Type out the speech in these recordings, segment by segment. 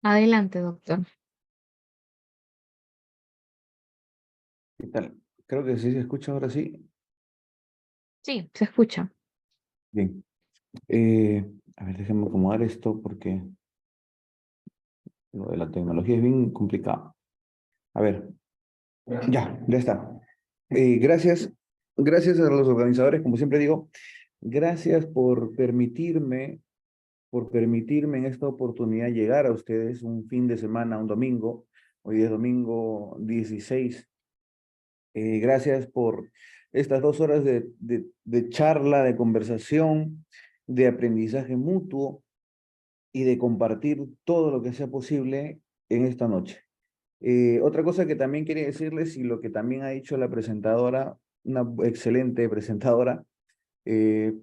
Adelante, doctor. ¿Qué tal? Creo que sí se escucha ahora sí. Sí, se escucha. Bien. A ver, déjenme acomodar esto porque lo de la tecnología es bien complicado. A ver, ya está. Gracias a los organizadores, como siempre digo, gracias por permitirme en esta oportunidad llegar a ustedes un fin de semana, un domingo. Hoy es domingo 16. Gracias por estas 2 horas de charla, de conversación, de aprendizaje mutuo y de compartir todo lo que sea posible en esta noche. Otra cosa que también quería decirles y lo que también ha dicho la presentadora, una excelente presentadora, eh,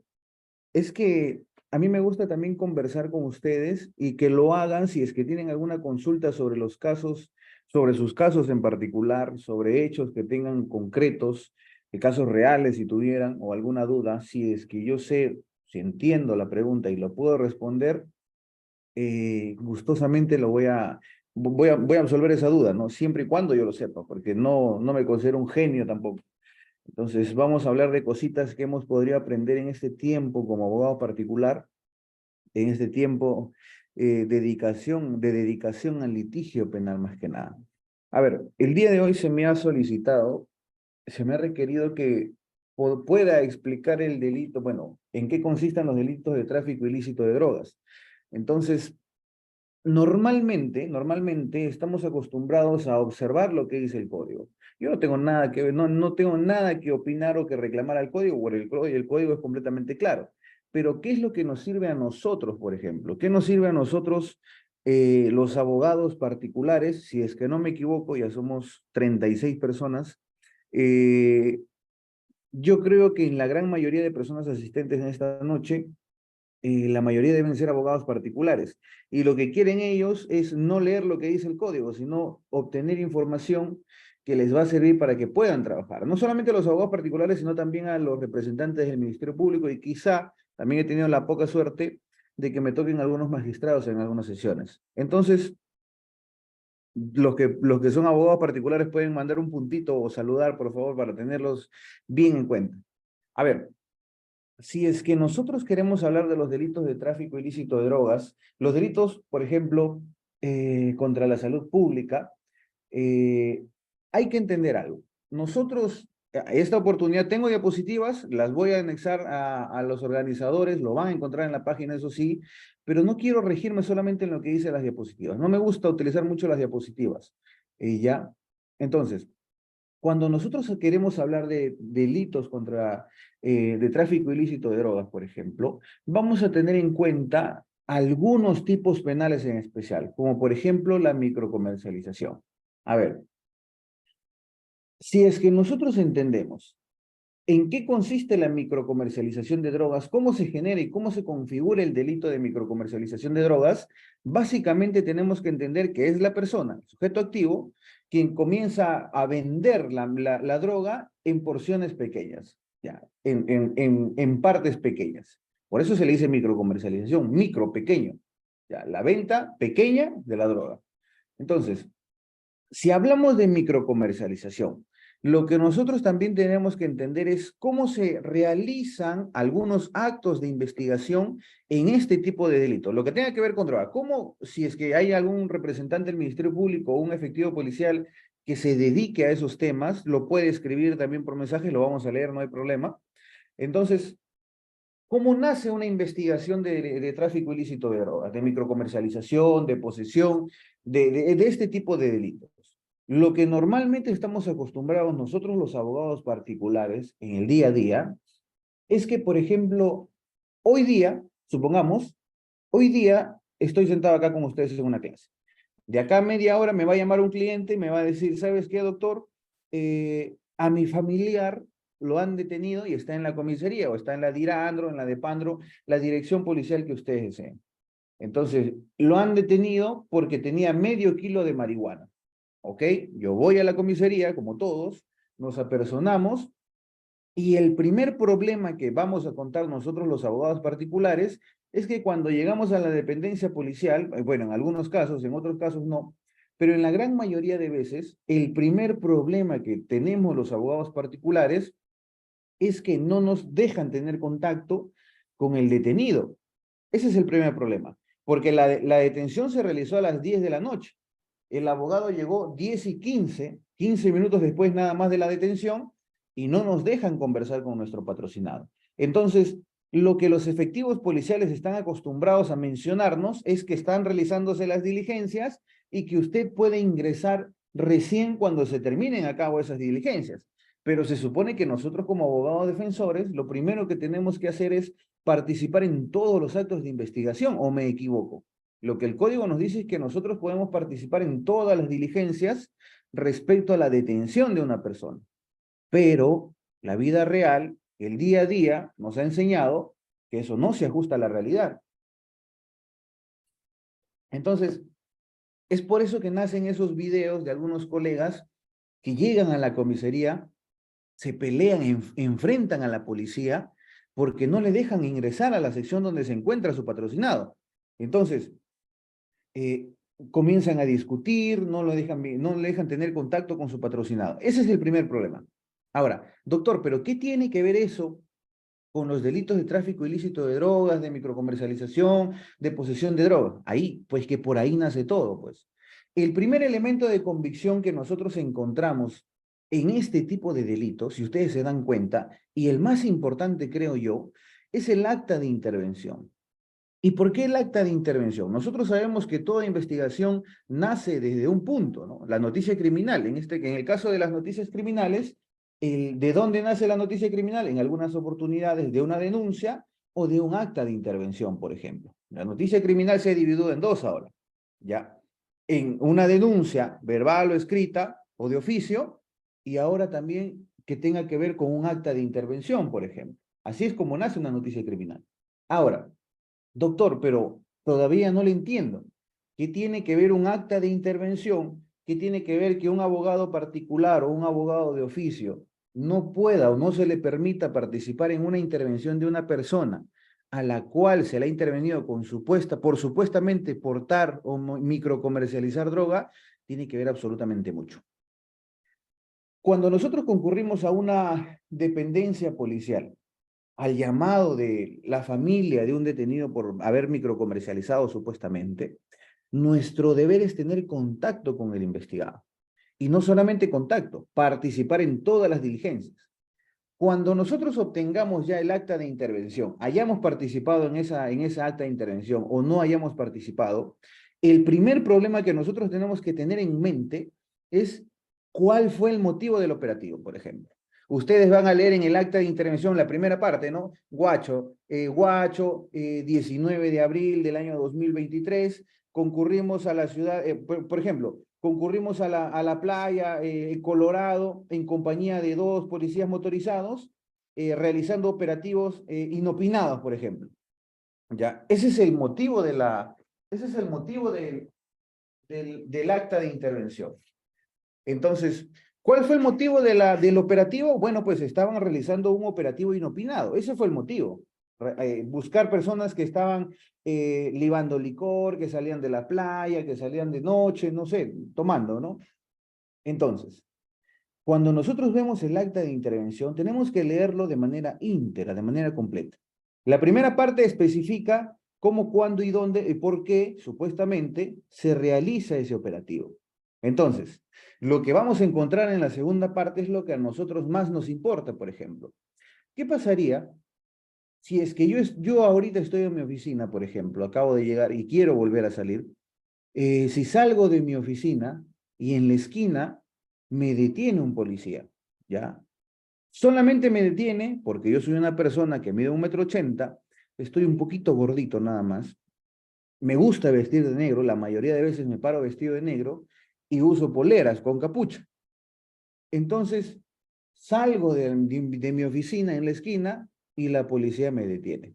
es que a mí me gusta también conversar con ustedes y que lo hagan si es que tienen alguna consulta sobre los casos, sobre sus casos en particular, sobre hechos que tengan concretos, casos reales si tuvieran o alguna duda, si es que yo sé, si entiendo la pregunta y lo puedo responder, gustosamente voy a absolver esa duda, ¿no? Siempre y cuando yo lo sepa, porque no me considero un genio tampoco. Entonces, vamos a hablar de cositas que hemos podido aprender en este tiempo como abogado particular, en este tiempo de dedicación al litigio penal más que nada. A ver, el día de hoy se me ha solicitado, se me ha requerido que pueda explicar el delito, bueno, en qué consisten los delitos de tráfico ilícito de drogas. Entonces, normalmente estamos acostumbrados a observar lo que dice el código. Yo no tengo nada que ver, no tengo nada que opinar o que reclamar al código, porque el código es completamente claro. Pero, ¿qué es lo que nos sirve a nosotros, por ejemplo? ¿Qué nos sirve a nosotros, los abogados particulares? Si es que no me equivoco, ya somos 36 personas. eh, yo creo que en la gran mayoría de personas asistentes en esta noche, la mayoría deben ser abogados particulares. Y lo que quieren ellos es no leer lo que dice el código, sino obtener información que les va a servir para que puedan trabajar. No solamente a los abogados particulares, sino también a los representantes del Ministerio Público y quizá también he tenido la poca suerte de que me toquen algunos magistrados en algunas sesiones. Entonces, los que son abogados particulares pueden mandar un puntito o saludar, por favor, para tenerlos bien en cuenta. A ver, si es que nosotros queremos hablar de los delitos de tráfico ilícito de drogas, los delitos, por ejemplo, contra la salud pública, eh, hay que entender algo. Nosotros, esta oportunidad, tengo diapositivas, las voy a anexar a los organizadores, lo van a encontrar en la página, eso sí, pero no quiero regirme solamente en lo que dice las diapositivas. No me gusta utilizar mucho las diapositivas. ¿Ya? Entonces, cuando nosotros queremos hablar de delitos de tráfico ilícito de drogas, por ejemplo, vamos a tener en cuenta algunos tipos penales en especial, como por ejemplo la microcomercialización. A ver, si es que nosotros entendemos en qué consiste la microcomercialización de drogas, cómo se genera y cómo se configura el delito de microcomercialización de drogas, básicamente tenemos que entender que es la persona, el sujeto activo, quien comienza a vender la droga en porciones pequeñas, ya, en partes pequeñas. Por eso se le dice microcomercialización, micro, pequeño, ya, la venta pequeña de la droga. Entonces, si hablamos de microcomercialización, lo que nosotros también tenemos que entender es cómo se realizan algunos actos de investigación en este tipo de delitos. Lo que tenga que ver con droga. ¿Cómo, si es que hay algún representante del Ministerio Público o un efectivo policial que se dedique a esos temas, lo puede escribir también por mensaje, lo vamos a leer, no hay problema. Entonces, ¿cómo nace una investigación de tráfico ilícito de drogas, de microcomercialización, de posesión, de este tipo de delitos? Lo que normalmente estamos acostumbrados nosotros los abogados particulares en el día a día es que, por ejemplo, hoy día, supongamos, hoy día estoy sentado acá con ustedes en una clase. De acá a media hora me va a llamar un cliente y me va a decir, ¿sabes qué, doctor? A mi familiar lo han detenido y está en la comisaría o está en la DIRA Andro, en la de Pandro, la dirección policial que ustedes deseen. Entonces, lo han detenido porque tenía medio kilo de marihuana. ¿Ok? Yo voy a la comisaría, como todos, nos apersonamos y el primer problema que vamos a contar nosotros los abogados particulares es que cuando llegamos a la dependencia policial, bueno, en algunos casos, en otros casos no, pero en la gran mayoría de veces, el primer problema que tenemos los abogados particulares es que no nos dejan tener contacto con el detenido. Ese es el primer problema, porque la detención se realizó a las 10 de la noche. El abogado llegó 10:15, 15 minutos después nada más de la detención, y no nos dejan conversar con nuestro patrocinado. Entonces, lo que los efectivos policiales están acostumbrados a mencionarnos es que están realizándose las diligencias y que usted puede ingresar recién cuando se terminen a cabo esas diligencias. Pero se supone que nosotros como abogados defensores, lo primero que tenemos que hacer es participar en todos los actos de investigación, ¿o me equivoco? Lo que el código nos dice es que nosotros podemos participar en todas las diligencias respecto a la detención de una persona. Pero la vida real, el día a día, nos ha enseñado que eso no se ajusta a la realidad. Entonces, es por eso que nacen esos videos de algunos colegas que llegan a la comisaría, se pelean, enfrentan a la policía porque no le dejan ingresar a la sección donde se encuentra su patrocinado. Entonces, eh, comienzan a discutir, no le dejan tener contacto con su patrocinado. Ese es el primer problema. Ahora, doctor, ¿pero qué tiene que ver eso con los delitos de tráfico ilícito de drogas, de microcomercialización, de posesión de drogas? Ahí, pues que por ahí nace todo, pues. El primer elemento de convicción que nosotros encontramos en este tipo de delitos, si ustedes se dan cuenta, y el más importante, creo yo, es el acta de intervención. ¿Y por qué el acta de intervención? Nosotros sabemos que toda investigación nace desde un punto, ¿no? La noticia criminal. En el caso de las noticias criminales, ¿de dónde nace la noticia criminal? En algunas oportunidades de una denuncia o de un acta de intervención, por ejemplo. La noticia criminal se ha dividido en dos ahora, ¿ya? En una denuncia verbal o escrita o de oficio, y ahora también que tenga que ver con un acta de intervención, por ejemplo. Así es como nace una noticia criminal. Ahora, doctor, pero todavía no le entiendo. ¿Qué tiene que ver un acta de intervención? ¿Qué tiene que ver que un abogado particular o un abogado de oficio no pueda o no se le permita participar en una intervención de una persona a la cual se le ha intervenido por supuestamente portar o microcomercializar droga? Tiene que ver absolutamente mucho. Cuando nosotros concurrimos a una dependencia policial, al llamado de la familia de un detenido por haber microcomercializado supuestamente, nuestro deber es tener contacto con el investigado. Y no solamente contacto, participar en todas las diligencias. Cuando nosotros obtengamos ya el acta de intervención, hayamos participado en esa acta de intervención o no hayamos participado, el primer problema que nosotros tenemos que tener en mente es cuál fue el motivo del operativo, por ejemplo. Ustedes van a leer en el acta de intervención la primera parte, ¿no? Guacho, 19 de abril del año 2023, concurrimos a la ciudad, por ejemplo, concurrimos a la playa Colorado en compañía de 2 policías motorizados, realizando operativos inopinados, por ejemplo. ¿Ya? Ese es el motivo del acta de intervención. Entonces, ¿cuál fue el motivo del operativo? Bueno, pues estaban realizando un operativo inopinado. Ese fue el motivo. Buscar personas que estaban libando licor, que salían de la playa, que salían de noche, no sé, tomando, ¿no? Entonces, cuando nosotros vemos el acta de intervención, tenemos que leerlo de manera íntegra, de manera completa. La primera parte especifica cómo, cuándo y dónde y por qué, supuestamente, se realiza ese operativo. Entonces, lo que vamos a encontrar en la segunda parte es lo que a nosotros más nos importa, por ejemplo. ¿Qué pasaría si es que yo ahorita estoy en mi oficina, por ejemplo, acabo de llegar y quiero volver a salir? Si salgo de mi oficina y en la esquina me detiene un policía, ¿ya? Solamente me detiene porque yo soy una persona que mide 1,80 m, estoy un poquito gordito nada más, me gusta vestir de negro, la mayoría de veces me paro vestido de negro y uso poleras con capucha. Entonces, salgo de mi oficina en la esquina y la policía me detiene.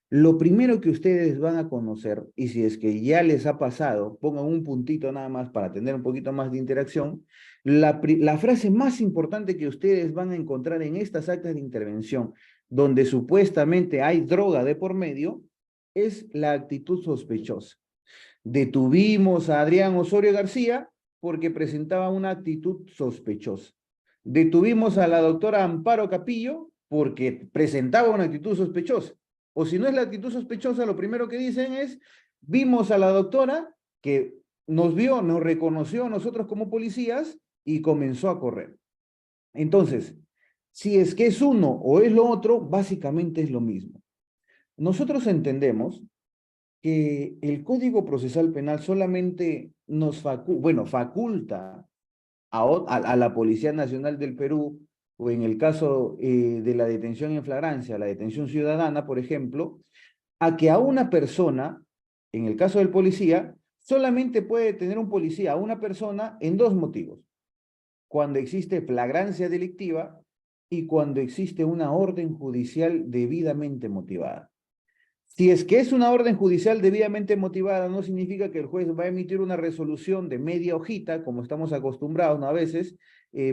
Lo primero que ustedes van a conocer, y si es que ya les ha pasado, pongan un puntito nada más para tener un poquito más de interacción, la frase más importante que ustedes van a encontrar en estas actas de intervención, donde supuestamente hay droga de por medio, es la actitud sospechosa. Detuvimos a Adrián Osorio García porque presentaba una actitud sospechosa. Detuvimos a la doctora Amparo Capillo porque presentaba una actitud sospechosa. O si no es la actitud sospechosa, lo primero que dicen es, vimos a la doctora que nos vio, nos reconoció a nosotros como policías y comenzó a correr. Entonces, si es que es uno o es lo otro, básicamente es lo mismo. Nosotros entendemos que el Código Procesal Penal solamente nos faculta a la Policía Nacional del Perú, o en el caso de la detención en flagrancia, la detención ciudadana, por ejemplo, a que a una persona, en el caso del policía, solamente puede detener un policía a una persona en dos motivos: cuando existe flagrancia delictiva y cuando existe una orden judicial debidamente motivada. Si es que es una orden judicial debidamente motivada, no significa que el juez va a emitir una resolución de media hojita, como estamos acostumbrados, ¿no? A veces,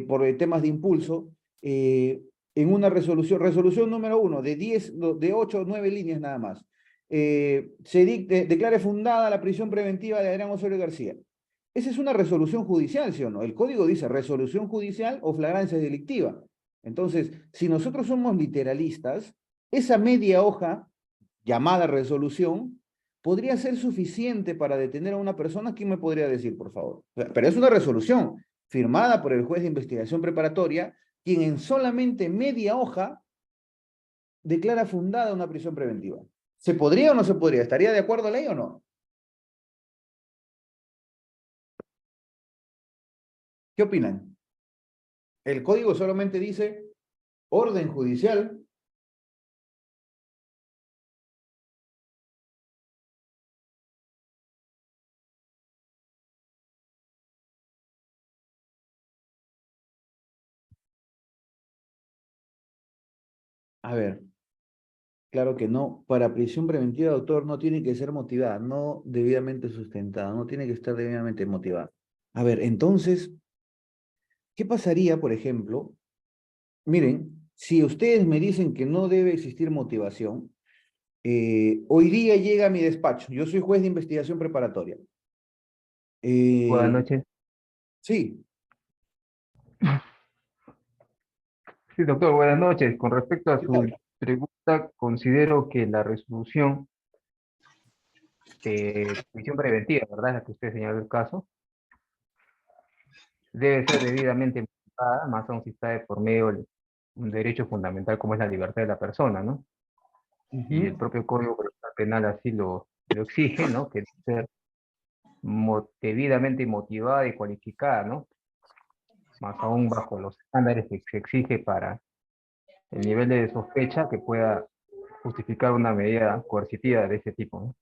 por temas de impulso, en una resolución número 1, de 10, de 8 o 9 líneas nada más. Declare fundada la prisión preventiva de Adrián Osorio García. Esa es una resolución judicial, ¿sí o no? El código dice resolución judicial o flagrancia delictiva. Entonces, si nosotros somos literalistas, esa media hoja llamada resolución podría ser suficiente para detener a una persona. ¿Quién me podría decir, por favor? Pero es una resolución firmada por el juez de investigación preparatoria, quien en solamente media hoja declara fundada una prisión preventiva. ¿Se podría o no se podría? ¿Estaría de acuerdo a la ley o no? ¿Qué opinan? El código solamente dice orden judicial. A ver, claro que no. Para prisión preventiva, doctor, no tiene que ser motivada, no debidamente sustentada, no tiene que estar debidamente motivada. A ver, entonces, ¿qué pasaría, por ejemplo? Miren, si ustedes me dicen que no debe existir motivación, hoy día llega a mi despacho, yo soy juez de investigación preparatoria. Buenas Eh, noches. sí, Sí, doctor, buenas noches. Con respecto a ¿qué su tal? pregunta, considero que la resolución de prisión preventiva, ¿verdad? La que usted señaló el caso, debe ser debidamente motivada, más aún si está de por medio de un derecho fundamental como es la libertad de la persona, ¿no? Y el Ujú. propio Código Procesal Penal así lo exige, ¿no? Que debe ser debidamente motivada y cualificada, ¿no? Más aún bajo los estándares que se exige para el nivel de sospecha que pueda justificar una medida coercitiva de ese tipo, ¿no?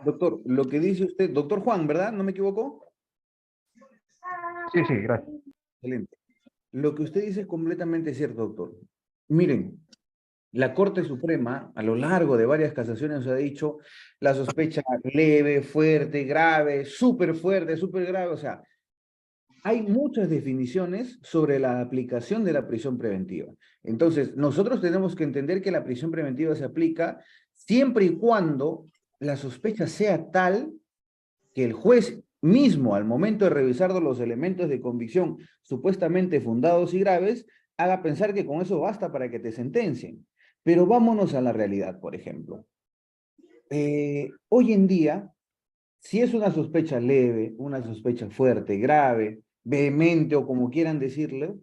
Doctor, lo que dice usted, doctor Juan, ¿verdad? ¿No me equivoco? Sí, sí, gracias. Excelente. Lo que usted dice es completamente cierto, doctor. Miren, la Corte Suprema, a lo largo de varias casaciones, ha dicho la sospecha leve, fuerte, súper grave. O sea, hay muchas definiciones sobre la aplicación de la prisión preventiva. Entonces, nosotros tenemos que entender que la prisión preventiva se aplica siempre y cuando la sospecha sea tal que el juez mismo, al momento de revisar los elementos de convicción supuestamente fundados y graves, haga pensar que con eso basta para que te sentencien. Pero vámonos a la realidad, por ejemplo. Hoy en día, si es una sospecha leve, una sospecha fuerte, grave, vehemente o como quieran decirle,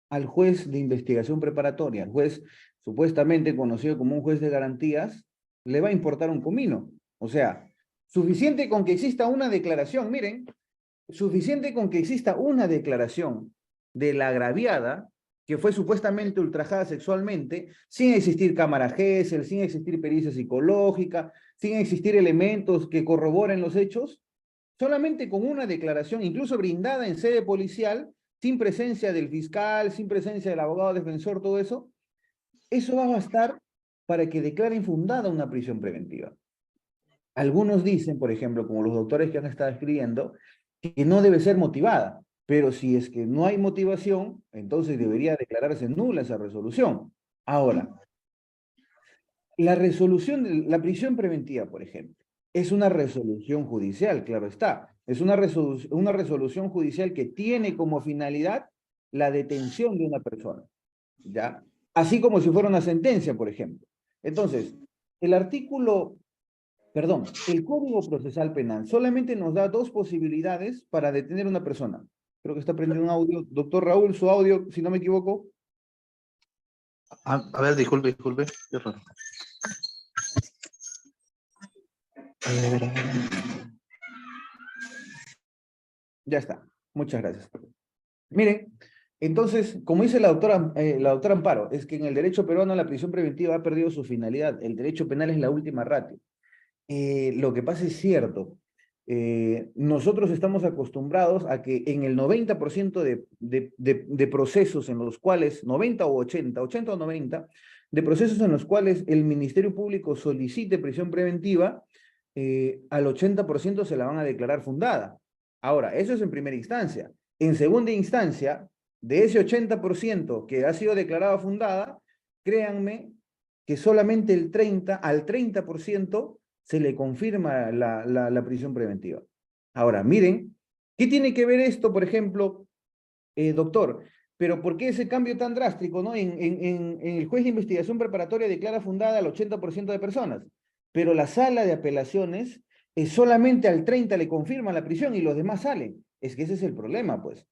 al juez de investigación preparatoria, al juez supuestamente conocido como un juez de garantías, le va a importar un comino. O sea, suficiente con que exista una declaración, miren, suficiente con que exista una declaración de la agraviada que fue supuestamente ultrajada sexualmente, sin existir cámara Gesell, sin existir pericia psicológica, sin existir elementos que corroboren los hechos, solamente con una declaración, incluso brindada en sede policial, sin presencia del fiscal, sin presencia del abogado defensor, todo eso va a bastar para que declare infundada una prisión preventiva. Algunos dicen, por ejemplo, como los doctores que han estado escribiendo, que no debe ser motivada, pero si es que no hay motivación, entonces debería declararse nula esa resolución. Ahora, La resolución, la prisión preventiva, por ejemplo, es una resolución judicial, claro está. Es una resolución judicial que tiene como finalidad la detención de una persona, ¿ya? Así como si fuera una sentencia, por ejemplo. Entonces, el artículo, perdón, el Código Procesal Penal solamente nos da dos posibilidades para detener a una persona. Creo que está prendiendo un audio. Doctor Raúl, su audio, si no me equivoco. A ver, disculpe, disculpe. Qué raro. A ver, a ver. Ya está. Muchas gracias. Miren, entonces, como dice la doctora Amparo, es que en el derecho peruano la prisión preventiva ha perdido su finalidad. El derecho penal es la última ratio. Lo que pasa es cierto. Nosotros estamos acostumbrados a que en el 90% de procesos en los cuales, 90 o 80, 80 o 90, de procesos en los cuales el Ministerio Público solicite prisión preventiva, al 80% se la van a declarar fundada. Ahora, eso es en primera instancia. En segunda instancia, de ese 80% que ha sido declarada fundada, créanme que solamente al 30% se le confirma la prisión preventiva. Ahora, miren, ¿qué tiene que ver esto, por ejemplo, doctor? Pero ¿por qué ese cambio tan drástico, no? En el juez de investigación preparatoria declara fundada al 80% de personas, pero la sala de apelaciones solamente al 30 le confirma la prisión y los demás salen. Es que ese es el problema, pues.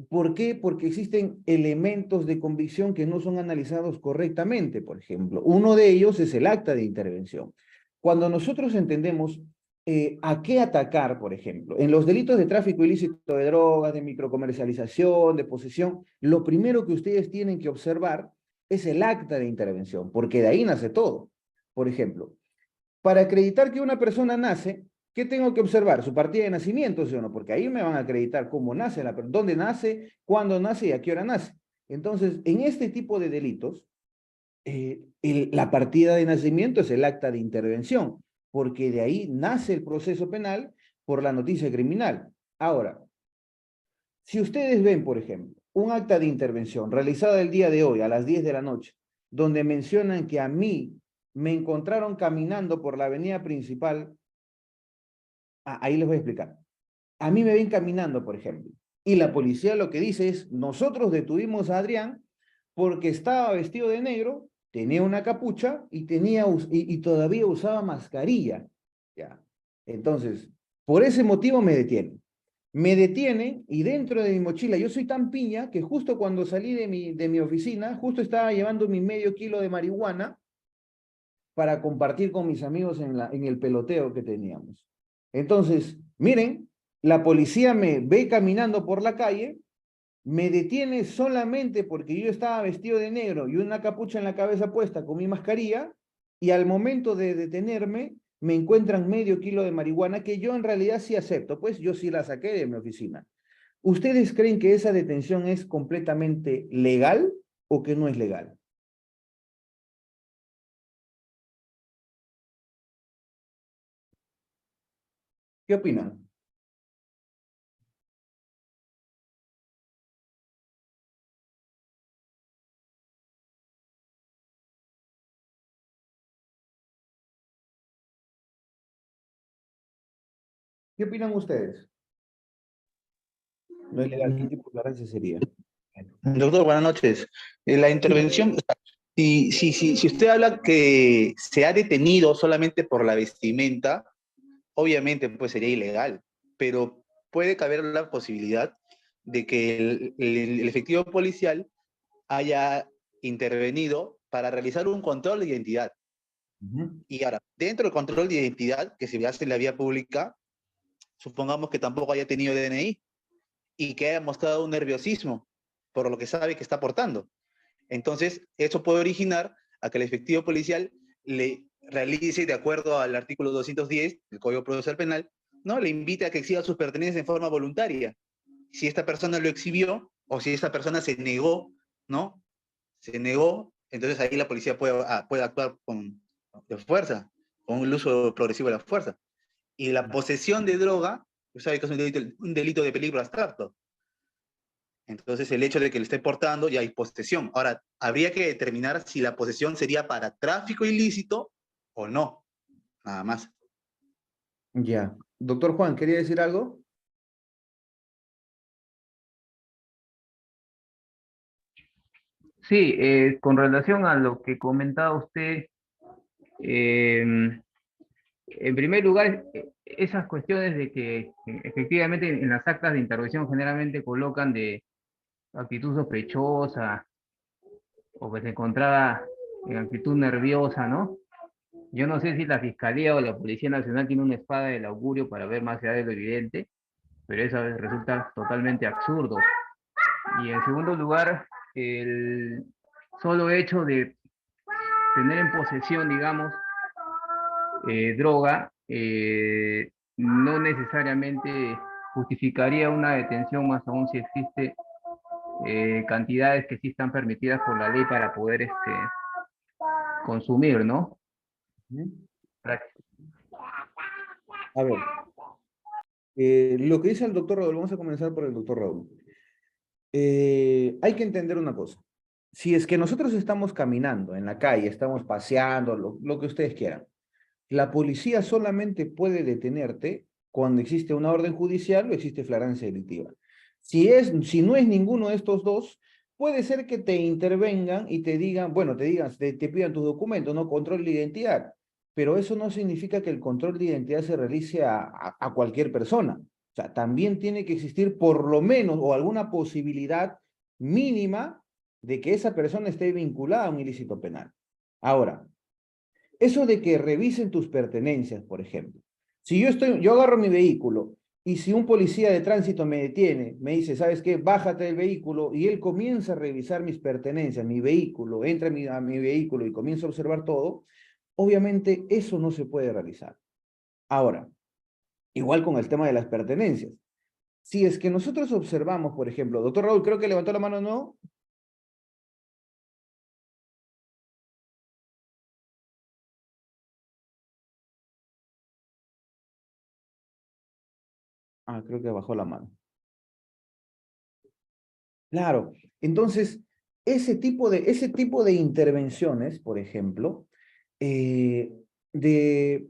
¿Por qué? Porque existen elementos de convicción que no son analizados correctamente, por ejemplo. Uno de ellos es el acta de intervención. Cuando nosotros entendemos a qué atacar, por ejemplo, en los delitos de tráfico ilícito de drogas, de microcomercialización, de posesión, lo primero que ustedes tienen que observar es el acta de intervención, porque de ahí nace todo. Por ejemplo, para acreditar que una persona nace, ¿qué tengo que observar? Su partida de nacimiento, ¿sí o no? Porque ahí me van a acreditar cómo nace, dónde nace, cuándo nace y a qué hora nace. Entonces, en este tipo de delitos, la partida de nacimiento es el acta de intervención, porque de ahí nace el proceso penal por la noticia criminal. Ahora, si ustedes ven, por ejemplo, un acta de intervención realizada el día de hoy a las 10 de la noche, donde mencionan que a mí me encontraron caminando por la avenida principal, ahí les voy a explicar. A mí me ven caminando, por ejemplo, y la policía lo que dice es, nosotros detuvimos a Adrián porque estaba vestido de negro, tenía una capucha y todavía usaba mascarilla. ¿Ya? Entonces, por ese motivo me detienen. Me detienen y dentro de mi mochila, yo soy tan piña que justo cuando salí de mi oficina, justo estaba llevando mi medio kilo de marihuana para compartir con mis amigos en el peloteo que teníamos. Entonces, miren, la policía me ve caminando por la calle, me detiene solamente porque yo estaba vestido de negro y una capucha en la cabeza puesta con mi mascarilla, y al momento de detenerme me encuentran medio kilo de marihuana que yo en realidad sí acepto, pues yo sí la saqué de mi oficina. ¿Ustedes creen que esa detención es completamente legal o que no es legal? ¿Qué opinan? ¿Qué opinan ustedes? No es legal. ¿Qué tipo de violencia sería? Doctor, buenas noches. La intervención, o sea, si usted habla que se ha detenido solamente por la vestimenta, obviamente pues sería ilegal, pero puede caber la posibilidad de que el efectivo policial haya intervenido para realizar un control de identidad. Y ahora, dentro del control de identidad que se hace en la vía pública, supongamos que tampoco haya tenido DNI y que haya mostrado un nerviosismo por lo que sabe que está portando. Entonces, eso puede originar a que el efectivo policial le realice, de acuerdo al artículo 210 del Código Procesal Penal, ¿no? Le invite a que exhiba sus pertenencias en forma voluntaria. Si esta persona lo exhibió o si esta persona se negó, ¿no? Se negó, entonces ahí la policía puede actuar de fuerza, con el uso progresivo de la fuerza. Y la posesión de droga, usted sabe que es un delito de peligro abstracto. Entonces, el hecho de que le esté portando ya hay posesión. Ahora, habría que determinar si la posesión sería para tráfico ilícito o no, nada más. Ya. Doctor Juan, ¿quería decir algo? Sí, con relación a lo que comentaba usted, en primer lugar, esas cuestiones de que efectivamente en las actas de intervención generalmente colocan de actitud sospechosa o que se encontraba en actitud nerviosa, ¿no? Yo no sé si la Fiscalía o la Policía Nacional tiene una espada del augurio para ver más allá de lo evidente, pero eso resulta totalmente absurdo. Y en segundo lugar, el solo hecho de tener en posesión, digamos, droga, no necesariamente justificaría una detención, más aún si existe cantidades que sí están permitidas por la ley para poder consumir, ¿no? Ujú. A ver, lo que dice el doctor Raúl, vamos a comenzar por el doctor Raúl. Hay que entender una cosa. Si es que nosotros estamos caminando en la calle, estamos paseando, lo que ustedes quieran, la policía solamente puede detenerte cuando existe una orden judicial o existe flagrancia delictiva. Si no es ninguno de estos dos, puede ser que te intervengan y te digan, bueno, te pidan tus documentos, no control de identidad, pero eso no significa que el control de identidad se realice a cualquier persona. O sea, también tiene que existir por lo menos o alguna posibilidad mínima de que esa persona esté vinculada a un ilícito penal. Ahora, eso de que revisen tus pertenencias, por ejemplo. Si yo agarro mi vehículo y si un policía de tránsito me detiene, me dice, ¿sabes qué? Bájate del vehículo y él comienza a revisar mis pertenencias, mi vehículo, entra a mi vehículo y comienza a observar todo, obviamente eso no se puede realizar. Ahora, igual con el tema de las pertenencias. Si es que nosotros observamos, por ejemplo, doctor Raúl, creo que levantó la mano, ¿no? Ah, creo que bajó la mano. Claro, entonces, ese tipo de intervenciones, por ejemplo, eh, de,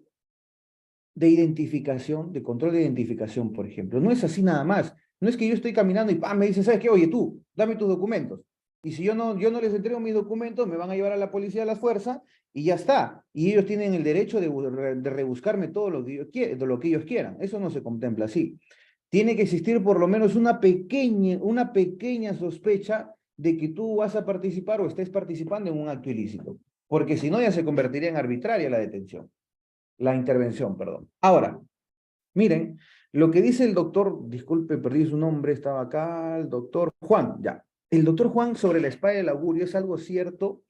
de identificación, de control de identificación, por ejemplo, no es así nada más. No es que yo estoy caminando y ¡pam! Me dicen, ¿sabes qué? Oye, tú, dame tus documentos. Y si yo no les entrego mis documentos, me van a llevar a la policía a la fuerza y ya está. Y ellos tienen el derecho de rebuscarme todo lo que ellos quieran. Eso no se contempla así. Tiene que existir por lo menos una pequeña sospecha de que tú vas a participar o estés participando en un acto ilícito, porque si no ya se convertiría en arbitraria la intervención, perdón. Ahora, miren, lo que dice el doctor, disculpe, perdí su nombre, estaba acá, el doctor Juan, ya. El doctor Juan sobre la espada del augurio es algo cierto,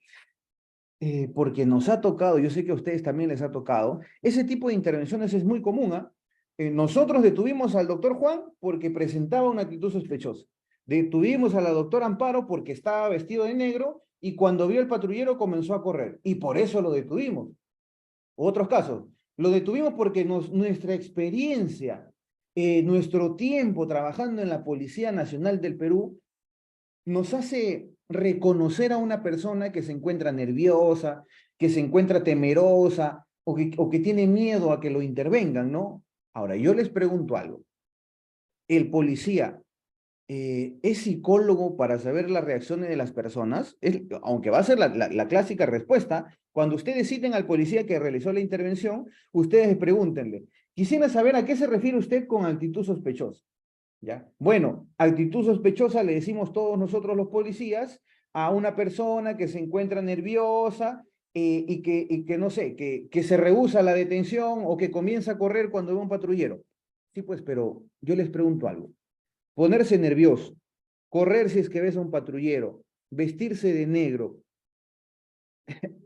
porque nos ha tocado, yo sé que a ustedes también les ha tocado, ese tipo de intervenciones es muy común, ¿ah? Nosotros detuvimos al doctor Juan porque presentaba una actitud sospechosa. Detuvimos a la doctora Amparo porque estaba vestido de negro y cuando vio el patrullero comenzó a correr. Y por eso lo detuvimos. Otros casos, lo detuvimos porque nuestra experiencia, nuestro tiempo trabajando en la Policía Nacional del Perú nos hace reconocer a una persona que se encuentra nerviosa, que se encuentra temerosa o que tiene miedo a que lo intervengan, ¿no? Ahora, yo les pregunto algo. ¿El policía es psicólogo para saber las reacciones de las personas? Aunque va a ser la clásica respuesta, cuando ustedes citen al policía que realizó la intervención, ustedes pregúntenle, quisiera saber a qué se refiere usted con actitud sospechosa. ¿Ya? Bueno, actitud sospechosa le decimos todos nosotros los policías a una persona que se encuentra nerviosa y que no sé, que se rehúsa la detención o que comienza a correr cuando ve un patrullero. Sí, pues, pero yo les pregunto algo. Ponerse nervioso, correr si es que ves a un patrullero, vestirse de negro.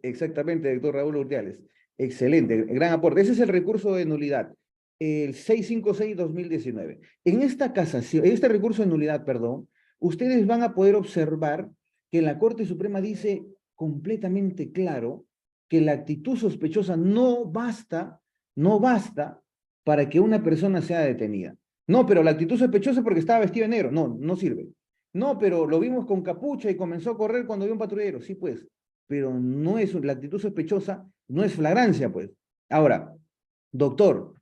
Exactamente, doctor Raúl Urdiales. Excelente, gran aporte. Ese es el recurso de nulidad, el 656-2019. En este recurso de nulidad, perdón, ustedes van a poder observar que la Corte Suprema dice completamente claro que la actitud sospechosa no basta para que una persona sea detenida. No, pero la actitud sospechosa es porque estaba vestido de negro. No, no sirve. No, pero lo vimos con capucha y comenzó a correr cuando vio un patrullero. Sí, pues, pero no es, la actitud sospechosa no es flagrancia, pues. Ahora, doctor,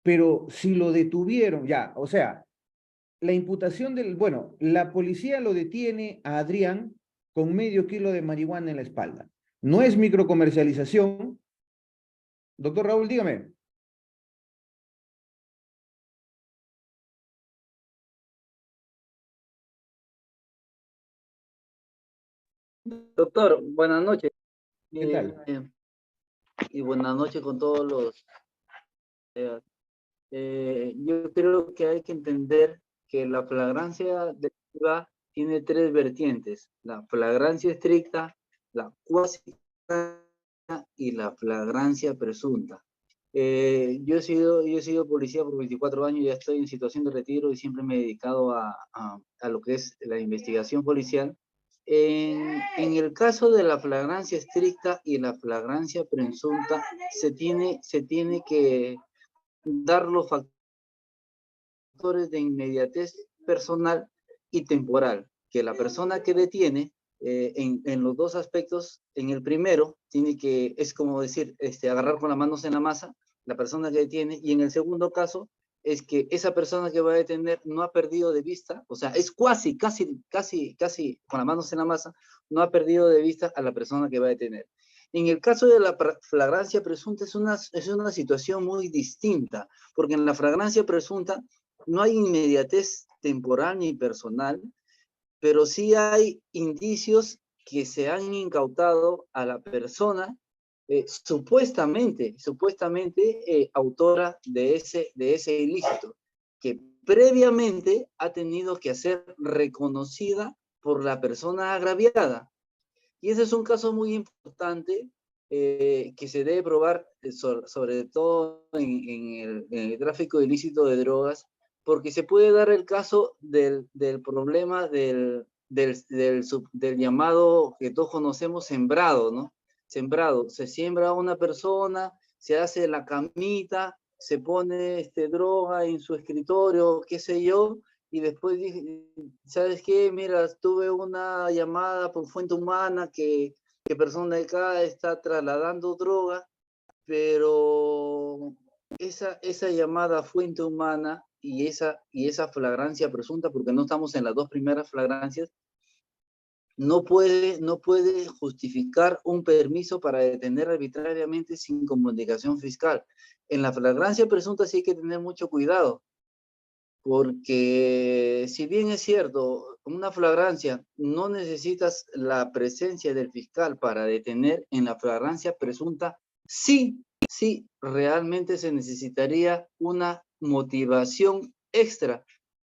pero si lo detuvieron, ya, o sea, la imputación bueno, la policía lo detiene a Adrián con medio kilo de marihuana en la espalda. No es microcomercialización. Doctor Raúl, dígame. Doctor, buenas noches. ¿Qué tal? Y buenas noches con todos los... yo creo que hay que entender que la flagrancia delictiva tiene tres vertientes: la flagrancia estricta, la cuasi y la flagrancia presunta. Yo he sido policía por 24 años, ya estoy en situación de retiro y siempre me he dedicado a lo que es la investigación policial. En el caso de la flagrancia estricta y la flagrancia presunta, se tiene que dar los factores de inmediatez personal y temporal, que la persona que detiene, en los dos aspectos, en el primero, es como decir, agarrar con las manos en la masa, la persona que detiene, y en el segundo caso, es que esa persona que va a detener no ha perdido de vista, o sea, es casi con las manos en la masa, no ha perdido de vista a la persona que va a detener. En el caso de la flagrancia presunta es una situación muy distinta, porque en la flagrancia presunta no hay inmediatez temporal ni personal, pero sí hay indicios que se han incautado a la persona supuestamente autora de ese ilícito, que previamente ha tenido que ser reconocida por la persona agraviada. Y ese es un caso muy importante que se debe probar, sobre todo en el tráfico ilícito de drogas, porque se puede dar el caso del problema del llamado, que todos conocemos, sembrado, ¿no? Sembrado. Se siembra a una persona, se hace la camita, se pone droga en su escritorio, qué sé yo, y después dije, ¿sabes qué? Mira, tuve una llamada por fuente humana que persona de acá está trasladando droga, pero esa llamada fuente humana y esa flagrancia presunta, porque no estamos en las dos primeras flagrancias, no puede justificar un permiso para detener arbitrariamente sin comunicación fiscal. En la flagrancia presunta sí hay que tener mucho cuidado, porque si bien es cierto, una flagrancia no necesitas la presencia del fiscal para detener, en la flagrancia presunta sí realmente se necesitaría una motivación extra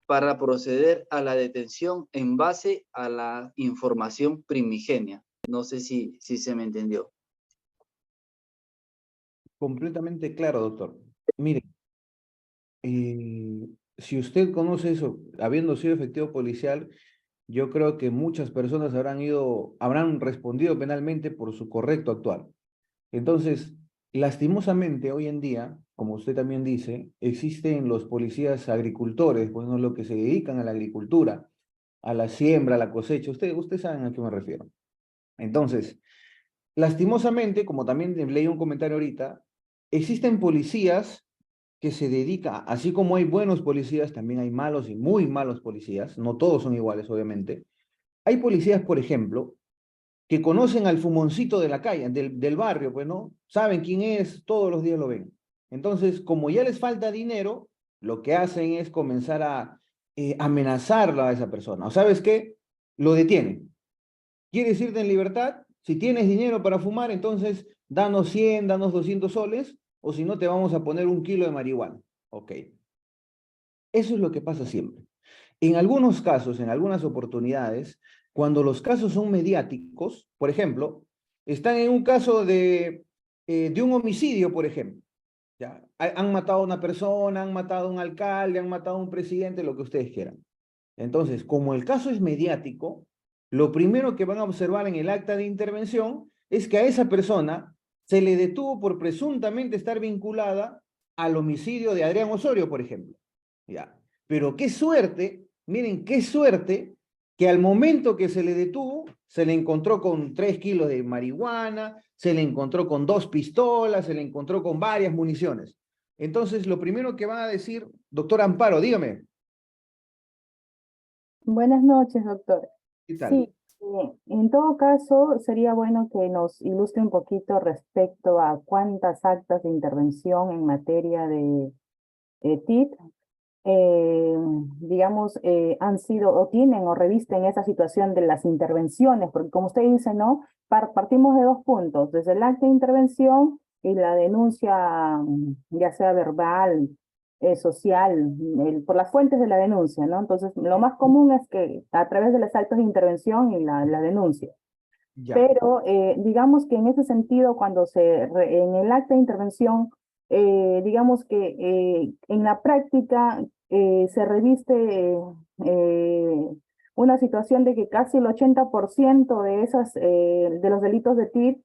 para proceder a la detención en base a la información primigenia. No sé si se me entendió. Completamente claro, doctor. Mire, si usted conoce eso, habiendo sido efectivo policial, yo creo que muchas personas habrán respondido penalmente por su correcto actuar. Entonces, lastimosamente, hoy en día, como usted también dice, existen los policías agricultores, pues no lo que se dedican a la agricultura, a la siembra, a la cosecha. Ustedes saben a qué me refiero. Entonces, lastimosamente, como también leí un comentario ahorita, existen policías que se dedican, así como hay buenos policías, también hay malos y muy malos policías, no todos son iguales, obviamente. Hay policías, por ejemplo, que conocen al fumoncito de la calle, del barrio, pues, ¿no? Saben quién es, todos los días lo ven. Entonces, como ya les falta dinero, lo que hacen es comenzar a amenazarla a esa persona. ¿O sabes qué? Lo detienen. ¿Quieres irte en libertad? Si tienes dinero para fumar, entonces danos 100, danos 200 soles, o si no, te vamos a poner 1 kilo de marihuana. Ok. Eso es lo que pasa siempre. En algunos casos, en algunas oportunidades, cuando los casos son mediáticos, por ejemplo, están en un caso de un homicidio, por ejemplo. ¿Ya? Han matado a una persona, han matado a un alcalde, han matado a un presidente, lo que ustedes quieran. Entonces, como el caso es mediático, lo primero que van a observar en el acta de intervención es que a esa persona se le detuvo por presuntamente estar vinculada al homicidio de Adrián Osorio, por ejemplo. ¿Ya? Pero qué suerte, miren qué suerte que al momento que se le detuvo, se le encontró con 3 kilos de marihuana, se le encontró con 2 pistolas, se le encontró con varias municiones. Entonces, lo primero que van a decir, doctor Amparo, dígame, Buenas noches, doctor. ¿qué tal? Sí, en todo caso, sería bueno que nos ilustre un poquito respecto a cuántas actas de intervención en materia de TIC, eh, digamos, han sido o tienen o revisten esa situación de las intervenciones, porque como usted dice, ¿no? Partimos de dos puntos, desde el acta de intervención y la denuncia, ya sea verbal, social, por las fuentes de la denuncia, ¿no? Entonces, lo más común es que a través de las actas de intervención y la denuncia. Ya. Pero digamos que en ese sentido, cuando en el acta de intervención, digamos que en la práctica se reviste una situación de que casi el 80% de de los delitos de TIC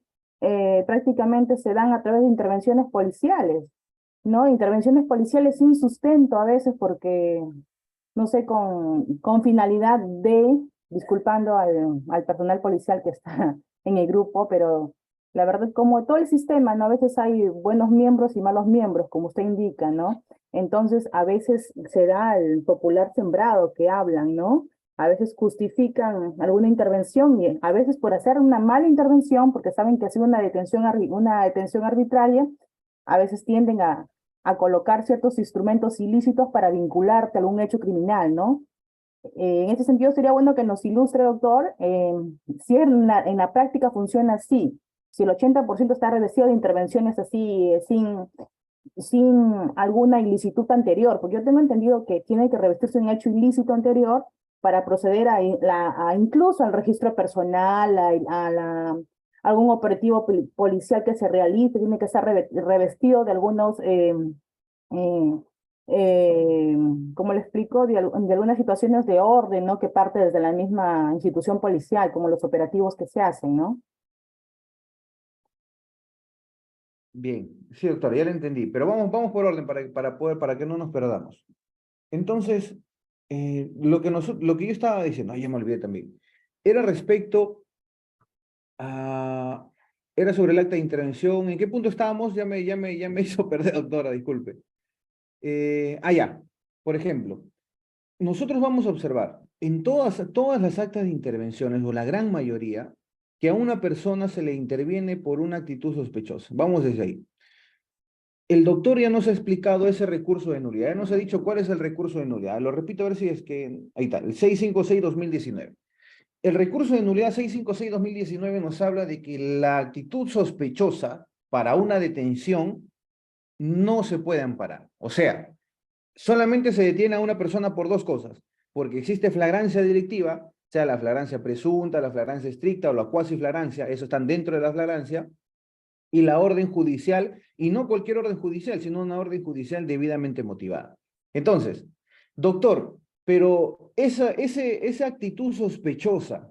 prácticamente se dan a través de intervenciones policiales, ¿no? Intervenciones policiales sin sustento a veces porque no sé, con finalidad de, disculpando al personal policial que está en el grupo, pero la verdad, como todo el sistema, ¿no? A veces hay buenos miembros y malos miembros, como usted indica, ¿no? Entonces, a veces se da el popular sembrado que hablan, ¿no? A veces justifican alguna intervención y a veces por hacer una mala intervención, porque saben que ha sido una detención arbitraria, a veces tienden a colocar ciertos instrumentos ilícitos para vincularte a algún hecho criminal, ¿no? En ese sentido sería bueno que nos ilustre, doctor, si en la práctica funciona así, si el 80% está revestido de intervenciones así, sin alguna ilicitud anterior, porque yo tengo entendido que tiene que revestirse un hecho ilícito anterior para proceder a incluso al registro personal, algún operativo policial que se realice, tiene que estar revestido de algunos, eh, eh, ¿cómo le explico? De algunas situaciones de orden, ¿no? Que parte desde la misma institución policial, como los operativos que se hacen, ¿no? Bien, sí, doctor, ya lo entendí, pero vamos por orden para que no nos perdamos. Entonces, lo que yo estaba diciendo, ay, ya me olvidé también, era respecto a, era sobre el acta de intervención. ¿En qué punto estábamos? Ya me hizo perder, doctora, disculpe. Ya, por ejemplo, nosotros vamos a observar en todas las actas de intervenciones, o la gran mayoría, que a una persona se le interviene por una actitud sospechosa. Vamos desde ahí. El doctor ya nos ha explicado ese recurso de nulidad, ya nos ha dicho cuál es el recurso de nulidad. Lo repito a ver si es que, ahí está, el 656-2019. El recurso de nulidad 656-2019 nos habla de que la actitud sospechosa para una detención no se puede amparar. O sea, solamente se detiene a una persona por dos cosas, porque existe flagrancia delictiva, sea la flagrancia presunta, la flagrancia estricta o la cuasi flagrancia, eso están dentro de la flagrancia, y la orden judicial, y no cualquier orden judicial, sino una orden judicial debidamente motivada. Entonces, doctor, pero esa actitud sospechosa,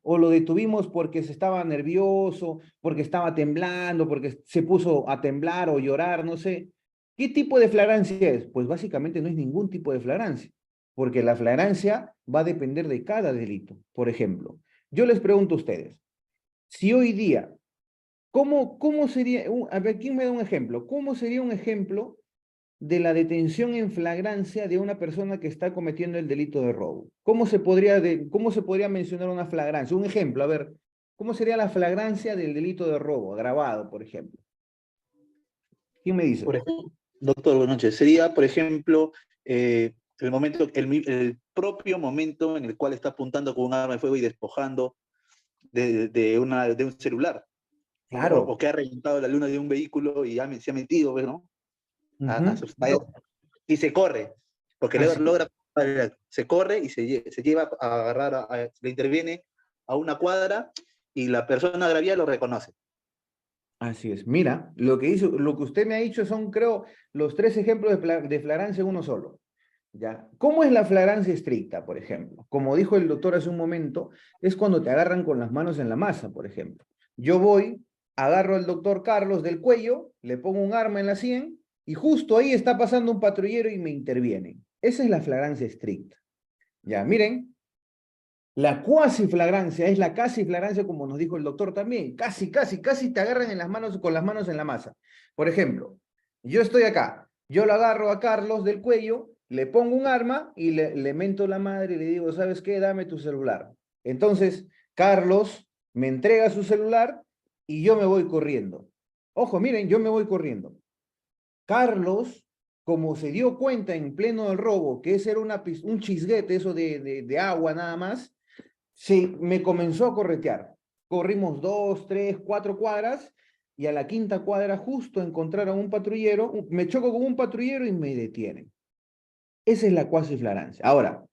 o lo detuvimos porque se estaba nervioso, porque estaba temblando, porque se puso a temblar o llorar, no sé, ¿qué tipo de flagrancia es? Pues básicamente no es ningún tipo de flagrancia, porque la flagrancia va a depender de cada delito. Por ejemplo, yo les pregunto a ustedes, si hoy día, ¿cómo sería, a ver, ¿quién me da un ejemplo? ¿Cómo sería un ejemplo de la detención en flagrancia de una persona que está cometiendo el delito de robo? ¿Cómo se podría mencionar una flagrancia? Un ejemplo, a ver, ¿cómo sería la flagrancia del delito de robo, agravado, por ejemplo? ¿Quién me dice? Por ejemplo, doctor, buenas noches. Sería, por ejemplo, el momento, el propio momento en el cual está apuntando con un arma de fuego y despojando de un celular. Claro. O que ha reventado la luna de un vehículo y se ha metido, pues, ¿no? A Ujú. sustraer. Y se corre, porque Así. se corre y se lleva a agarrar, le interviene a una cuadra y la persona agraviada lo reconoce. Así es. Mira, lo que usted me ha dicho son, creo, los 3 ejemplos de flagrancia en uno solo. ¿Ya? ¿Cómo es la flagrancia estricta, por ejemplo? Como dijo el doctor hace un momento, es cuando te agarran con las manos en la masa, por ejemplo. Yo voy, agarro al doctor Carlos del cuello, le pongo un arma en la sien y justo ahí está pasando un patrullero y me intervienen. Esa es la flagrancia estricta. Ya, miren, la cuasi flagrancia es la casi flagrancia, como nos dijo el doctor también. Casi te agarran en las manos, con las manos en la masa. Por ejemplo, yo estoy acá, yo lo agarro a Carlos del cuello, le pongo un arma y le mento la madre y le digo, ¿sabes qué? Dame tu celular. Entonces, Carlos me entrega su celular y yo me voy corriendo. Ojo, miren, yo me voy corriendo. Carlos, como se dio cuenta en pleno del robo que ese era un chisguete, eso de agua nada más, me comenzó a corretear. Corrimos 2, 3, 4 cuadras y a la quinta cuadra justo encontraron un patrullero, me choco con un patrullero y me detienen. Esa es la cuasi flagrancia. Ahora,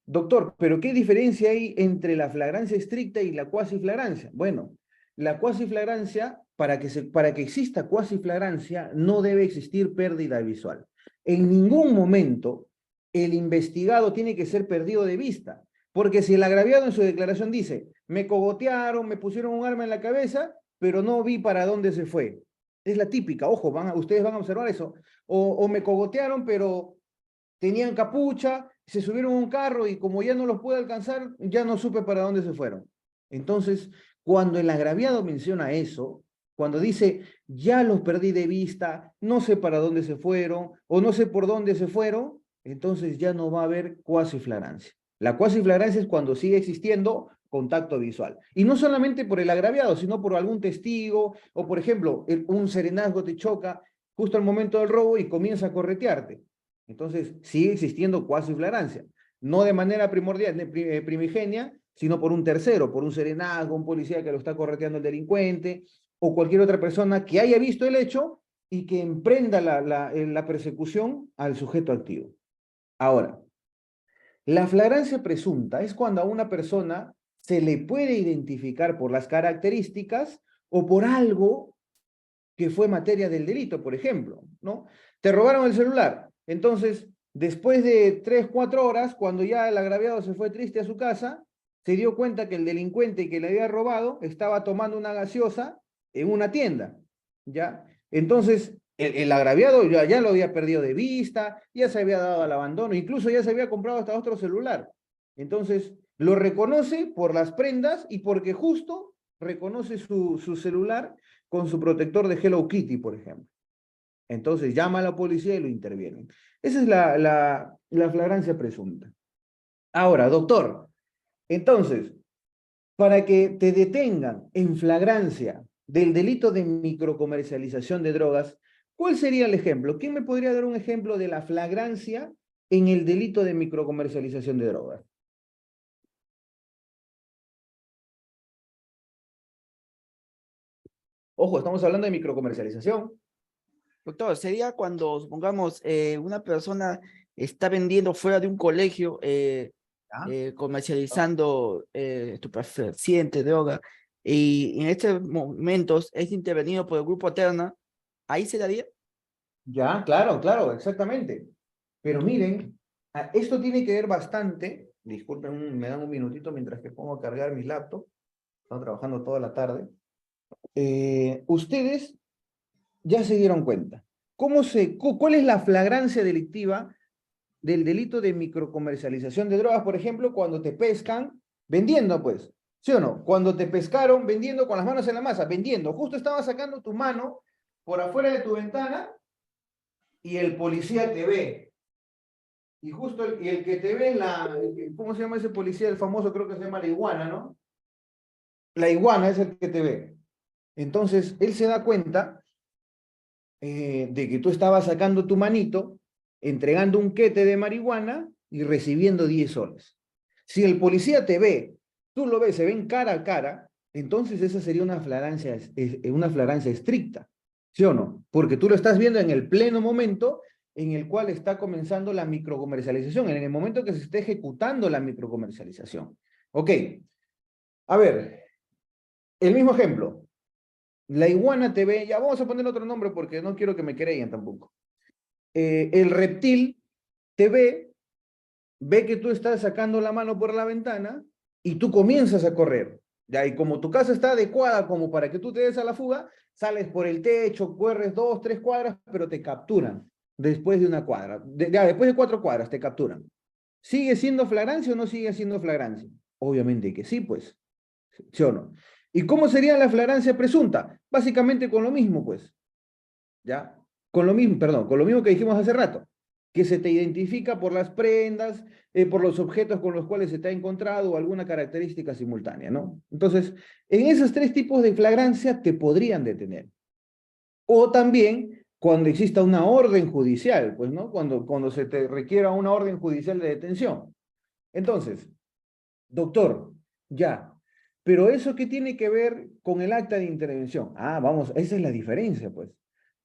doctor, ¿pero qué diferencia hay entre la flagrancia estricta y la cuasi flagrancia? Bueno, la cuasi flagrancia, para que exista cuasi flagrancia, no debe existir pérdida visual. En ningún momento el investigado tiene que ser perdido de vista, porque si el agraviado en su declaración dice, me cogotearon, me pusieron un arma en la cabeza, pero no vi para dónde se fue. Es la típica, ojo, ustedes van a observar eso. O me cogotearon, pero tenían capucha, se subieron a un carro y como ya no los pude alcanzar, ya no supe para dónde se fueron. Entonces, cuando el agraviado menciona eso, cuando dice, ya los perdí de vista, no sé para dónde se fueron, o no sé por dónde se fueron, entonces ya no va a haber cuasi flagrancia. La cuasi flagrancia es cuando sigue existiendo contacto visual. Y no solamente por el agraviado, sino por algún testigo, o por ejemplo, un serenazgo te choca justo al momento del robo y comienza a corretearte. Entonces, sigue existiendo cuasi flagrancia. No de manera primordial, primigenia, sino por un tercero, por un serenazgo, un policía que lo está correteando el delincuente, o cualquier otra persona que haya visto el hecho y que emprenda la persecución al sujeto activo. Ahora, la flagrancia presunta es cuando a una persona se le puede identificar por las características o por algo que fue materia del delito, por ejemplo, ¿no? Te robaron el celular, entonces, después de 3, 4 horas, cuando ya el agraviado se fue triste a su casa, se dio cuenta que el delincuente que le había robado estaba tomando una gaseosa en una tienda, ¿ya? Entonces, el agraviado ya lo había perdido de vista, ya se había dado al abandono, incluso ya se había comprado hasta otro celular. Entonces, lo reconoce por las prendas y porque justo reconoce su celular con su protector de Hello Kitty, por ejemplo. Entonces llama a la policía y lo intervienen. Esa es la flagrancia presunta. Ahora, doctor, entonces, para que te detengan en flagrancia del delito de microcomercialización de drogas, ¿cuál sería el ejemplo? ¿Quién me podría dar un ejemplo de la flagrancia en el delito de microcomercialización de drogas? Ojo, estamos hablando de microcomercialización. Doctor, sería cuando, supongamos, una persona está vendiendo fuera de un colegio, comercializando estupefacientes, droga, y en estos momentos es intervenido por el grupo Terna, ¿ahí se daría? Ya, claro, exactamente. Pero miren, esto tiene que ver bastante, disculpen, me dan un minutito mientras que pongo a cargar mis laptops, están trabajando toda la tarde. Ustedes ya se dieron cuenta. ¿Cuál es la flagrancia delictiva del delito de microcomercialización de drogas, por ejemplo, cuando te pescan vendiendo, pues? ¿Sí o no? Cuando te pescaron vendiendo con las manos en la masa, vendiendo, justo estabas sacando tu mano por afuera de tu ventana y el policía te ve. Y justo el que te ve ¿cómo se llama ese policía? El famoso, creo que se llama la iguana, ¿no? La iguana es el que te ve. Entonces, él se da cuenta de que tú estabas sacando tu manito, entregando un quete de marihuana y recibiendo 10 soles. Si el policía te ve, tú lo ves, se ven cara a cara, entonces esa sería una flagrancia estricta, ¿sí o no? Porque tú lo estás viendo en el pleno momento en el cual está comenzando la microcomercialización, en el momento que se esté ejecutando la microcomercialización. Ok, a ver, el mismo ejemplo. La iguana te ve, ya vamos a poner otro nombre porque no quiero que me crean tampoco. El reptil te ve que tú estás sacando la mano por la ventana y tú comienzas a correr. Ya, y como tu casa está adecuada como para que tú te des a la fuga, sales por el techo, corres 2, 3 cuadras, pero te capturan después de una cuadra. Después de 4 cuadras te capturan. ¿Sigue siendo flagrancia o no sigue siendo flagrancia? Obviamente que sí, pues. ¿Sí o no? ¿Y cómo sería la flagrancia presunta? Básicamente con lo mismo, pues. ¿Ya? Con lo mismo, perdón, con lo mismo que dijimos hace rato, que se te identifica por las prendas, por los objetos con los cuales se te ha encontrado o alguna característica simultánea, ¿no? Entonces, en esos tres tipos de flagrancia te podrían detener. O también cuando exista una orden judicial, pues, ¿no? Cuando se te requiera una orden judicial de detención. Entonces, doctor, ya, pero ¿eso qué tiene que ver con el acta de intervención? Ah, vamos, esa es la diferencia, pues.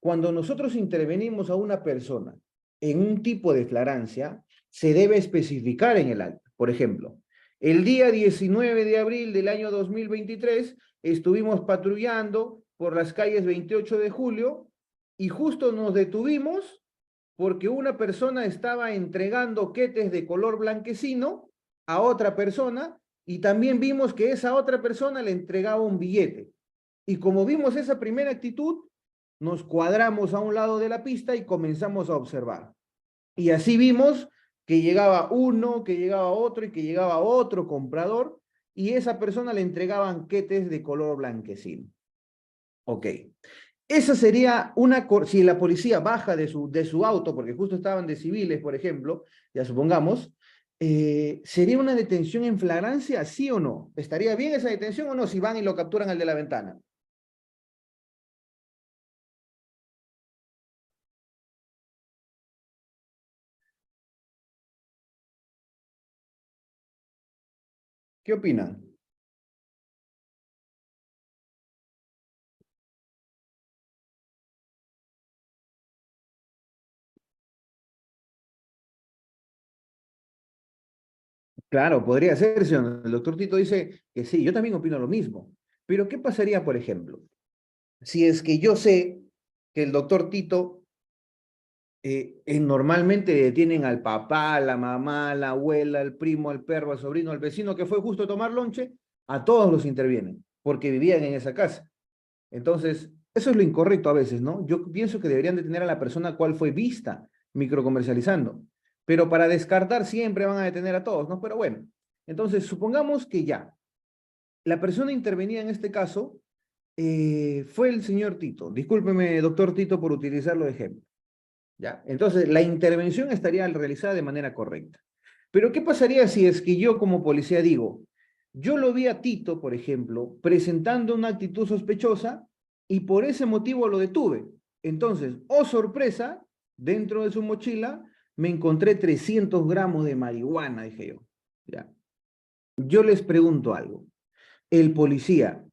Cuando nosotros intervenimos a una persona en un tipo de flagrancia, se debe especificar en el acta. Por ejemplo, el día 19 de abril del año 2023 estuvimos patrullando por las calles 28 de julio y justo nos detuvimos porque una persona estaba entregando quetes de color blanquecino a otra persona y también vimos que esa otra persona le entregaba un billete. Y como vimos esa primera actitud, nos cuadramos a un lado de la pista y comenzamos a observar. Y así vimos que llegaba uno, que llegaba otro y que llegaba otro comprador y esa persona le entregaban quetes de color blanquecino. Ok. Esa sería una, si la policía baja de su auto, porque justo estaban de civiles, por ejemplo, ya supongamos, ¿sería una detención en flagrancia, sí o no? ¿Estaría bien esa detención o no si van y lo capturan al de la ventana? ¿Qué opinan? Claro, podría ser, ¿sí o no? El doctor Tito dice que sí, yo también opino lo mismo. Pero ¿qué pasaría, por ejemplo, si es que yo sé que el doctor Tito normalmente detienen al papá, la mamá, la abuela, el primo, el perro, el sobrino, el vecino que fue justo a tomar lonche, a todos los intervienen, porque vivían en esa casa. Entonces, eso es lo incorrecto a veces, ¿no? Yo pienso que deberían detener a la persona cual fue vista microcomercializando, pero para descartar siempre van a detener a todos, ¿no? Pero bueno, entonces supongamos que ya, la persona intervenida en este caso fue el señor Tito. Discúlpeme, doctor Tito, por utilizarlo de ejemplo. ¿Ya? Entonces, la intervención estaría realizada de manera correcta. Pero, ¿qué pasaría si es que yo como policía digo, yo lo vi a Tito, por ejemplo, presentando una actitud sospechosa y por ese motivo lo detuve? Entonces, oh sorpresa, dentro de su mochila me encontré 300 gramos de marihuana, dije yo. ¿Ya? Yo les pregunto algo. ¿El policía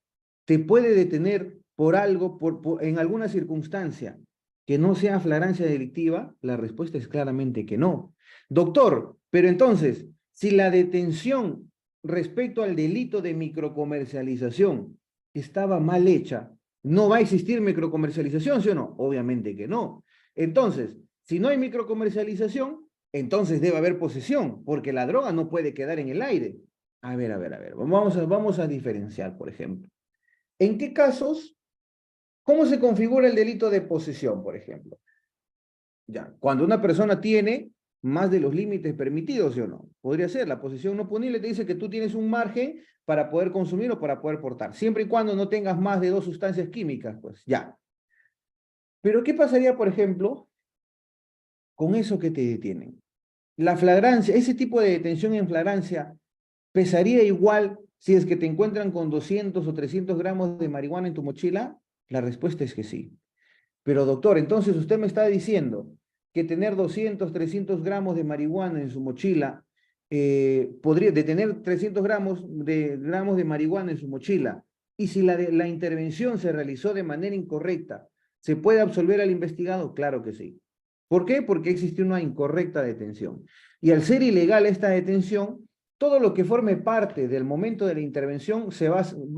te puede detener por algo, en alguna circunstancia que no sea flagrancia delictiva? La respuesta es claramente que no. Doctor, pero entonces, si la detención respecto al delito de microcomercialización estaba mal hecha, ¿no va a existir microcomercialización, sí o no? Obviamente que no. Entonces, si no hay microcomercialización, entonces debe haber posesión, porque la droga no puede quedar en el aire. A ver. Vamos a diferenciar, por ejemplo. ¿En qué casos, cómo se configura el delito de posesión, por ejemplo? Ya, cuando una persona tiene más de los límites permitidos, ¿sí o no? Podría ser, la posesión no punible te dice que tú tienes un margen para poder consumir o para poder portar, siempre y cuando no tengas más de 2 sustancias químicas, pues ya. Pero ¿qué pasaría, por ejemplo, con eso que te detienen? La flagrancia, ese tipo de detención en flagrancia, ¿pesaría igual si es que te encuentran con 200 o 300 gramos de marihuana en tu mochila? La respuesta es que sí. Pero doctor, entonces usted me está diciendo que tener 200, 300 gramos de marihuana en su mochila, podría, de tener 300 gramos de marihuana en su mochila, y si la intervención se realizó de manera incorrecta, ¿se puede absolver al investigado? Claro que sí. ¿Por qué? Porque existe una incorrecta detención. Y al ser ilegal esta detención, todo lo que forme parte del momento de la intervención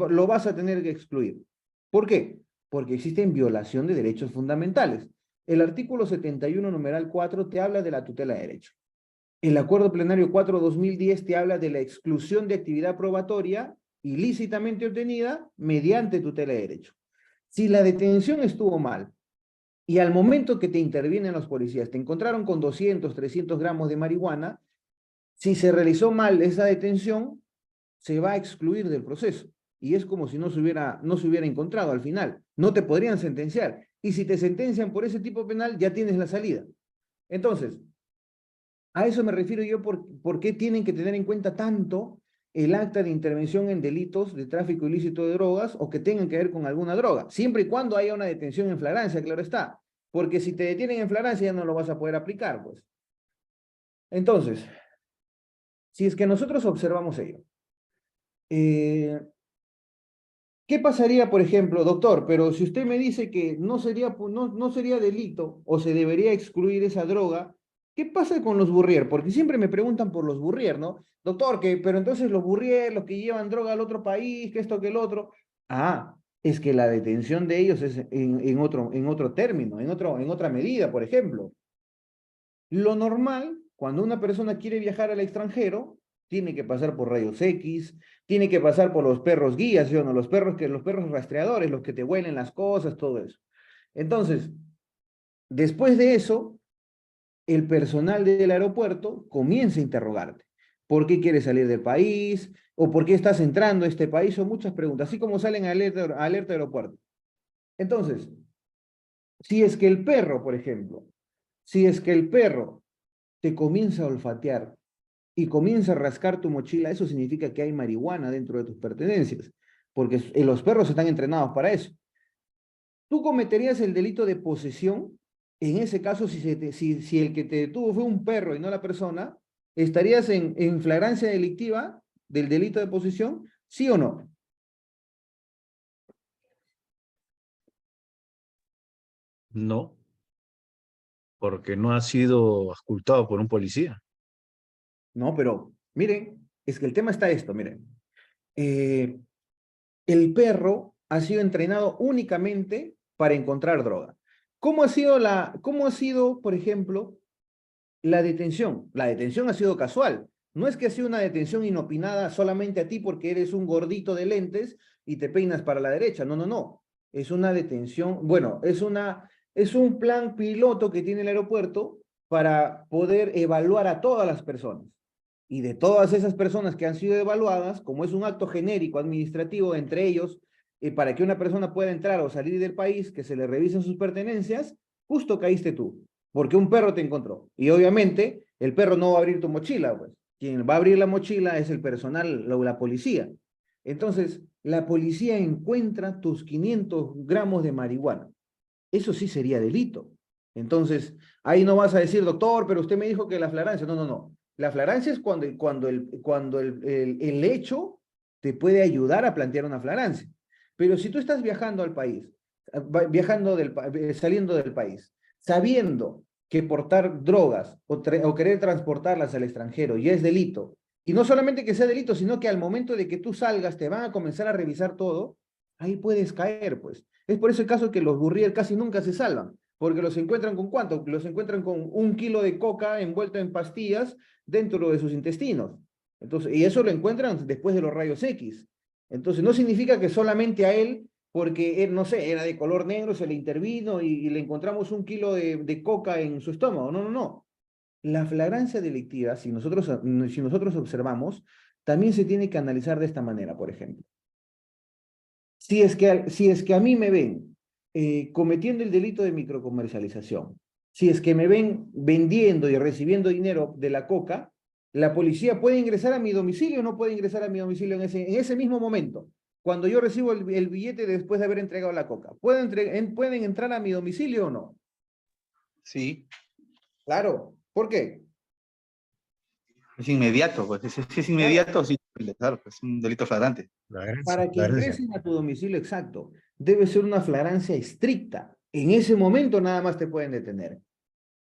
lo vas a tener que excluir. ¿Por qué? Porque existen violación de derechos fundamentales. El artículo 71, numeral 4, te habla de la tutela de derecho. El acuerdo plenario 4/2010 te habla de la exclusión de actividad probatoria ilícitamente obtenida mediante tutela de derecho. Si la detención estuvo mal y al momento que te intervienen los policías te encontraron con 200, 300 gramos de marihuana, Si se realizó mal esa detención, se va a excluir del proceso. Y es como si no se hubiera encontrado al final. No te podrían sentenciar. Y si te sentencian por ese tipo penal, ya tienes la salida. Entonces, a eso me refiero yo por qué tienen que tener en cuenta tanto el acta de intervención en delitos de tráfico ilícito de drogas o que tengan que ver con alguna droga, siempre y cuando haya una detención en flagrancia, claro está, porque si te detienen en flagrancia ya no lo vas a poder aplicar, pues. Entonces, si es que nosotros observamos ello, ¿qué pasaría, por ejemplo, doctor? Pero si usted me dice que no sería delito o se debería excluir esa droga, ¿qué pasa con los Burrier? Porque siempre me preguntan por los Burrier, ¿no? Doctor, pero entonces los Burrier, los que llevan droga al otro país, que esto, que el otro. Ah, es que la detención de ellos es en otro término, en otra medida, por ejemplo. Lo normal, cuando una persona quiere viajar al extranjero, tiene que pasar por rayos X, tiene que pasar por los perros guías, ¿sí o no? Los perros rastreadores, los que te huelen las cosas, todo eso. Entonces, después de eso, el personal del aeropuerto comienza a interrogarte. ¿Por qué quieres salir del país? ¿O por qué estás entrando a este país? Son muchas preguntas, así como salen alerta aeropuerto. Entonces, si es que el perro, por ejemplo, si es que el perro te comienza a olfatear y comienza a rascar tu mochila, eso significa que hay marihuana dentro de tus pertenencias, porque los perros están entrenados para eso. ¿Tú cometerías el delito de posesión? En ese caso, si el que te detuvo fue un perro y no la persona, ¿estarías en flagrancia delictiva del delito de posesión? ¿Sí o no? No, porque no ha sido ocultado por un policía. No, pero miren, es que el tema está esto, miren. El perro ha sido entrenado únicamente para encontrar droga. ¿Cómo ha sido, por ejemplo, la detención? La detención ha sido casual. No es que ha sido una detención inopinada solamente a ti porque eres un gordito de lentes y te peinas para la derecha. No, no, no. Es una detención, bueno, es un plan piloto que tiene el aeropuerto para poder evaluar a todas las personas. Y de todas esas personas que han sido evaluadas, como es un acto genérico administrativo entre ellos, para que una persona pueda entrar o salir del país, que se le revisen sus pertenencias, justo caíste tú, porque un perro te encontró. Y obviamente el perro no va a abrir tu mochila, pues. Quien va a abrir la mochila es el personal o la policía. Entonces, la policía encuentra tus 500 gramos de marihuana. Eso sí sería delito. Entonces, ahí no vas a decir, doctor, pero usted me dijo que la flagrancia. No, no, no. La flagrancia es cuando el hecho te puede ayudar a plantear una flagrancia. Pero si tú estás viajando al país, saliendo del país, sabiendo que portar drogas o querer transportarlas al extranjero ya es delito, y no solamente que sea delito, sino que al momento de que tú salgas te van a comenzar a revisar todo, ahí puedes caer, pues. Es por ese caso que los Burrier casi nunca se salvan, porque los encuentran con ¿cuánto? Los encuentran con 1 kilo de coca envuelta en pastillas dentro de sus intestinos. Entonces, y eso lo encuentran después de los rayos X. Entonces, no significa que solamente a él, porque él, no sé, era de color negro, se le intervino y le encontramos 1 kilo de coca en su estómago. No, no, no. La flagrancia delictiva, si nosotros observamos, también se tiene que analizar de esta manera, por ejemplo. Si es que a mí me ven cometiendo el delito de microcomercialización, si es que me ven vendiendo y recibiendo dinero de la coca, la policía puede ingresar a mi domicilio o no puede ingresar a mi domicilio en ese mismo momento, cuando yo recibo el billete después de haber entregado la coca. ¿Pueden entrar a mi domicilio o no? Sí, Claro. ¿Por qué? es inmediato, pues. Si es inmediato, sí, claro, pues, es un delito flagrante. Para que Flagrancia. ingresen a tu domicilio exacto, debe ser una flagrancia estricta. En ese momento nada más te pueden detener.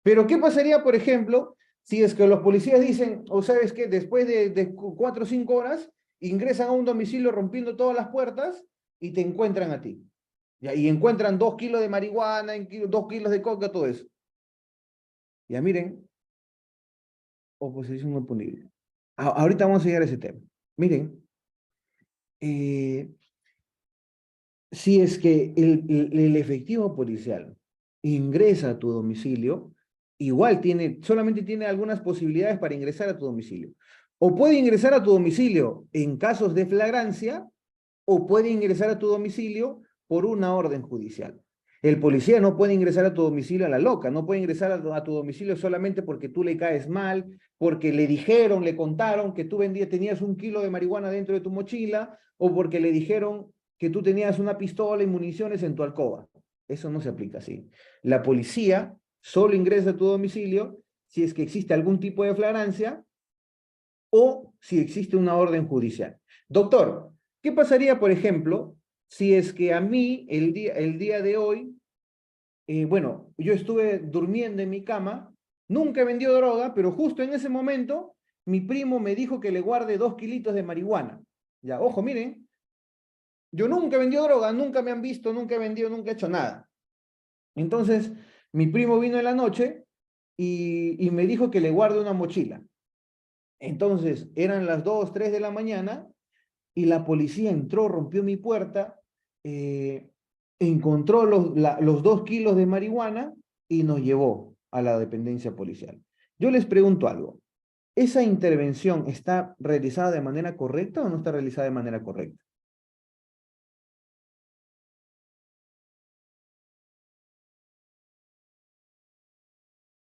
Pero ¿qué pasaría, por ejemplo, si es que los policías dicen, o sabes qué, después de 4 o 5 horas, ingresan a un domicilio rompiendo todas las puertas y te encuentran a ti? Y encuentran 2 kilos de marihuana, 2 kilos de coca, todo eso. Ya miren, oposición no punible. Ahorita vamos a llegar a ese tema. Miren, si es que el efectivo policial ingresa a tu domicilio, igual solamente tiene algunas posibilidades para ingresar a tu domicilio. O puede ingresar a tu domicilio en casos de flagrancia, o puede ingresar a tu domicilio por una orden judicial. El policía no puede ingresar a tu domicilio a la loca, no puede ingresar a tu domicilio solamente porque tú le caes mal, porque le dijeron, le contaron que tú tenías 1 kilo de marihuana dentro de tu mochila, o porque le dijeron que tú tenías una pistola y municiones en tu alcoba. Eso no se aplica así. La policía solo ingresa a tu domicilio si es que existe algún tipo de flagrancia o si existe una orden judicial. Doctor, ¿qué pasaría, por ejemplo, si es que a mí el día de hoy, bueno, yo estuve durmiendo en mi cama, nunca he vendido droga, pero justo en ese momento mi primo me dijo que le guarde 2 kilitos de marihuana? Ya, ojo, miren, yo nunca he vendido droga, nunca me han visto, nunca he vendido, nunca he hecho nada. Entonces, mi primo vino en la noche y me dijo que le guarde una mochila. Entonces, eran las 2, 3 de la mañana y la policía entró, rompió mi puerta, encontró los 2 kilos de marihuana y nos llevó a la dependencia policial. Yo les pregunto algo, ¿esa intervención está realizada de manera correcta o no está realizada de manera correcta?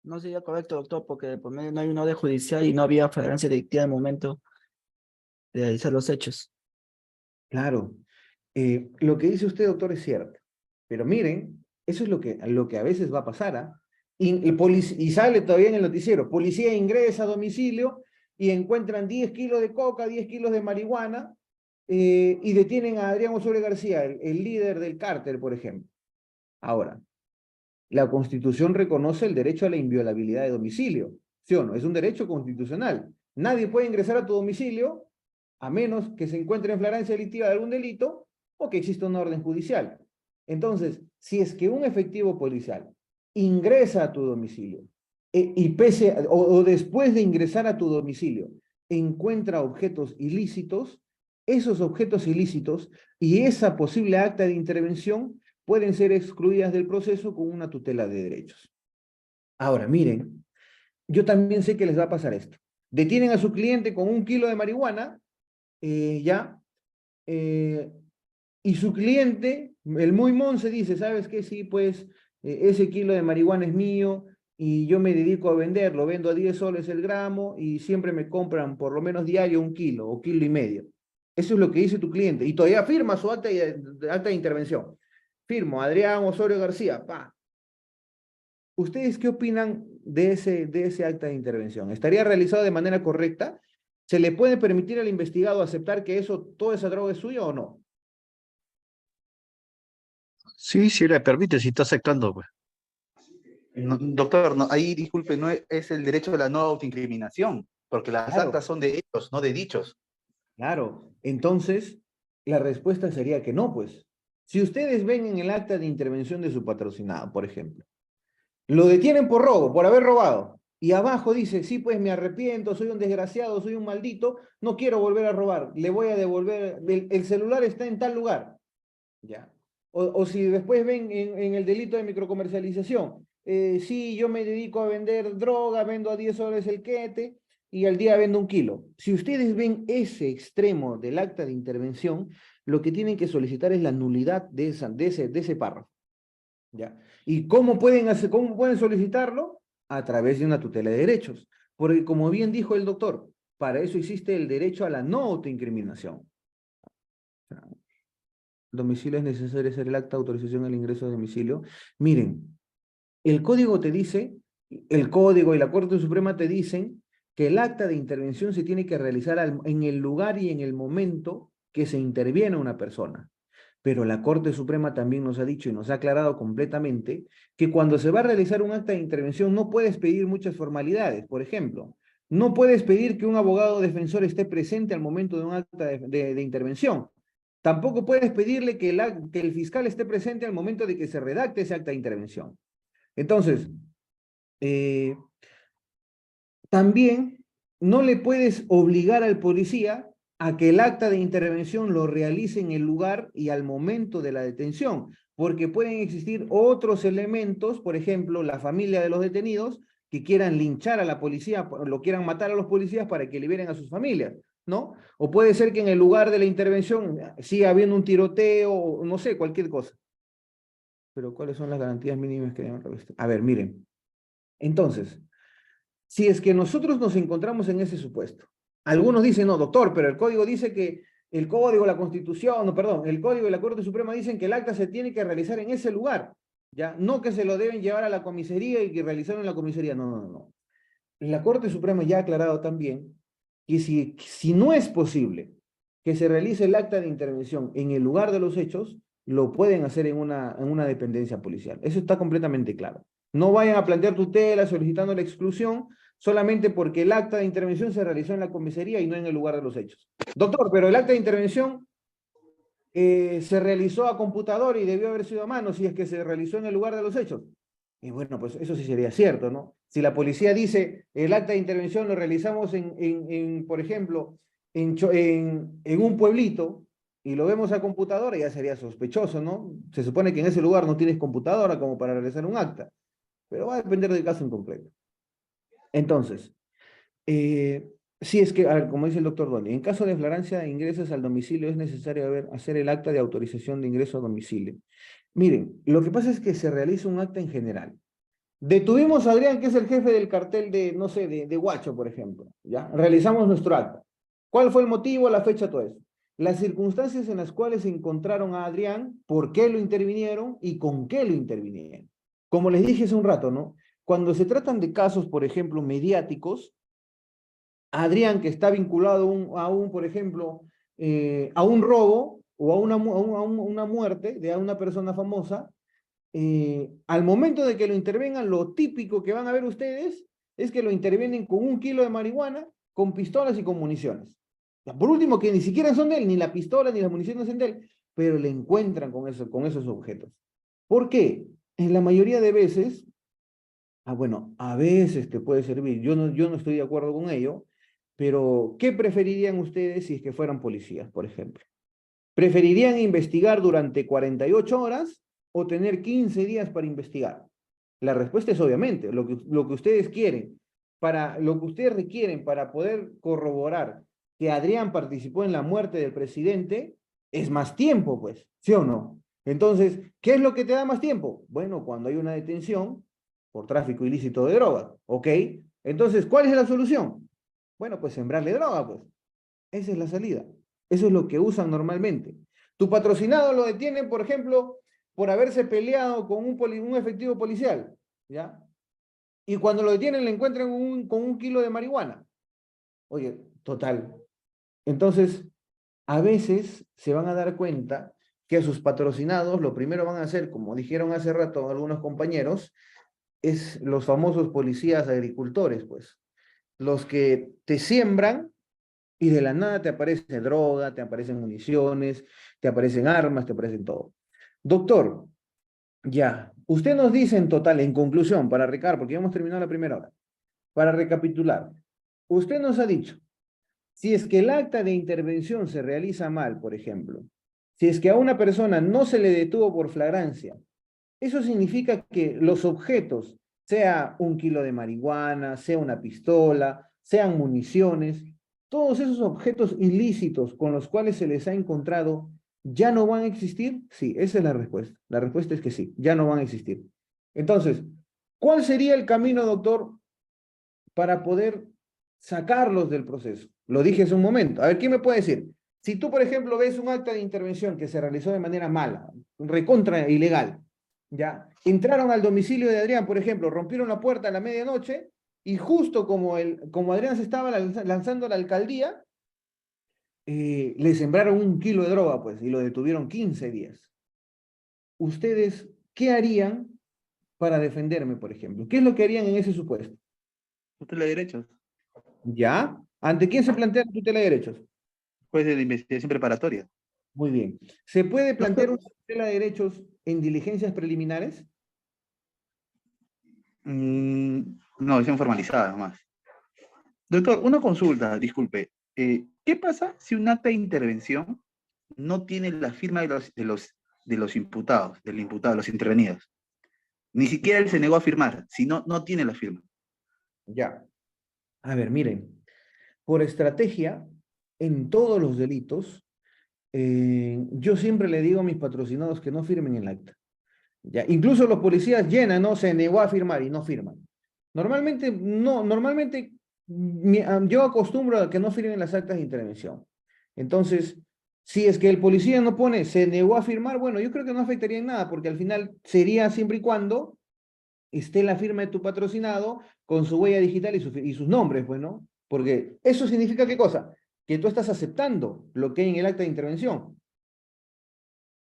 No sería correcto, doctor, porque por medio no hay una orden judicial y no había flagrancia delictiva en el momento de realizar los hechos. Claro, lo que dice usted, doctor, es cierto. Pero miren, eso es lo que a veces va a pasar, ¿ah? Y sale todavía en el noticiero, policía ingresa a domicilio y encuentran 10 kilos de coca, 10 kilos de marihuana, y detienen a Adrián Osorio García, el líder del cártel, por ejemplo. Ahora, la Constitución reconoce el derecho a la inviolabilidad de domicilio, ¿sí o no? Es un derecho constitucional. Nadie puede ingresar a tu domicilio a menos que se encuentre en flagrancia delictiva de algún delito o que exista una orden judicial. Entonces, si es que un efectivo policial ingresa a tu domicilio o después de ingresar a tu domicilio encuentra objetos ilícitos, esos objetos ilícitos y esa posible acta de intervención pueden ser excluidas del proceso con una tutela de derechos. Ahora, miren, yo también sé que les va a pasar esto. Detienen a su cliente con 1 kilo de marihuana, y su cliente, el muy monse, dice, ¿sabes qué? Sí, pues, ese kilo de marihuana es mío y yo me dedico a venderlo, vendo a 10 soles el gramo y siempre me compran por lo menos diario 1 kilo o 1,5 kilos. Eso es lo que dice tu cliente y todavía firma su acta de intervención. Firmo, Adrián Osorio García, pa. ¿Ustedes qué opinan de ese acta de intervención? ¿Estaría realizado de manera correcta? ¿Se le puede permitir al investigado aceptar que toda esa droga es suya o no? Sí, sí le permite, si está aceptando, pues. No, doctor, no, ahí disculpe, no es el derecho a la no autoincriminación, porque las Claro. actas son de ellos, no de dichos. Claro, entonces la respuesta sería que no, pues. Si ustedes ven en el acta de intervención de su patrocinado, por ejemplo, lo detienen por robo, por haber robado, y abajo dice, sí, pues me arrepiento, soy un desgraciado, soy un maldito, no quiero volver a robar, le voy a devolver, el celular está en tal lugar, ya. O si después ven en el delito de microcomercialización, sí, yo me dedico a vender droga, vendo a 10 soles el quete, y al día vendo 1 kilo. Si ustedes ven ese extremo del acta de intervención, lo que tienen que solicitar es la nulidad de ese párrafo. ¿Ya? ¿Y cómo pueden solicitarlo? A través de una tutela de derechos. Porque como bien dijo el doctor, para eso existe el derecho a la no autoincriminación. Domicilio es necesario hacer el acta de autorización al ingreso de domicilio. Miren, el código te dice, el código y la Corte Suprema te dicen que el acta de intervención se tiene que realizar en el lugar y en el momento que se interviene una persona. Pero la Corte Suprema también nos ha dicho y nos ha aclarado completamente que cuando se va a realizar un acta de intervención no puedes pedir muchas formalidades. Por ejemplo, no puedes pedir que un abogado defensor esté presente al momento de un acta de intervención. Tampoco puedes pedirle que el fiscal esté presente al momento de que se redacte ese acta de intervención. Entonces, también no le puedes obligar al policía a que el acta de intervención lo realice en el lugar y al momento de la detención, porque pueden existir otros elementos, por ejemplo, la familia de los detenidos, que quieran linchar a la policía, lo quieran matar a los policías para que liberen a sus familias, ¿no? O puede ser que en el lugar de la intervención siga habiendo un tiroteo, o no sé, cualquier cosa. Pero ¿cuáles son las garantías mínimas que deben revestir? A ver, miren. Entonces, si es que nosotros nos encontramos en ese supuesto, algunos dicen, no, doctor, pero el código dice que el código, la constitución, no, perdón, el código y la Corte Suprema dicen que el acta se tiene que realizar en ese lugar, ¿ya? No que se lo deben llevar a la comisaría y que realizarlo en la comisaría, no, no, no. La Corte Suprema ya ha aclarado también que si no es posible que se realice el acta de intervención en el lugar de los hechos, lo pueden hacer en una dependencia policial. Eso está completamente claro. No vayan a plantear tutela solicitando la exclusión solamente porque el acta de intervención se realizó en la comisaría y no en el lugar de los hechos. Doctor, pero el acta de intervención se realizó a computador y debió haber sido a mano si es que se realizó en el lugar de los hechos. Y bueno, pues eso sí sería cierto, ¿no? Si la policía dice el acta de intervención lo realizamos por ejemplo, en un pueblito y lo vemos a computadora, ya sería sospechoso, ¿no? Se supone que en ese lugar no tienes computadora como para realizar un acta, pero va a depender del caso en concreto. Entonces, si es que, a ver, como dice el doctor Doni, en caso de flagrancia de ingresos al domicilio es necesario hacer el acta de autorización de ingreso a domicilio. Miren, lo que pasa es que se realiza un acta en general. Detuvimos a Adrián, que es el jefe del cartel de, no sé, de Huacho, por ejemplo, ¿ya? Realizamos nuestro acta. ¿Cuál fue el motivo, la fecha, todo eso? Las circunstancias en las cuales encontraron a Adrián, por qué lo intervinieron y con qué lo intervinieron. Como les dije hace un rato, ¿no? Cuando se tratan de casos, por ejemplo, mediáticos, Adrián, que está vinculado por ejemplo, a un robo o a una muerte de una persona famosa, al momento de que lo intervengan, lo típico que van a ver ustedes es que lo intervienen con 1 kilo de marihuana, con pistolas y con municiones. Por último, que ni siquiera son de él, ni la pistola ni las municiones son de él, pero le encuentran con esos objetos. ¿Por qué? En la mayoría de veces, bueno, a veces te puede servir, yo no estoy de acuerdo con ello, pero ¿qué preferirían ustedes si es que fueran policías, por ejemplo? ¿Preferirían investigar durante 48 horas o tener 15 días para investigar? La respuesta es obviamente, lo que ustedes quieren, lo que ustedes requieren para poder corroborar que Adrián participó en la muerte del presidente, es más tiempo, pues, ¿sí o no? Entonces, ¿qué es lo que te da más tiempo? Bueno, cuando hay una detención por tráfico ilícito de droga, ¿ok? Entonces, ¿cuál es la solución? Bueno, pues sembrarle droga, pues. Esa es la salida. Eso es lo que usan normalmente. Tu patrocinado lo detienen, por ejemplo, por haberse peleado con un efectivo policial, ¿ya? Y cuando lo detienen le encuentran con 1 kilo de marihuana. Oye, total. Entonces, a veces se van a dar cuenta que a sus patrocinados lo primero van a hacer, como dijeron hace rato algunos compañeros, es los famosos policías agricultores, pues. Los que te siembran y de la nada te aparece droga, te aparecen municiones, te aparecen armas, te aparecen todo. Doctor, ya, usted nos dice en total, en conclusión, para recar, porque ya hemos terminado la primera hora, para recapitular, usted nos ha dicho, si es que el acta de intervención se realiza mal, por ejemplo, si es que a una persona no se le detuvo por flagrancia, eso significa que los objetos, sea 1 kilo de marihuana, sea una pistola, sean municiones, todos esos objetos ilícitos con los cuales se les ha encontrado, ¿ya no van a existir? Sí, esa es la respuesta. La respuesta es que sí, ya no van a existir. Entonces, ¿cuál sería el camino, doctor, para poder sacarlos del proceso? Lo dije hace un momento. A ver, ¿quién me puede decir? Si tú, por ejemplo, ves un acta de intervención que se realizó de manera mala, recontra ilegal, ¿ya? Entraron al domicilio de Adrián, por ejemplo, rompieron la puerta a la medianoche y justo como Adrián se estaba lanzando a la alcaldía, le sembraron 1 kilo de droga, pues, y lo detuvieron 15 días. ¿Ustedes qué harían para defenderme, por ejemplo? ¿Qué es lo que harían en ese supuesto? Tutela de derechos. ¿Ya? ¿Ante quién se plantea la tutela de derechos? Juez de investigación preparatoria. Muy bien. ¿Se puede plantear Doctor, una tutela de derechos en diligencias preliminares? no, es formalizada nomás. Doctor, una consulta, disculpe. ¿Qué pasa si un acta de intervención no tiene la firma de los imputados, del imputado, los intervenidos? Ni siquiera él se negó a firmar, si no tiene la firma. Ya. A ver, miren. Por estrategia, en todos los delitos, yo siempre le digo a mis patrocinados que no firmen el acta. Ya, incluso los policías llenan, ¿no? Se negó a firmar y no firman. Normalmente, no, normalmente yo acostumbro a que no firmen las actas de intervención. Entonces, si es que el policía no pone, se negó a firmar, bueno, yo creo que no afectaría en nada, porque al final sería siempre y cuando esté la firma de tu patrocinado con su huella digital y sus nombres, pues, ¿no? Porque eso significa ¿qué cosa? Que tú estás aceptando lo que hay en el acta de intervención.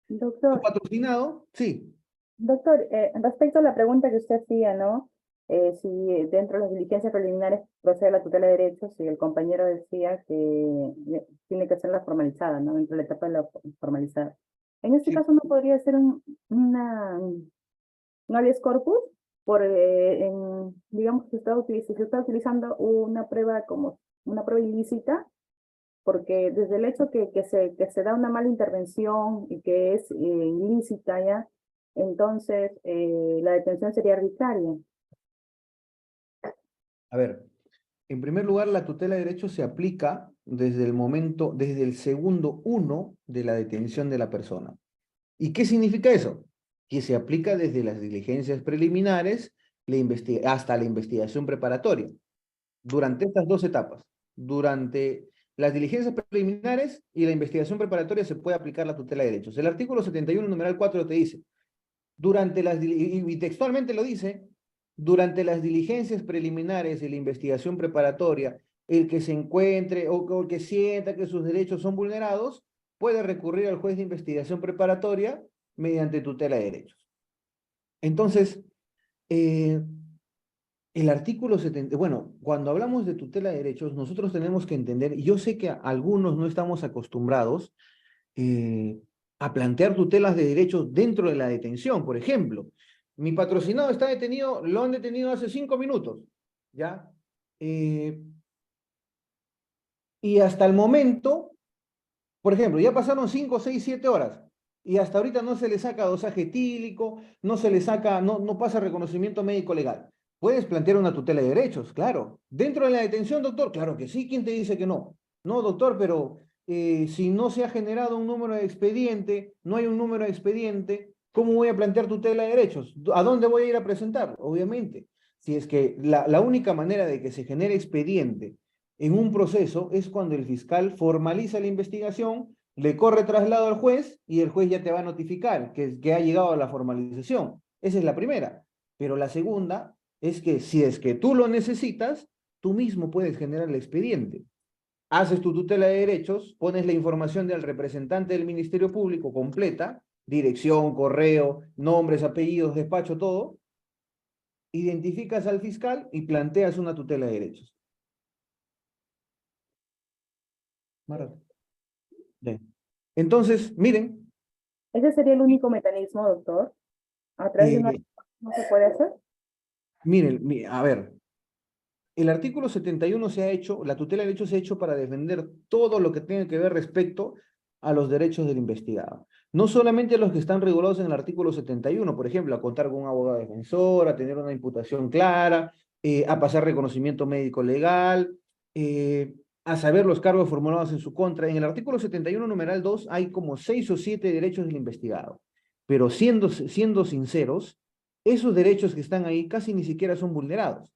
Tu Doctor, patrocinado, sí, doctor, respecto a la pregunta que usted hacía, ¿no? Si dentro de las diligencias preliminares procede la tutela de derechos, y el compañero decía que tiene que ser la formalizada, ¿no? Dentro de la etapa de la formalizada. En este sí. caso, ¿no podría ser un habeas corpus? Digamos que si se está utilizando una prueba como una prueba ilícita, porque desde el hecho que se da una mala intervención y que es ilícita ya, entonces la detención sería arbitraria. A ver, en primer lugar, la tutela de derechos se aplica desde el momento, desde el segundo uno de la detención de la persona. ¿Y qué significa eso? Que se aplica desde las diligencias preliminares hasta la investigación preparatoria. Durante estas dos etapas, durante las diligencias preliminares y la investigación preparatoria se puede aplicar la tutela de derechos. El artículo 71, numeral 4 te dice, y textualmente lo dice, durante las diligencias preliminares y la investigación preparatoria, el que se encuentre o que sienta que sus derechos son vulnerados, puede recurrir al juez de investigación preparatoria mediante tutela de derechos. Entonces, el artículo 70, bueno, cuando hablamos de tutela de derechos, nosotros tenemos que entender, y yo sé que algunos no estamos acostumbrados eh, a plantear tutelas de derechos dentro de la detención. Por ejemplo, mi patrocinado está detenido, lo han detenido hace 5 minutos, ¿ya? Y hasta el momento, por ejemplo, ya pasaron 5, 6, 7 horas y hasta ahorita no se le saca dosaje etílico, no se le saca, no pasa reconocimiento médico legal. Puedes plantear una tutela de derechos, claro. Dentro de la detención, doctor, claro que sí. ¿Quién te dice que no? No, doctor, pero si no se ha generado un número de expediente, no hay un número de expediente, ¿cómo voy a plantear tutela de derechos? ¿A dónde voy a ir a presentar? Obviamente, si es que la única manera de que se genere expediente en un proceso es cuando el fiscal formaliza la investigación, le corre traslado al juez y el juez ya te va a notificar que ha llegado a la formalización. Esa es la primera. Pero la segunda es que si es que tú lo necesitas, tú mismo puedes generar el expediente. Haces tu tutela de derechos, pones la información del representante del Ministerio Público completa, dirección, correo, nombres, apellidos, despacho, todo, identificas al fiscal y planteas una tutela de derechos. Mara. Bien. Entonces, miren, ¿Ese sería el único mecanismo, doctor? ¿A través de una eh, no se puede hacer? a ver, el artículo 71 se ha hecho, la tutela de derechos se ha hecho para defender todo lo que tenga que ver respecto a los derechos del investigado. No solamente los que están regulados en el artículo 71, por ejemplo, a contar con un abogado defensor, a tener una imputación clara, a pasar reconocimiento médico legal, a saber los cargos formulados en su contra. En el artículo 71, numeral 2, hay como 6 o 7 derechos del investigado. Pero siendo sinceros, esos derechos que están ahí casi ni siquiera son vulnerados.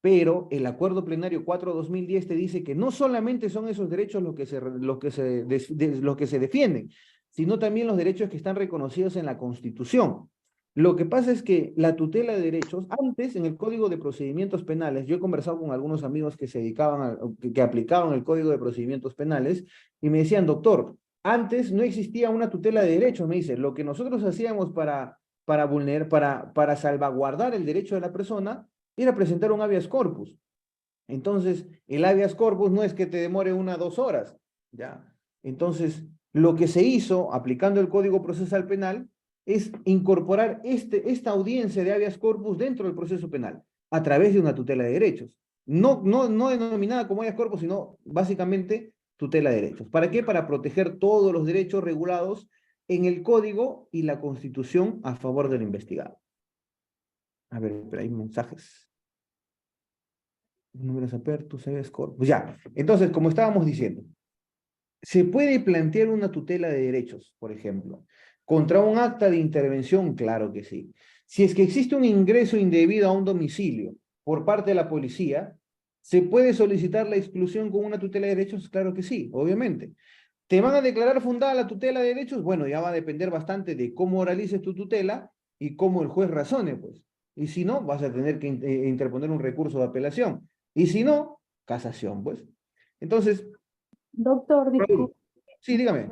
Pero el acuerdo plenario 4/2010 te dice que no solamente son esos derechos los que se defienden, sino también los derechos que están reconocidos en la Constitución. Lo que pasa es que la tutela de derechos, antes en el Código de Procedimientos Penales, yo he conversado con algunos amigos que se dedicaban que aplicaban el Código de Procedimientos Penales y me decían, doctor, antes no existía una tutela de derechos, me dice, lo que nosotros hacíamos para salvaguardar el derecho de la persona era presentar un habeas corpus. Entonces, el habeas corpus no es que te demore 1 o 2 horas, ¿ya? Entonces, lo que se hizo aplicando el Código Procesal Penal es incorporar esta audiencia de habeas corpus dentro del proceso penal a través de una tutela de derechos. No denominada como habeas corpus, sino básicamente tutela de derechos. ¿Para qué? Para proteger todos los derechos regulados en el Código y la Constitución a favor del investigado. A ver, pero hay mensajes. Números apertos, habeas corpus. Ya, entonces, como estábamos diciendo, se puede plantear una tutela de derechos, por ejemplo, contra un acta de intervención, claro que sí. Si es que existe un ingreso indebido a un domicilio por parte de la policía, ¿se puede solicitar la exclusión con una tutela de derechos? Claro que sí, obviamente. ¿Te van a declarar fundada la tutela de derechos? Bueno, ya va a depender bastante de cómo realices tu tutela y cómo el juez razone, pues. Y si no, vas a tener que interponer un recurso de apelación. Y si no, casación, pues. Entonces, Doctor, Raúl, sí, dígame.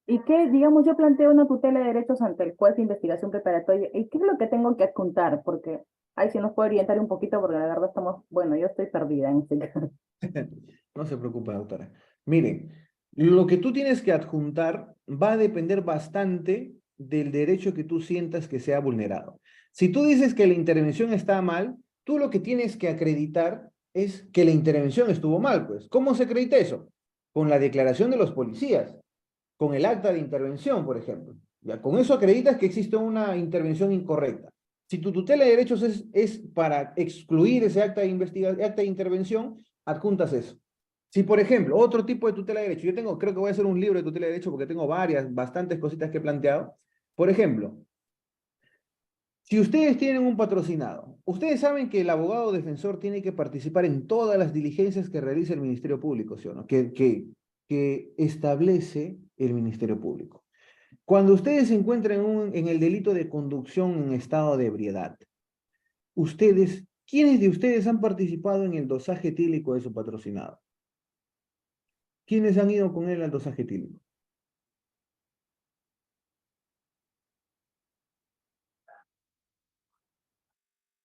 ¿y qué, digamos, yo planteo una tutela de derechos ante el juez de investigación preparatoria? ¿Y qué es lo que tengo que adjuntar? Porque ahí sí nos puede orientar un poquito, porque la verdad estamos, bueno, yo estoy perdida en este caso. No se preocupe, doctora. Miren, lo que tú tienes que adjuntar va a depender bastante del derecho que tú sientas que sea vulnerado. Si tú dices que la intervención está mal, tú lo que tienes que acreditar es que la intervención estuvo mal, pues. ¿Cómo se acredita eso? Con la declaración de los policías, con el acta de intervención, por ejemplo. Ya, con eso acreditas que existe una intervención incorrecta. Si tu tutela de derechos es para excluir ese acta de intervención, adjuntas eso. Si, por ejemplo, otro tipo de tutela de derecho, yo tengo, creo que voy a hacer un libro de tutela de derecho porque tengo bastantes cositas que he planteado. Por ejemplo, si ustedes tienen un patrocinado, ustedes saben que el abogado defensor tiene que participar en todas las diligencias que realiza el Ministerio Público, ¿sí o no? Que establece el Ministerio Público. Cuando ustedes se encuentran en el delito de conducción en estado de ebriedad, ¿quiénes de ustedes han participado en el dosaje etílico de su patrocinado? ¿Quiénes han ido con él al dosaje etílico?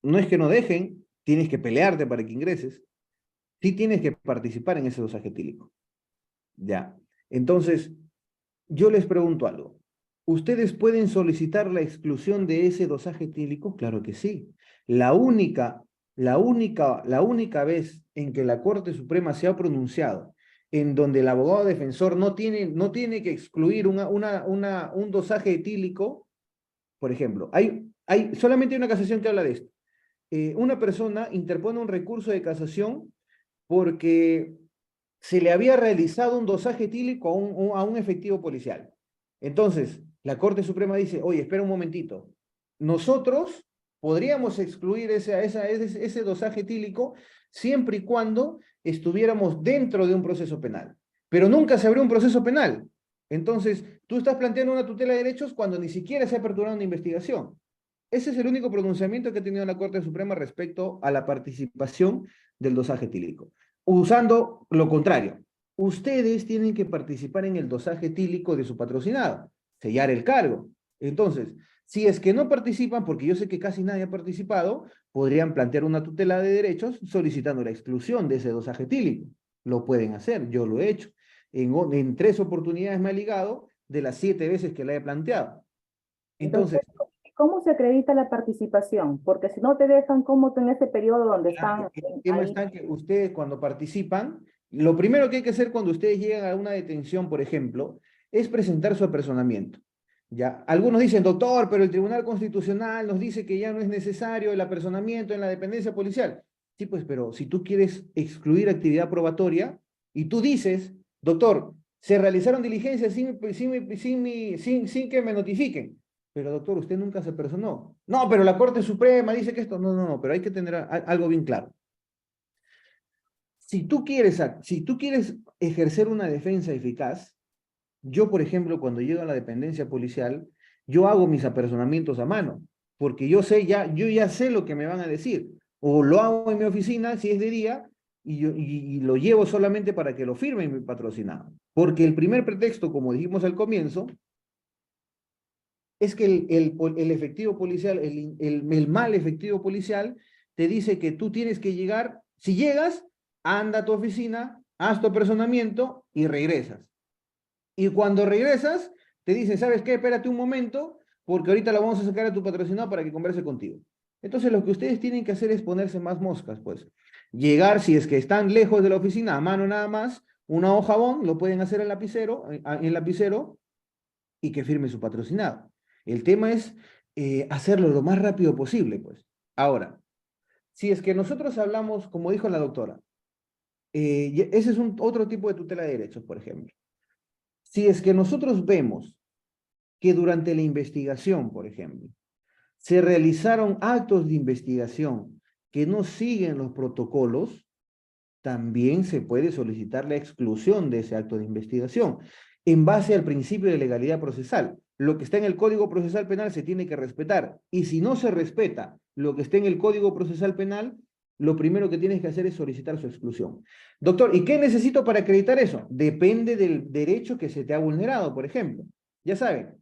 No es que no dejen, tienes que pelearte para que ingreses. Sí tienes que participar en ese dosaje etílico. Ya. Entonces, yo les pregunto algo. ¿Ustedes pueden solicitar la exclusión de ese dosaje etílico? Claro que sí. La única vez en que la Corte Suprema se ha pronunciado en donde el abogado defensor no tiene que excluir un dosaje etílico, por ejemplo, solamente hay una casación que habla de esto. Una persona interpone un recurso de casación porque se le había realizado un dosaje etílico a un efectivo policial. Entonces, la Corte Suprema dice, oye, espera un momentito, nosotros podríamos excluir ese dosaje etílico siempre y cuando estuviéramos dentro de un proceso penal, pero nunca se abrió un proceso penal. Entonces, tú estás planteando una tutela de derechos cuando ni siquiera se ha aperturado una investigación. Ese es el único pronunciamiento que ha tenido la Corte Suprema respecto a la participación del dosaje etílico. Usando lo contrario, ustedes tienen que participar en el dosaje etílico de su patrocinado, sellar el cargo. Entonces, si es que no participan, porque yo sé que casi nadie ha participado, podrían plantear una tutela de derechos solicitando la exclusión de ese dosaje etílico. Lo pueden hacer, yo lo he hecho. En 3 oportunidades me ha ligado de las 7 veces que la he planteado. Entonces, Doctor, ¿cómo se acredita la participación? Porque si no te dejan como en ese periodo donde están el tema ahí. está en que ustedes cuando participan, lo primero que hay que hacer cuando ustedes llegan a una detención, por ejemplo, es presentar su apersonamiento. ¿Ya? Algunos dicen, doctor, pero el Tribunal Constitucional nos dice que ya no es necesario el apersonamiento en la dependencia policial. Sí, pues, pero si tú quieres excluir actividad probatoria y tú dices, doctor, se realizaron diligencias sin que me notifiquen. Pero doctor, usted nunca se personó. No, pero la Corte Suprema dice que esto, no, pero hay que tener algo bien claro. Si tú quieres ejercer una defensa eficaz, yo, por ejemplo, cuando llego a la dependencia policial, yo hago mis apersonamientos a mano, porque yo ya sé lo que me van a decir. O lo hago en mi oficina si es de día y lo llevo solamente para que lo firme mi patrocinado. Porque el primer pretexto, como dijimos al comienzo, es que el efectivo policial, el mal efectivo policial, te dice que tú tienes que llegar, si llegas, anda a tu oficina, haz tu apersonamiento y regresas. Y cuando regresas, te dicen, ¿sabes qué? Espérate un momento, porque ahorita la vamos a sacar a tu patrocinado para que converse contigo. Entonces, lo que ustedes tienen que hacer es ponerse más moscas, pues. Llegar, si es que están lejos de la oficina, a mano nada más, una hoja bond, lo pueden hacer en lapicero, y que firme su patrocinado. El tema es hacerlo lo más rápido posible, pues. Ahora, si es que nosotros hablamos, como dijo la doctora, ese es otro tipo de tutela de derechos, por ejemplo. Si es que nosotros vemos que durante la investigación, por ejemplo, se realizaron actos de investigación que no siguen los protocolos, también se puede solicitar la exclusión de ese acto de investigación en base al principio de legalidad procesal. Lo que está en el Código Procesal Penal se tiene que respetar, y si no se respeta lo que está en el Código Procesal Penal, lo primero que tienes que hacer es solicitar su exclusión. Doctor, ¿y qué necesito para acreditar eso? Depende del derecho que se te ha vulnerado, por ejemplo. Ya saben,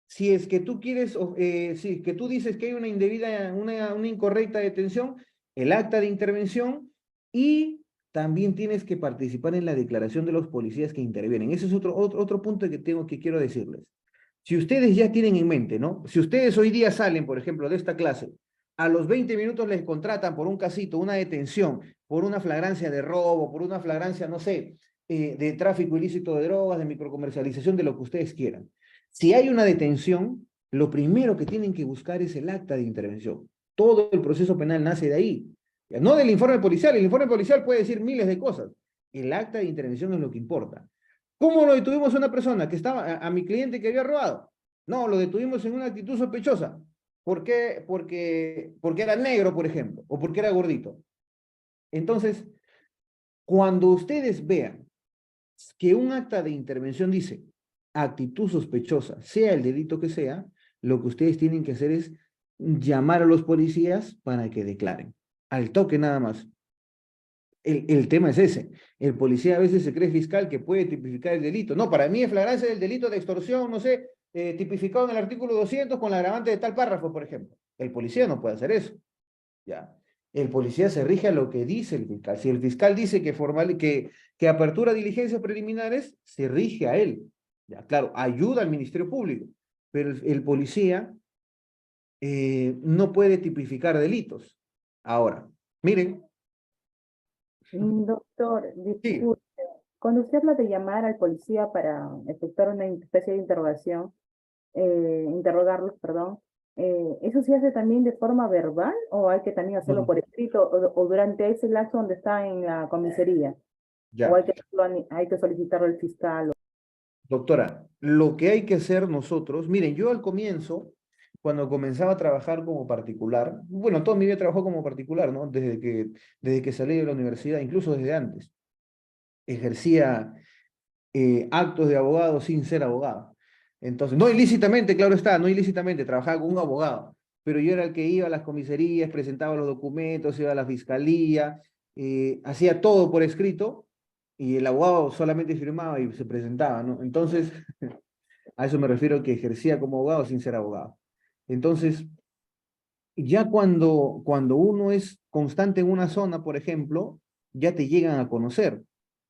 si es que tú quieres, si que tú dices que hay una indebida, una incorrecta detención, el acta de intervención, y también tienes que participar en la declaración de los policías que intervienen. Ese es otro punto que quiero decirles. Si ustedes ya tienen en mente, ¿no? Si ustedes hoy día salen, por ejemplo, de esta clase, a los 20 minutos les contratan por un casito, una detención, por una flagrancia de robo, por una flagrancia, no sé, de tráfico ilícito de drogas, de microcomercialización, de lo que ustedes quieran. Si hay una detención, lo primero que tienen que buscar es el acta de intervención. Todo el proceso penal nace de ahí. No del informe policial. El informe policial puede decir miles de cosas. El acta de intervención es lo que importa. ¿Cómo lo detuvimos a una persona que estaba, a mi cliente que había robado? No, lo detuvimos en una actitud sospechosa. ¿Por qué? Porque era negro, por ejemplo, o porque era gordito. Entonces, cuando ustedes vean que un acta de intervención dice actitud sospechosa, sea el delito que sea, lo que ustedes tienen que hacer es llamar a los policías para que declaren. Al toque nada más. El tema es ese. El policía a veces se cree fiscal que puede tipificar el delito. No, para mí es flagrancia del delito de extorsión, no sé, tipificado en el artículo 200 con la agravante de tal párrafo, por ejemplo. El policía no puede hacer eso. ¿Ya? El policía se rige a lo que dice el fiscal. Si el fiscal dice que apertura diligencias preliminares, se rige a él. Ya, claro, ayuda al Ministerio Público, pero el policía no puede tipificar delitos. Ahora, miren, Doctor, sí, disculpe, cuando usted habla de llamar al policía para efectuar una especie de interrogación, interrogarlos, perdón, ¿eso se hace también de forma verbal o hay que también hacerlo por escrito o durante ese lapso donde está en la comisaría? ¿O ya. hay que solicitarlo al fiscal? Doctora, lo que hay que hacer nosotros, miren, yo al comienzo, cuando comenzaba a trabajar como particular, bueno, toda mi vida trabajó como particular, ¿no? Desde que salí de la universidad, incluso desde antes, ejercía actos de abogado sin ser abogado. Entonces, no ilícitamente, claro está, no ilícitamente, trabajaba con un abogado, pero yo era el que iba a las comisarías, presentaba los documentos, iba a la fiscalía, hacía todo por escrito, y el abogado solamente firmaba y se presentaba, ¿no? Entonces, a eso me refiero, que ejercía como abogado sin ser abogado. Entonces, ya cuando uno es constante en una zona, por ejemplo, ya te llegan a conocer.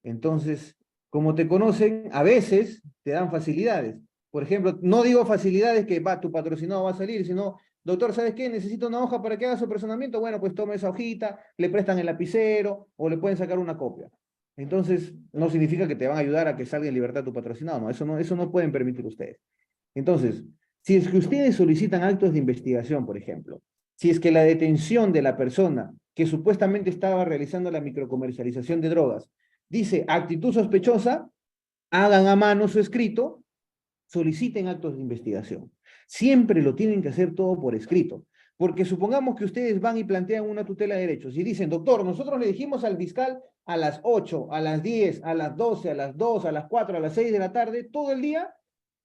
Entonces, como te conocen, a veces te dan facilidades. Por ejemplo, no digo facilidades que tu patrocinado va a salir, sino, doctor, ¿sabes qué? Necesito una hoja para que haga su personamiento. Bueno, pues tome esa hojita, le prestan el lapicero o le pueden sacar una copia. Entonces, no significa que te van a ayudar a que salga en libertad tu patrocinado, no, eso no pueden permitir ustedes. Entonces, si es que ustedes solicitan actos de investigación, por ejemplo, si es que la detención de la persona que supuestamente estaba realizando la microcomercialización de drogas dice actitud sospechosa, hagan a mano su escrito, soliciten actos de investigación. Siempre lo tienen que hacer todo por escrito, porque supongamos que ustedes van y plantean una tutela de derechos y dicen, doctor, nosotros le dijimos al fiscal a las 8, a las 10, a las 12, a las 2, a las 4, a las 6 de la tarde, todo el día,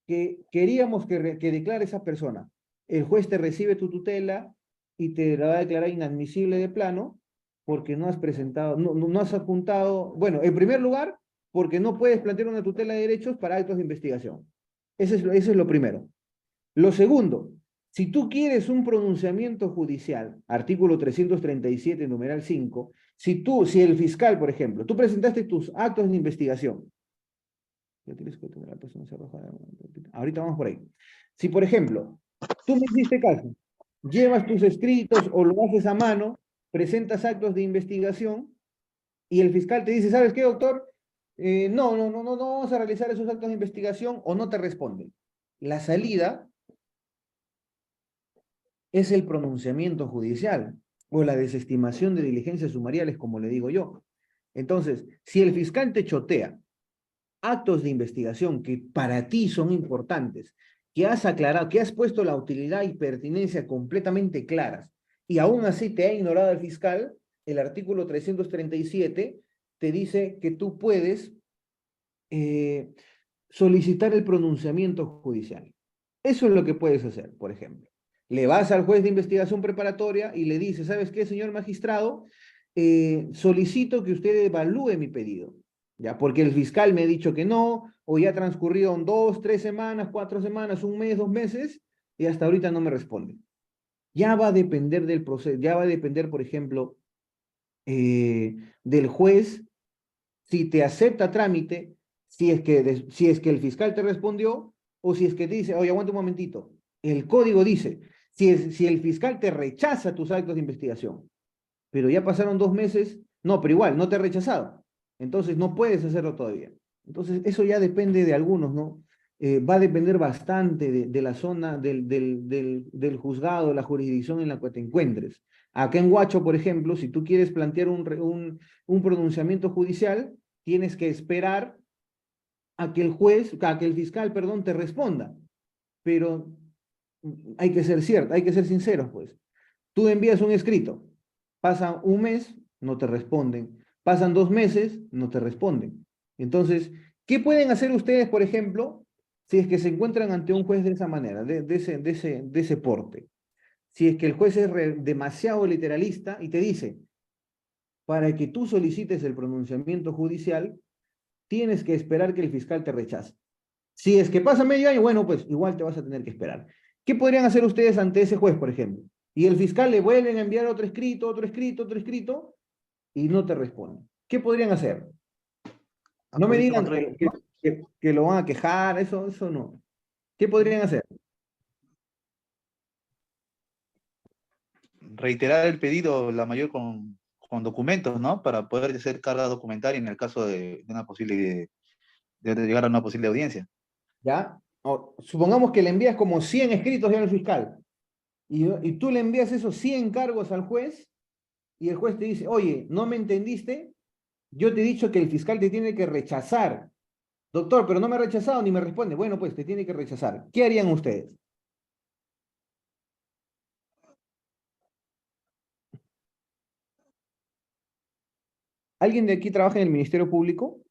que queríamos que declare esa persona. El juez te recibe tu tutela y te la va a declarar inadmisible de plano porque no has presentado, no has apuntado, bueno, en primer lugar, porque no puedes plantear una tutela de derechos para actos de investigación. Eso es lo primero. Lo segundo, si tú quieres un pronunciamiento judicial, artículo 337, numeral 5, si el fiscal, por ejemplo, tú presentaste tus actos de investigación, ahorita vamos por ahí. Si, por ejemplo, tú me hiciste caso, llevas tus escritos o lo haces a mano, presentas actos de investigación y el fiscal te dice, ¿sabes qué, doctor? No vamos a realizar esos actos de investigación o no te responde. La salida es el pronunciamiento judicial. o la desestimación de diligencias sumariales, como le digo yo. Entonces, si el fiscal te chotea actos de investigación que para ti son importantes, que has aclarado, que has puesto la utilidad y pertinencia completamente claras, y aún así te ha ignorado el fiscal, el artículo 337 te dice que tú puedes solicitar el pronunciamiento judicial. Eso es lo que puedes hacer, por ejemplo. Le vas al juez de investigación preparatoria y le dices, ¿sabes qué, señor magistrado? Solicito que usted evalúe mi pedido, ¿ya? Porque el fiscal me ha dicho que no, o ya transcurrieron 2, 3 semanas, 4 semanas, un mes, 2 meses, y hasta ahorita no me responde. Ya va a depender del proceso, ya va a depender, por ejemplo, del juez, si te acepta trámite, si es que el fiscal te respondió, o si es que te dice, oye, aguanta un momentito, el código dice, si el fiscal te rechaza tus actos de investigación, pero ya pasaron 2 meses, no, pero igual, no te ha rechazado, entonces no puedes hacerlo todavía. Entonces, eso ya depende de algunos, ¿no? Va a depender bastante de la zona del juzgado, la jurisdicción en la que te encuentres. Acá en Huacho, por ejemplo, si tú quieres plantear un pronunciamiento judicial, tienes que esperar a que a que el fiscal, perdón, te responda. Pero hay que ser cierto, hay que ser sinceros, pues. Tú envías un escrito, pasa un mes, no te responden. Pasan 2 meses, no te responden. Entonces, ¿qué pueden hacer ustedes, por ejemplo, si es que se encuentran ante un juez de esa manera, de ese porte? Si es que el juez es demasiado literalista y te dice, para que tú solicites el pronunciamiento judicial, tienes que esperar que el fiscal te rechace. Si es que pasa medio año, bueno, pues igual te vas a tener que esperar. ¿Qué podrían hacer ustedes ante ese juez, por ejemplo? Y el fiscal le vuelven a enviar otro escrito, otro escrito, otro escrito, y no te responde. ¿Qué podrían hacer? No me Acudir a digan control. que lo van a quejar, eso no. ¿Qué podrían hacer? Reiterar el pedido la mayor con documentos, ¿no? Para poder hacer carga documentaria en el caso de una posible, de llegar a una posible audiencia. ¿Ya? O, supongamos que le envías como 100 escritos ya al fiscal, y tú le envías esos 100 cargos al juez, y el juez te dice, oye, ¿no me entendiste? Yo te he dicho que el fiscal te tiene que rechazar. Doctor, pero no me ha rechazado ni me responde. Bueno, pues te tiene que rechazar. ¿Qué harían ustedes? ¿Alguien de aquí trabaja en el Ministerio Público?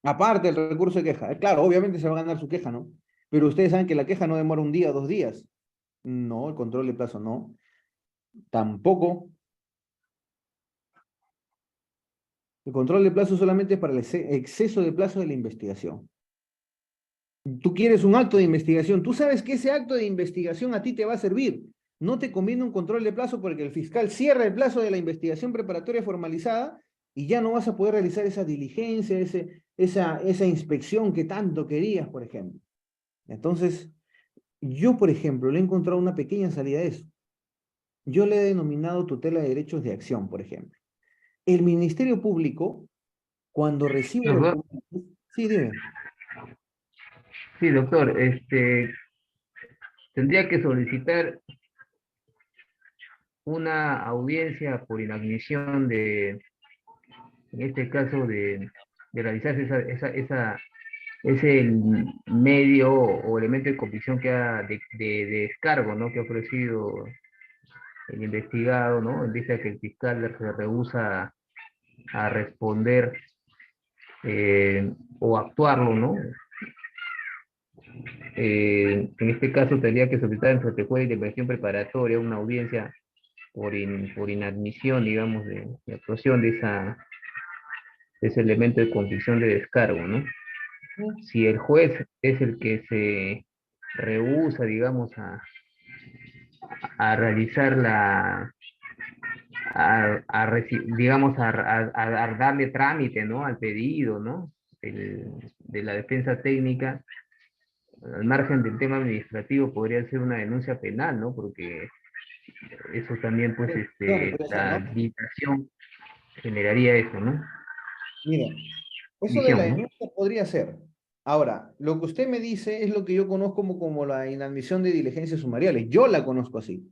Aparte del recurso de queja. Claro, obviamente se va a ganar su queja, ¿no? Pero ustedes saben que la queja no demora un día o 2 días. No, el control de plazo no. Tampoco. El control de plazo solamente es para el exceso de plazo de la investigación. Tú quieres un acto de investigación. Tú sabes que ese acto de investigación a ti te va a servir. No te conviene un control de plazo porque el fiscal cierra el plazo de la investigación preparatoria formalizada y ya no vas a poder realizar esa diligencia, esa inspección que tanto querías, por ejemplo. Entonces, yo, por ejemplo, le he encontrado una pequeña salida a eso. Yo le he denominado tutela de derechos de acción, por ejemplo. El Ministerio Público, cuando recibe los Doctor, documentos... Sí, dime. sí, doctor, tendría que solicitar una audiencia por inadmisión en este caso, de realizarse ese medio o elemento de convicción de descargo, ¿no? Que ha ofrecido el investigado, ¿no? En vista de que el fiscal se rehúsa a responder o actuarlo, ¿no? En este caso tendría que solicitar en el juez de investigación preparatoria una audiencia por inadmisión, digamos, de actuación de ese elemento de convicción de descargo, ¿no? Si el juez es el que se rehúsa, digamos, a realizar digamos, a darle trámite, ¿no? Al pedido, ¿no? De la defensa técnica, al margen del tema administrativo, podría ser una denuncia penal, ¿no? Porque eso también, pues, Bueno, puede ser, la ¿no? habilitación generaría eso, ¿no? Mira, eso de la Visión, ¿no? denuncia podría ser. Ahora, lo que usted me dice es lo que yo conozco como la inadmisión de diligencias sumariales. Yo la conozco así.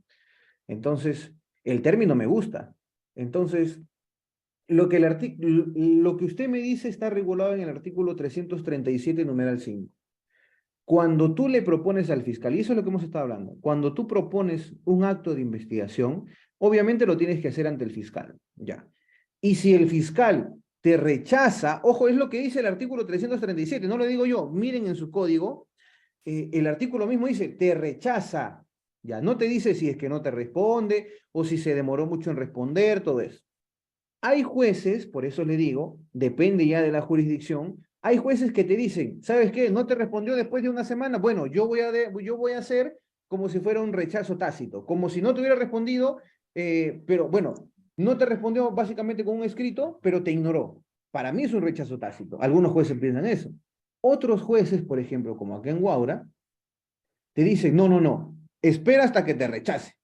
Entonces, el término me gusta. Entonces, lo que usted me dice está regulado en el artículo 337, numeral 5. Cuando tú le propones al fiscal, y eso es lo que hemos estado hablando, cuando tú propones un acto de investigación, obviamente lo tienes que hacer ante el fiscal, ya. Y si el fiscal te rechaza, ojo, es lo que dice el artículo 337, no lo digo yo, miren en su código, el artículo mismo dice, te rechaza, ya, no te dice si es que no te responde o si se demoró mucho en responder, todo eso. Hay jueces, por eso le digo, depende ya de la jurisdicción, hay jueces que te dicen, ¿sabes qué? No te respondió después de una semana, bueno, yo voy a hacer como si fuera un rechazo tácito, como si no te hubiera respondido, pero bueno, no te respondió básicamente con un escrito, pero te ignoró. Para mí es un rechazo tácito. Algunos jueces piensan eso. Otros jueces, por ejemplo, como acá en Guaura, te dicen, no, no, no, espera hasta que te rechace.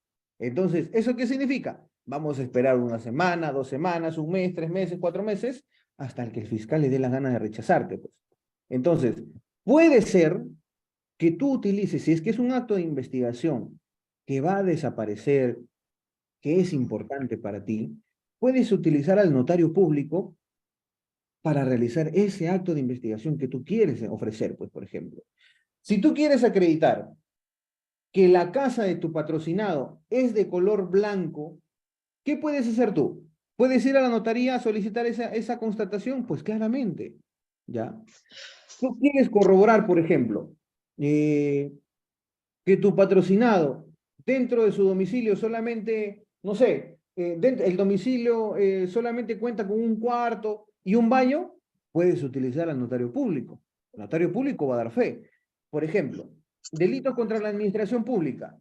Entonces, ¿eso qué significa? Vamos a esperar una semana, 2 semanas, un mes, 3 meses, 4 meses, hasta que el fiscal le dé la gana de rechazarte, pues. Entonces, puede ser que tú utilices, si es que es un acto de investigación que va a desaparecer, que es importante para ti, puedes utilizar al notario público para realizar ese acto de investigación que tú quieres ofrecer, pues, por ejemplo. Si tú quieres acreditar que la casa de tu patrocinado es de color blanco, ¿qué puedes hacer tú? ¿Puedes ir a la notaría a solicitar esa constatación? Pues claramente, ¿ya? Tú quieres corroborar, por ejemplo, que tu patrocinado dentro de su domicilio solamente, no sé, el domicilio solamente cuenta con un cuarto y un baño, puedes utilizar al notario público. El notario público va a dar fe. Por ejemplo, delitos contra la administración pública.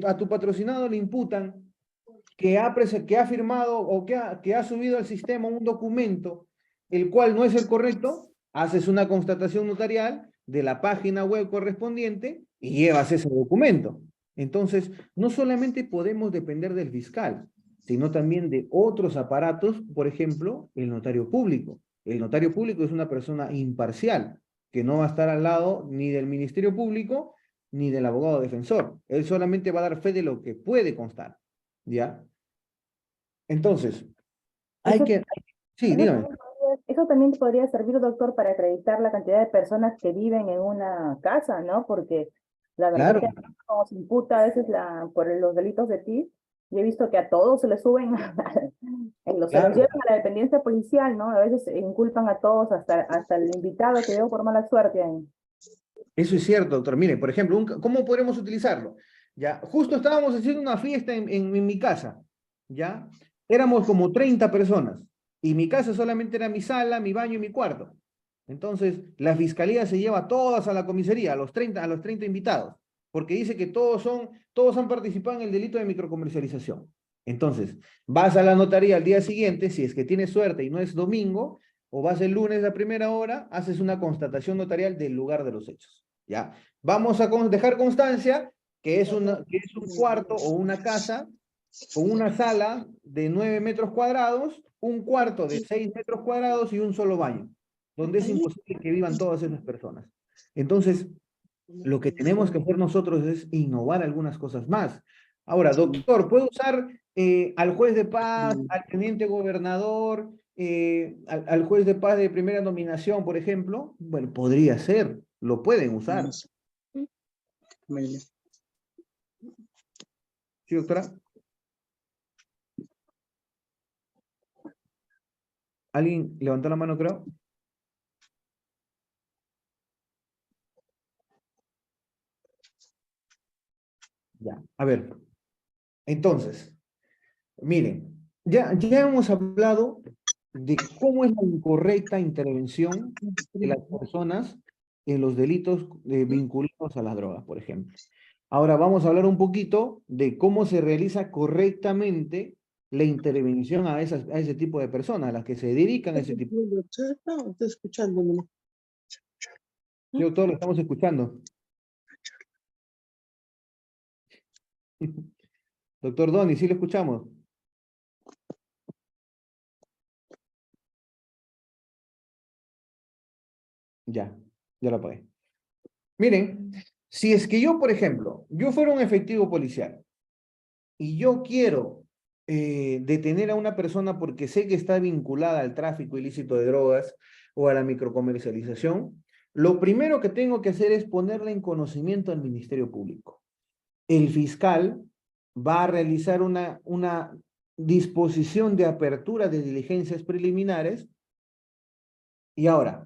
A tu patrocinado le imputan que ha firmado o que ha subido al sistema un documento el cual no es el correcto, haces una constatación notarial de la página web correspondiente y llevas ese documento. Entonces, no solamente podemos depender del fiscal, sino también de otros aparatos, por ejemplo, el notario público. El notario público es una persona imparcial, que no va a estar al lado ni del Ministerio Público ni del abogado defensor. Él solamente va a dar fe de lo que puede constar. ¿Ya? Entonces, hay Eso, que... Sí, eso dígame. también eso también podría servir, doctor, para acreditar la cantidad de personas que viven en una casa, ¿no? Porque la verdad Claro, que como se imputa a veces por los delitos de TIC, y he visto que a todos se les suben, se los claro. llevan a la dependencia policial, ¿no? A veces inculpan a todos, hasta el invitado que dio por mala suerte ahí. Eso es cierto, doctor. Mire, por ejemplo, ¿cómo podremos utilizarlo? Ya, justo estábamos haciendo una fiesta en mi casa, ¿ya? Éramos como 30 personas y mi casa solamente era mi sala, mi baño y mi cuarto. Entonces, la fiscalía se lleva a todas a la comisaría, a los 30 invitados, porque dice que todos han participado en el delito de microcomercialización. Entonces, vas a la notaría al día siguiente, si es que tienes suerte y no es domingo, o vas el lunes a primera hora, haces una constatación notarial del lugar de los hechos. ¿Ya? Vamos a dejar constancia que es un cuarto o una casa con una sala de 9 metros cuadrados, un cuarto de 6 metros cuadrados y un solo baño, donde es imposible que vivan todas esas personas. Entonces, lo que tenemos que hacer nosotros es innovar algunas cosas más. Ahora, doctor, ¿puedo usar al juez de paz, al teniente gobernador, al juez de paz de primera nominación, por ejemplo? Bueno, podría ser, lo pueden usar. ¿Sí, doctora? ¿Alguien levantó la mano, creo? Ya, a ver. Entonces, miren, ya hemos hablado de cómo es la incorrecta intervención de las personas en los delitos vinculados a las drogas, por ejemplo. Ahora vamos a hablar un poquito de cómo se realiza correctamente la intervención a ese tipo de personas, a las que se dedican a ese tipo. No, estoy escuchando. Sí, doctor, lo estamos escuchando. Doctor Doni, sí lo escuchamos. Ya lo apagué. Miren, si es que yo, por ejemplo, yo fuera un efectivo policial y yo quiero detener a una persona porque sé que está vinculada al tráfico ilícito de drogas o a la microcomercialización, lo primero que tengo que hacer es ponerla en conocimiento al Ministerio Público. El fiscal va a realizar una disposición de apertura de diligencias preliminares y ahora,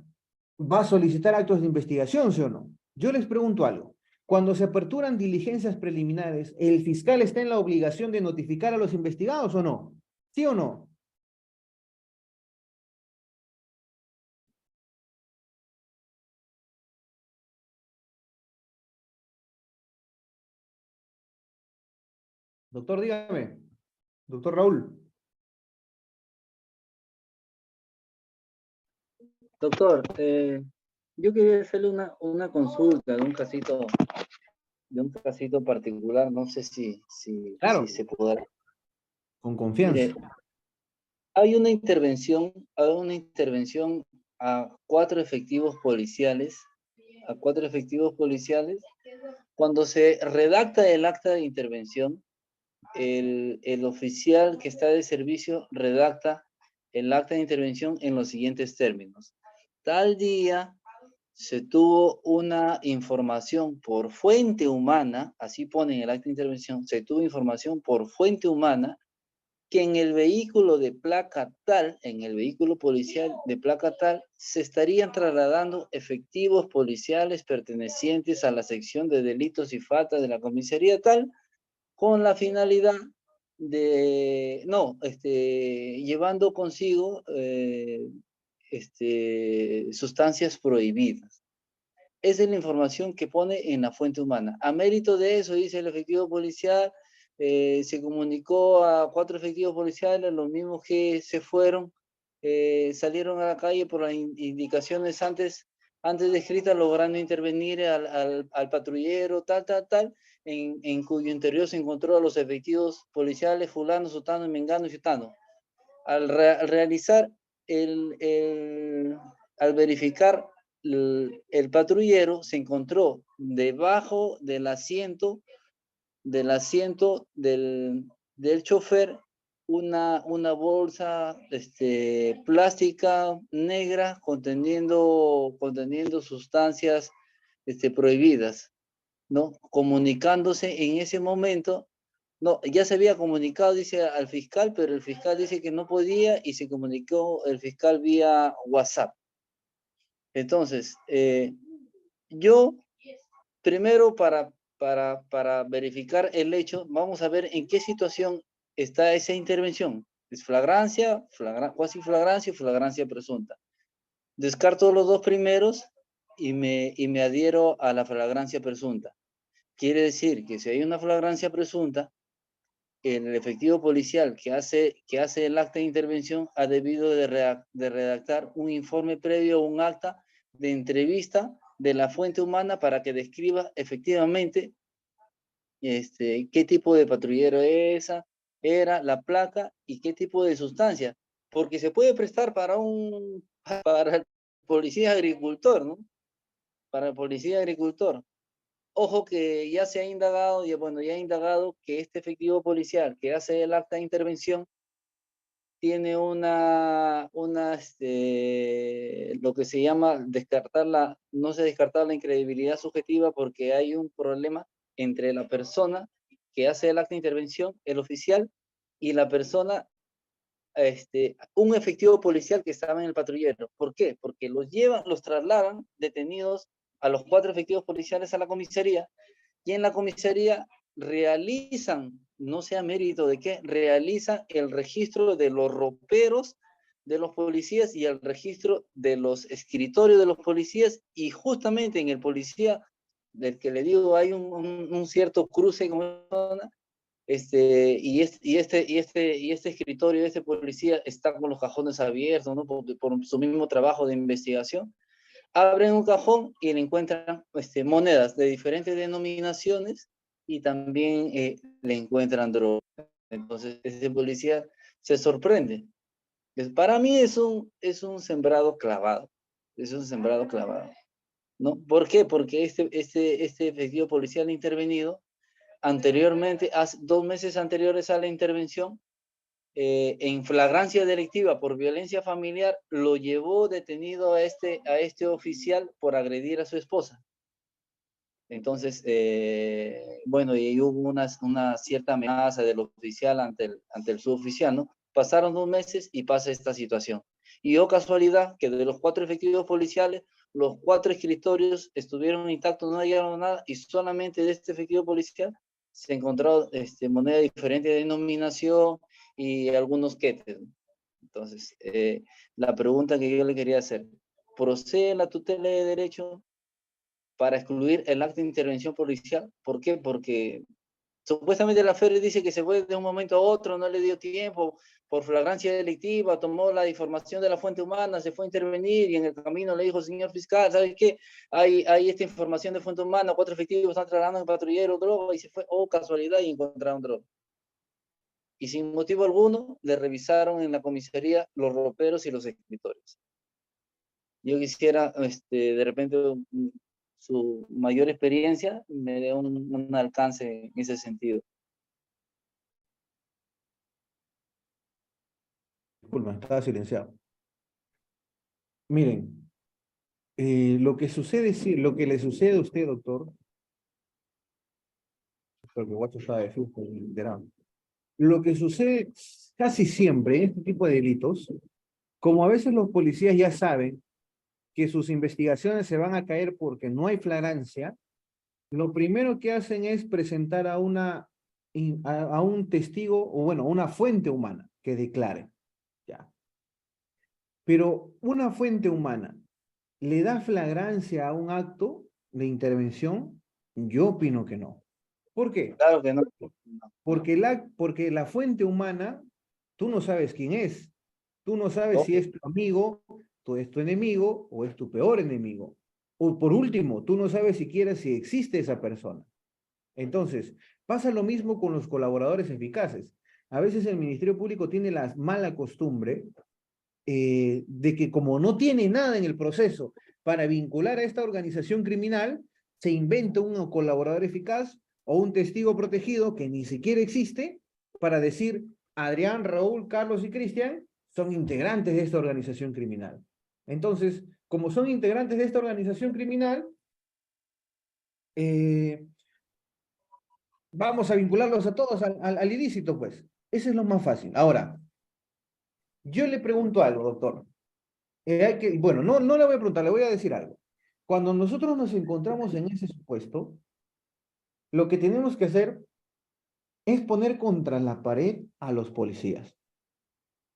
¿va a solicitar actos de investigación, sí o no? Yo les pregunto algo. Cuando se aperturan diligencias preliminares, ¿el fiscal está en la obligación de notificar a los investigados o no? ¿Sí o no? Doctor, dígame. Doctor Raúl. Doctor, yo quería hacerle una consulta de un casito particular, no sé si Claro, se podrá. con confianza. Mire, hay una intervención a 4 efectivos policiales, cuando se redacta el acta de intervención, el oficial que está de servicio redacta el acta de intervención en los siguientes términos. Tal día se tuvo una información por fuente humana, así pone en el acta de intervención, se tuvo información por fuente humana que en el vehículo de placa tal, en el vehículo policial de placa tal, se estarían trasladando efectivos policiales pertenecientes a la sección de delitos y faltas de la comisaría tal, con la finalidad de, llevando consigo sustancias prohibidas. Esa es la información que pone en la fuente humana. A mérito de eso, dice el efectivo policial, se comunicó a 4 efectivos policiales, los mismos que se fueron, salieron a la calle por las indicaciones antes descritas, logrando intervenir al patrullero, tal, en cuyo interior se encontró a los efectivos policiales fulano, sutano, mengano y sutano. Al realizar al verificar el patrullero, se encontró debajo del asiento del chofer una bolsa plástica negra conteniendo sustancias prohibidas, ¿no? Comunicándose en ese momento. No, ya se había comunicado, dice, al fiscal, pero el fiscal dice que no podía y se comunicó el fiscal vía WhatsApp. Entonces, yo primero para verificar el hecho, vamos a ver en qué situación está esa intervención. ¿Es flagrancia, cuasi flagrancia o flagrancia presunta? Descarto los 2 primeros y me adhiero a la flagrancia presunta. Quiere decir que si hay una flagrancia presunta, el efectivo policial que hace el acta de intervención ha debido de redactar un informe previo o un acta de entrevista de la fuente humana para que describa efectivamente qué tipo de patrullero era, la placa y qué tipo de sustancia, porque se puede prestar para el policía agricultor, ¿no? Para el policía agricultor. Ojo que ya se ha indagado, ya ha indagado que este efectivo policial que hace el acta de intervención tiene lo que se llama no se descartar la incredibilidad subjetiva porque hay un problema entre la persona que hace el acta de intervención, el oficial, y la persona, un efectivo policial que estaba en el patrullero. ¿Por qué? Porque los trasladan detenidos a los 4 efectivos policiales a la comisaría, y en la comisaría realizan, no sea mérito de qué, realizan el registro de los roperos de los policías y el registro de los escritorios de los policías, y justamente en el policía del que le digo hay un cierto cruce con una zona, y este escritorio, este policía está con los cajones abiertos, ¿no? por su mismo trabajo de investigación. Abren un cajón y le encuentran monedas de diferentes denominaciones y también le encuentran droga. Entonces ese policía se sorprende. Para mí es un sembrado clavado. Es un sembrado clavado. ¿No? ¿Por qué? Porque este efectivo policial intervenido anteriormente, hace 2 meses anteriores a la intervención, en flagrancia delictiva por violencia familiar, lo llevó detenido a este oficial por agredir a su esposa. Entonces, bueno, y hubo una cierta amenaza del oficial ante el suboficial, ¿no? Pasaron 2 meses y pasa esta situación. Y oh casualidad que de los 4 efectivos policiales, los 4 escritorios estuvieron intactos, no hallaron nada, y solamente de este efectivo policial se encontró moneda de diferente denominación y algunos quetes, ¿no? Entonces, la pregunta que yo le quería hacer, ¿procede la tutela de derecho para excluir el acto de intervención policial? ¿Por qué? Porque supuestamente la FERE dice que se fue de un momento a otro, no le dio tiempo, por flagrancia delictiva, tomó la información de la fuente humana, se fue a intervenir y en el camino le dijo, señor fiscal, ¿sabes qué? Hay esta información de fuente humana, 4 efectivos están trasladando en patrullero droga y se fue, oh casualidad, y encontraron droga. Y sin motivo alguno le revisaron en la comisaría los roperos y los escritorios. Yo quisiera, de repente, su mayor experiencia me dé un alcance en ese sentido. Disculpa, estaba silenciado. Miren, lo que sucede, lo que le sucede a usted, doctor, porque Guacho estaba de fiesta, lo que sucede casi siempre en este tipo de delitos, como a veces los policías ya saben que sus investigaciones se van a caer porque no hay flagrancia, lo primero que hacen es presentar a un testigo, o bueno, una fuente humana que declare. Ya. Pero una fuente humana le da flagrancia a un acto de intervención, yo opino que no. ¿Por qué? Claro que no. Porque la fuente humana, tú no sabes quién es. Tú no sabes si es tu amigo, tú es tu enemigo o es tu peor enemigo. O por último, tú no sabes siquiera si existe esa persona. Entonces, pasa lo mismo con los colaboradores eficaces. A veces el Ministerio Público tiene la mala costumbre de que como no tiene nada en el proceso para vincular a esta organización criminal, se inventa un colaborador eficaz o un testigo protegido que ni siquiera existe para decir Adrián, Raúl, Carlos y Cristian son integrantes de esta organización criminal. Entonces, como son integrantes de esta organización criminal, vamos a vincularlos a todos al ilícito, pues. Eso es lo más fácil. Ahora, yo le pregunto algo, doctor. Bueno, no le voy a preguntar, le voy a decir algo. Cuando nosotros nos encontramos en ese supuesto, lo que tenemos que hacer es poner contra la pared a los policías.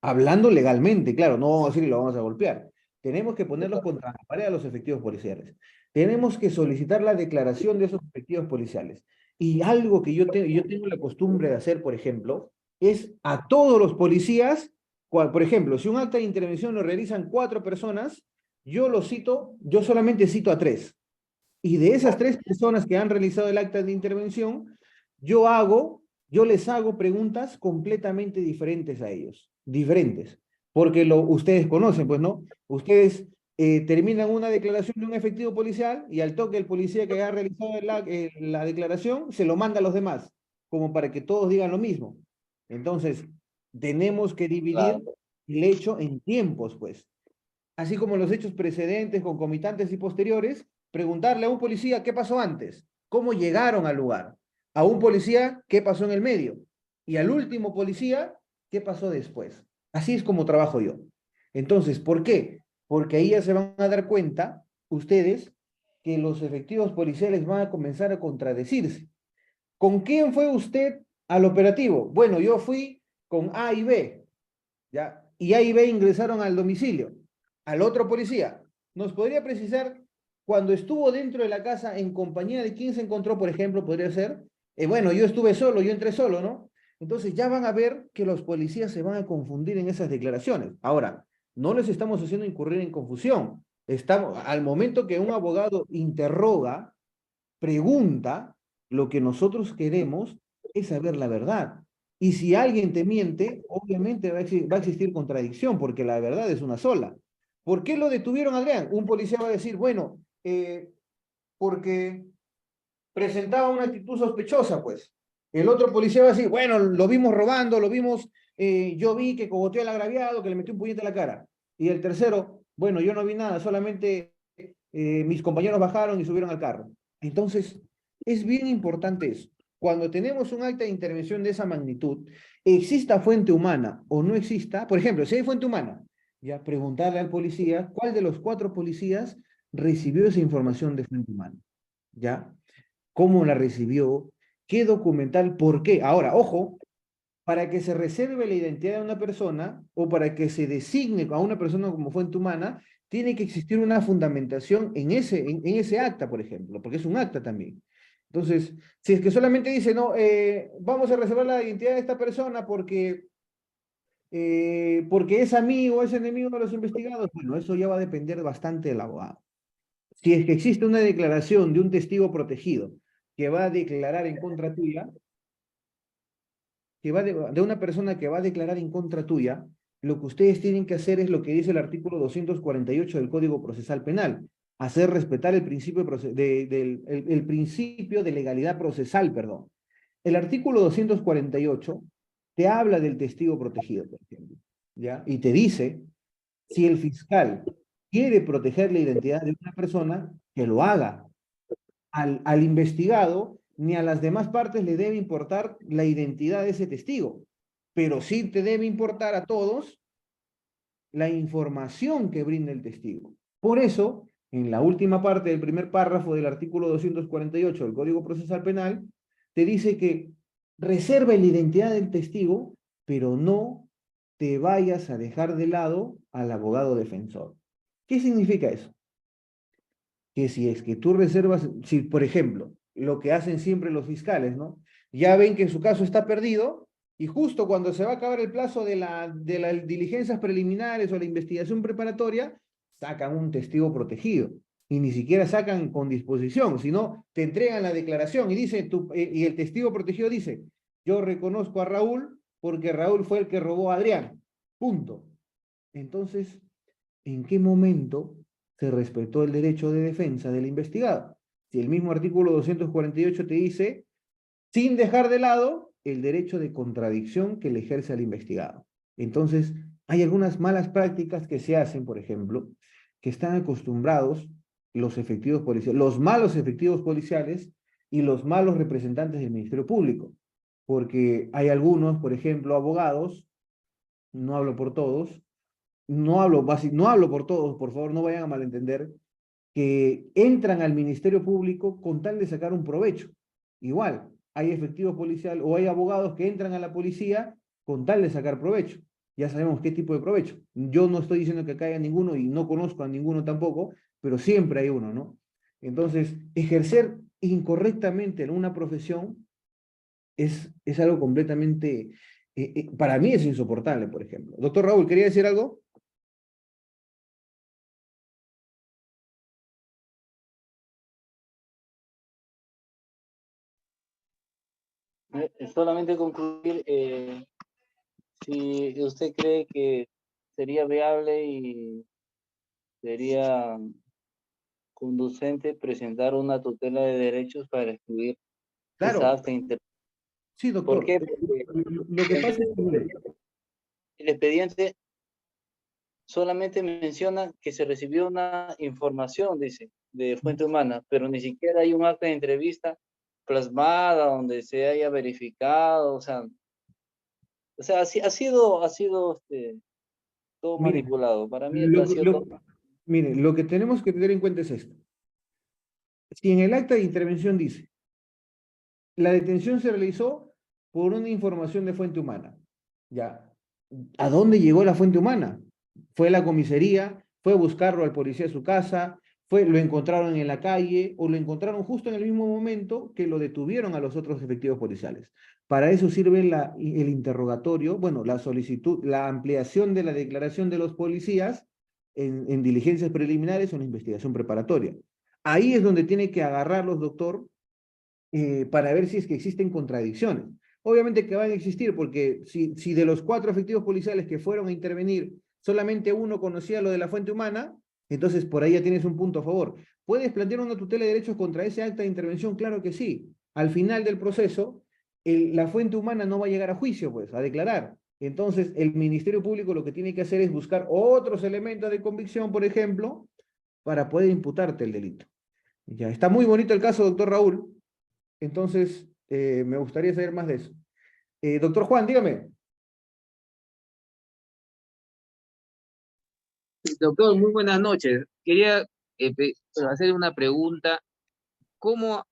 Hablando legalmente, claro, no vamos a decir y lo vamos a golpear. Tenemos que ponerlos contra la pared a los efectivos policiales. Tenemos que solicitar la declaración de esos efectivos policiales. Y algo que yo tengo la costumbre de hacer, por ejemplo, es a todos los policías, por ejemplo, si un acta de intervención lo realizan 4 personas, yo solamente cito a 3. Y de esas 3 personas que han realizado el acta de intervención, yo les hago preguntas completamente diferentes a ellos. Diferentes. Porque ustedes conocen, pues, ¿no? Ustedes terminan una declaración de un efectivo policial y al toque el policía que ha realizado la declaración se lo manda a los demás, como para que todos digan lo mismo. Entonces, tenemos que dividir el hecho en tiempos, pues. Así como los hechos precedentes, concomitantes y posteriores, preguntarle a un policía qué pasó antes, cómo llegaron al lugar, a un policía qué pasó en el medio y al último policía qué pasó después. Así es como trabajo yo. Entonces, ¿por qué? Porque ahí ya se van a dar cuenta ustedes que los efectivos policiales van a comenzar a contradecirse. ¿Con quién fue usted al operativo? Bueno, yo fui con A y B, ¿ya? Y A y B ingresaron al domicilio. Al otro policía, ¿nos podría precisar cuando estuvo dentro de la casa en compañía de quién se encontró, por ejemplo, podría ser? Bueno, yo estuve solo, yo entré solo, ¿no? Entonces ya van a ver que los policías se van a confundir en esas declaraciones. Ahora, no les estamos haciendo incurrir en confusión. Al momento que un abogado interroga, pregunta, lo que nosotros queremos es saber la verdad. Y si alguien te miente, obviamente va a existir contradicción, porque la verdad es una sola. ¿Por qué lo detuvieron a Adrián? Un policía va a decir, bueno, porque presentaba una actitud sospechosa, pues. El otro policía va a decir, bueno, lo vimos robando, lo vimos, yo vi que cogoteó al agraviado, que le metió un puñete en la cara. Y el tercero, bueno, yo no vi nada, solamente mis compañeros bajaron y subieron al carro. Entonces, es bien importante eso. Cuando tenemos un acta de intervención de esa magnitud, exista fuente humana o no exista, por ejemplo, si hay fuente humana, ya preguntarle al policía cuál de los 4 policías recibió esa información de fuente humana, ¿ya? ¿Cómo la recibió? ¿Qué documental? ¿Por qué? Ahora, ojo, para que se reserve la identidad de una persona o para que se designe a una persona como fuente humana, tiene que existir una fundamentación en ese acta, por ejemplo, porque es un acta también. Entonces, si es que solamente dice, no, vamos a reservar la identidad de esta persona porque es amigo, es enemigo de los investigados, bueno, eso ya va a depender bastante del abogado. Si es que existe una declaración de un testigo protegido que va a declarar en contra tuya, de una persona que va a declarar en contra tuya, lo que ustedes tienen que hacer es lo que dice el artículo 248 del Código Procesal Penal, hacer respetar el principio el principio de legalidad procesal, perdón. El artículo 248 te habla del testigo protegido, por ejemplo, ¿ya? Y te dice, si el fiscal quiere proteger la identidad de una persona, que lo haga. Al investigado ni a las demás partes le debe importar la identidad de ese testigo, pero sí te debe importar a todos la información que brinda el testigo. Por eso, en la última parte del primer párrafo del artículo 248 del Código Procesal Penal, te dice que reserva la identidad del testigo, pero no te vayas a dejar de lado al abogado defensor. ¿Qué significa eso? Que si es que tú reservas, si por ejemplo, lo que hacen siempre los fiscales, ¿no? Ya ven que su caso está perdido y justo cuando se va a acabar el plazo de las diligencias preliminares o la investigación preparatoria, sacan un testigo protegido y ni siquiera sacan con disposición, sino te entregan la declaración y dice y el testigo protegido dice, yo reconozco a Raúl porque Raúl fue el que robó a Adrián. Punto. Entonces, ¿en qué momento se respetó el derecho de defensa del investigado? Si el mismo artículo 248 te dice, sin dejar de lado el derecho de contradicción que le ejerce al investigado. Entonces, hay algunas malas prácticas que se hacen, por ejemplo, que están acostumbrados los efectivos policiales, los malos efectivos policiales y los malos representantes del Ministerio Público. Porque hay algunos, por ejemplo, abogados, no hablo por todos, no hablo por todos, por favor, no vayan a malentender, que entran al Ministerio Público con tal de sacar un provecho. Igual, hay efectivos policiales o hay abogados que entran a la policía con tal de sacar provecho. Ya sabemos qué tipo de provecho. Yo no estoy diciendo que acá haya ninguno y no conozco a ninguno tampoco, pero siempre hay uno, ¿no? Entonces, ejercer incorrectamente en una profesión es algo completamente, para mí es insoportable, por ejemplo. Doctor Raúl, ¿quería decir algo? Solamente concluir, si usted cree que sería viable y sería conducente presentar una tutela de derechos para excluir esa Claro, acta de sí, ¿Por doctor. qué? Porque Lo que pasa es que, mire, el expediente solamente menciona que se recibió una información, dice, de fuente humana, pero ni siquiera hay un acta de entrevista plasmada donde se haya verificado, o sea, ha sido todo mire, manipulado. Para mí esto ha sido todo. mire, lo que tenemos que tener en cuenta es esto. Si en el acta de intervención dice, la detención se realizó por una información de fuente humana, ya, ¿a dónde llegó la fuente humana? ¿Fue la comisaría? ¿Fue a buscarlo al policía a su casa? ¿Lo encontraron en la calle? ¿O lo encontraron justo en el mismo momento que lo detuvieron a los otros efectivos policiales? Para eso sirve el interrogatorio, bueno, la solicitud, la ampliación de la declaración de los policías en diligencias preliminares o en la investigación preparatoria. Ahí es donde tiene que agarrarlos, doctor, para ver si es que existen contradicciones. Obviamente que van a existir, porque si de los 4 efectivos policiales que fueron a intervenir, solamente uno conocía lo de la fuente humana, entonces por ahí ya tienes un punto a favor. ¿Puedes plantear una tutela de derechos contra ese acta de intervención? Claro que sí. Al final del proceso, la fuente humana no va a llegar a juicio, pues, a declarar. Entonces, el Ministerio Público lo que tiene que hacer es buscar otros elementos de convicción, por ejemplo, para poder imputarte el delito. Ya, está muy bonito el caso, doctor Raúl. Entonces, me gustaría saber más de eso. Doctor Juan, dígame. Doctor, muy buenas noches. Quería hacer una pregunta. ¿Cómo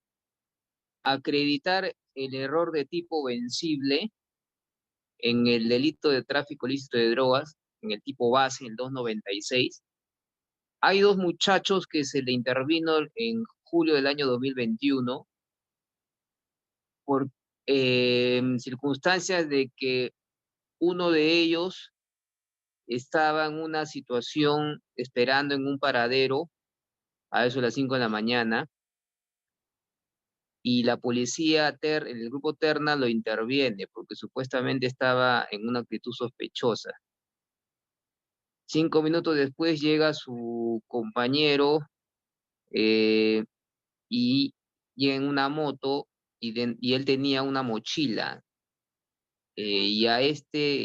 acreditar el error de tipo vencible en el delito de tráfico ilícito de drogas, en el tipo base, el 296? Hay dos muchachos que se le intervino en julio del año 2021 por circunstancias de que uno de ellos estaba en una situación esperando en un paradero a eso de las 5 de la mañana, y la policía, el grupo Terna lo interviene porque supuestamente estaba en una actitud sospechosa. 5 minutos después llega su compañero y en una moto y él tenía una mochila. Y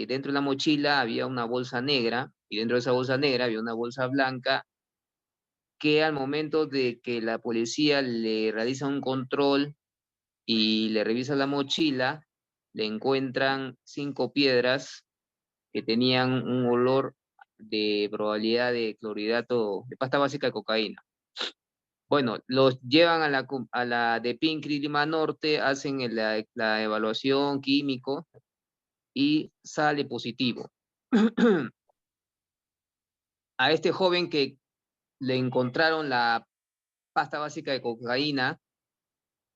dentro de la mochila había una bolsa negra y dentro de esa bolsa negra había una bolsa blanca que al momento de que la policía le realiza un control y le revisa la mochila, le encuentran 5 piedras que tenían un olor de probabilidad de clorhidrato, de pasta básica de cocaína. Bueno, los llevan a la de Pincri, Lima Norte, hacen la evaluación químico y sale positivo. A este joven que le encontraron la pasta básica de cocaína,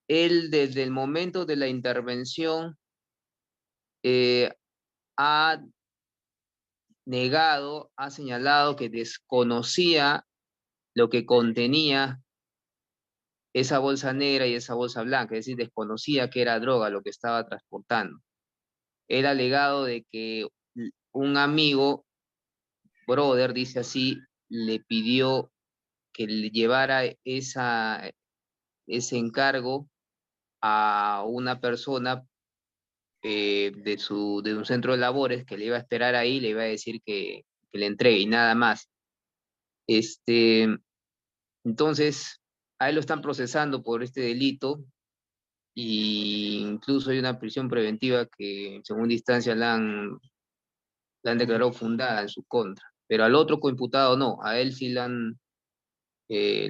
él desde el momento de la intervención ha negado, ha señalado que desconocía lo que contenía esa bolsa negra y esa bolsa blanca, es decir, desconocía que era droga lo que estaba transportando. Él ha alegado de que un amigo, brother, dice así, le pidió que le llevara ese encargo a una persona de un centro de labores que le iba a esperar ahí, le iba a decir que le entregue y nada más. Entonces, a él lo están procesando por este delito y incluso hay una prisión preventiva que en segunda instancia la han declarado fundada en su contra. Pero al otro coimputado no, a él sí le han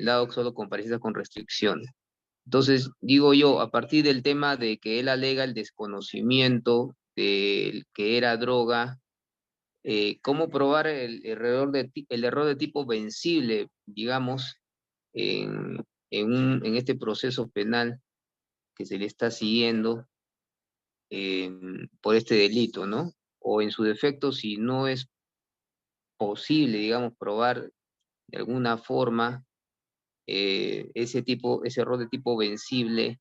dado solo comparecencia con restricciones. Entonces, digo yo, a partir del tema de que él alega el desconocimiento de que era droga, ¿cómo probar el error de tipo vencible, digamos, en este proceso penal que se le está siguiendo por este delito, ¿no? O en su defecto, si no es posible, digamos, probar de alguna forma ese error de tipo vencible,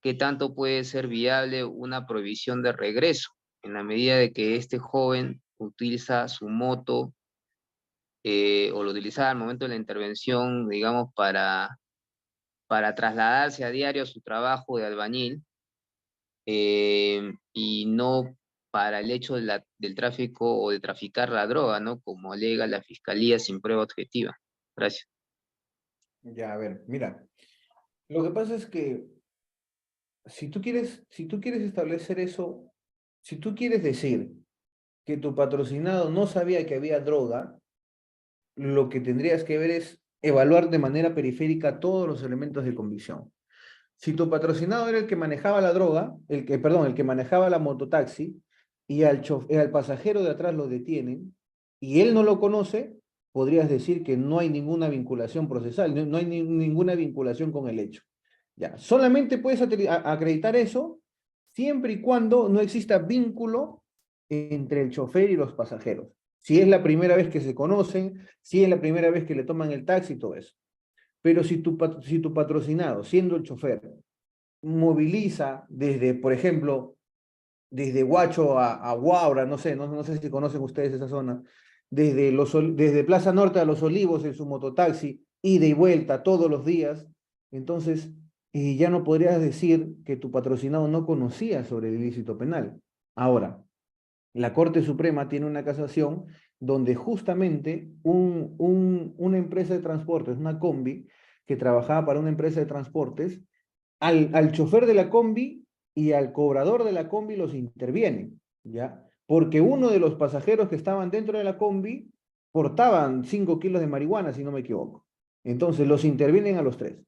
¿qué tanto puede ser viable una prohibición de regreso? En la medida de que este joven utiliza su moto o lo utilizaba al momento de la intervención, digamos, para trasladarse a diario a su trabajo de albañil y no para el hecho del tráfico o de traficar la droga, ¿no? Como alega la Fiscalía sin prueba objetiva. Gracias. Ya, a ver, mira. Lo que pasa es que si tú quieres establecer eso, si tú quieres decir que tu patrocinado no sabía que había droga, lo que tendrías que ver es evaluar de manera periférica todos los elementos de convicción. Si tu patrocinado era el que manejaba la droga, el que manejaba la mototaxi, y al pasajero de atrás lo detienen, y él no lo conoce, podrías decir que no hay ninguna vinculación procesal, no hay ninguna vinculación con el hecho. Ya, solamente puedes acreditar eso siempre y cuando no exista vínculo entre el chofer y los pasajeros. Si es la primera vez que se conocen, si es la primera vez que le toman el taxi, todo eso. Pero si tu patrocinado, siendo el chofer, moviliza desde, por ejemplo, desde Huacho a Huaura, no sé si conocen ustedes esa zona, desde Plaza Norte a Los Olivos en su mototaxi, ida y vuelta todos los días, entonces ya no podrías decir que tu patrocinado no conocía sobre el ilícito penal. Ahora, la Corte Suprema tiene una casación donde justamente una empresa de transportes, una combi, que trabajaba para una empresa de transportes, al chofer de la combi y al cobrador de la combi los intervienen, ¿ya? Porque uno de los pasajeros que estaban dentro de la combi portaban 5 kilos de marihuana, si no me equivoco. Entonces los intervienen a los tres,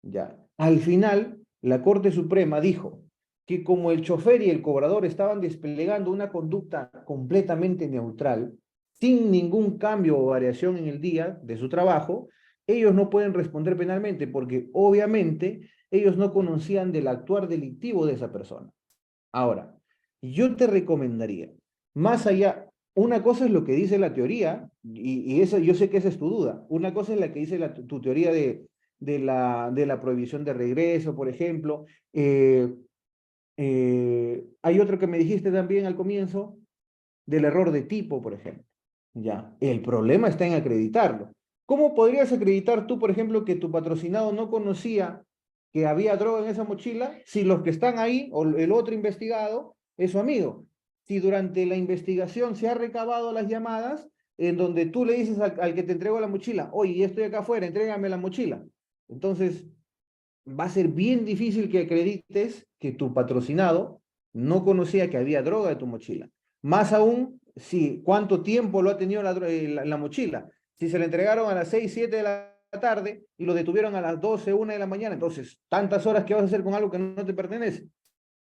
¿ya? Al final, la Corte Suprema dijo que como el chofer y el cobrador estaban desplegando una conducta completamente neutral, sin ningún cambio o variación en el día de su trabajo, ellos no pueden responder penalmente porque obviamente ellos no conocían del actuar delictivo de esa persona. Ahora, yo te recomendaría, más allá, una cosa es lo que dice la teoría, y eso, yo sé que esa es tu duda, una cosa es la que dice tu teoría de la prohibición de regreso, por ejemplo. Hay otro que me dijiste también al comienzo, del error de tipo, por ejemplo. Ya, el problema está en acreditarlo. ¿Cómo podrías acreditar tú, por ejemplo, que tu patrocinado no conocía que había droga en esa mochila si los que están ahí o el otro investigado es su amigo? Si durante la investigación se ha recabado las llamadas en donde tú le dices al que te entregó la mochila, oye, ya estoy acá afuera, entrégame la mochila. Entonces, va a ser bien difícil que acredites que tu patrocinado no conocía que había droga en tu mochila. Más aún, si cuánto tiempo lo ha tenido la mochila. Si se le entregaron a las 6, 7 de la tarde y lo detuvieron a las 12, 1 de la mañana, entonces, tantas horas que vas a hacer con algo que no te pertenece.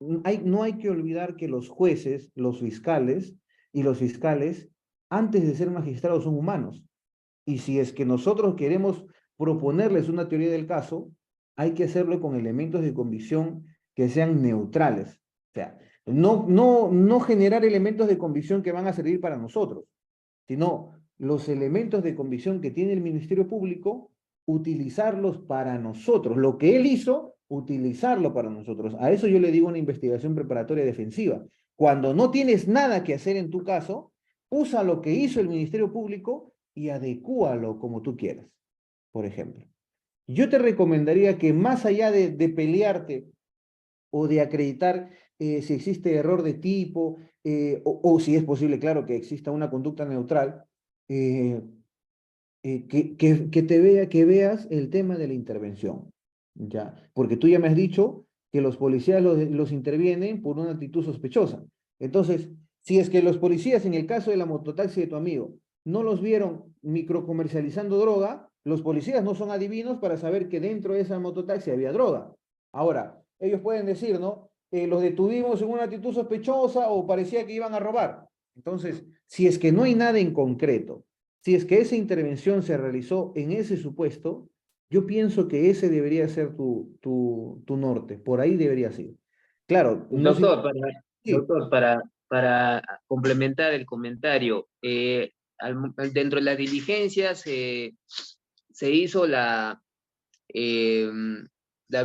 No hay que olvidar que los jueces, los fiscales y los fiscales, antes de ser magistrados, son humanos. Y si es que nosotros queremos proponerles una teoría del caso, hay que hacerlo con elementos de convicción que sean neutrales. O sea, no generar elementos de convicción que van a servir para nosotros, sino los elementos de convicción que tiene el Ministerio Público, utilizarlos para nosotros. Lo que él hizo, utilizarlo para nosotros. A eso yo le digo una investigación preparatoria defensiva. Cuando no tienes nada que hacer en tu caso, usa lo que hizo el Ministerio Público y adecúalo como tú quieras, por ejemplo. Yo te recomendaría que más allá de pelearte o de acreditar si existe error de tipo o si es posible, claro, que exista una conducta neutral, que veas el tema de la intervención, ¿ya? Porque tú ya me has dicho que los policías los intervienen por una actitud sospechosa. Entonces, si es que los policías, en el caso de la mototaxi de tu amigo, no los vieron microcomercializando droga, los policías no son adivinos para saber que dentro de esa mototaxi había droga. Ahora, ellos pueden decir, ¿no? Los detuvimos en una actitud sospechosa o parecía que iban a robar. Entonces, si es que no hay nada en concreto, si es que esa intervención se realizó en ese supuesto, yo pienso que ese debería ser tu norte, por ahí debería ser. Claro, no sé. Doctor, Sí. doctor, para complementar el comentario, dentro de las diligencias se hizo la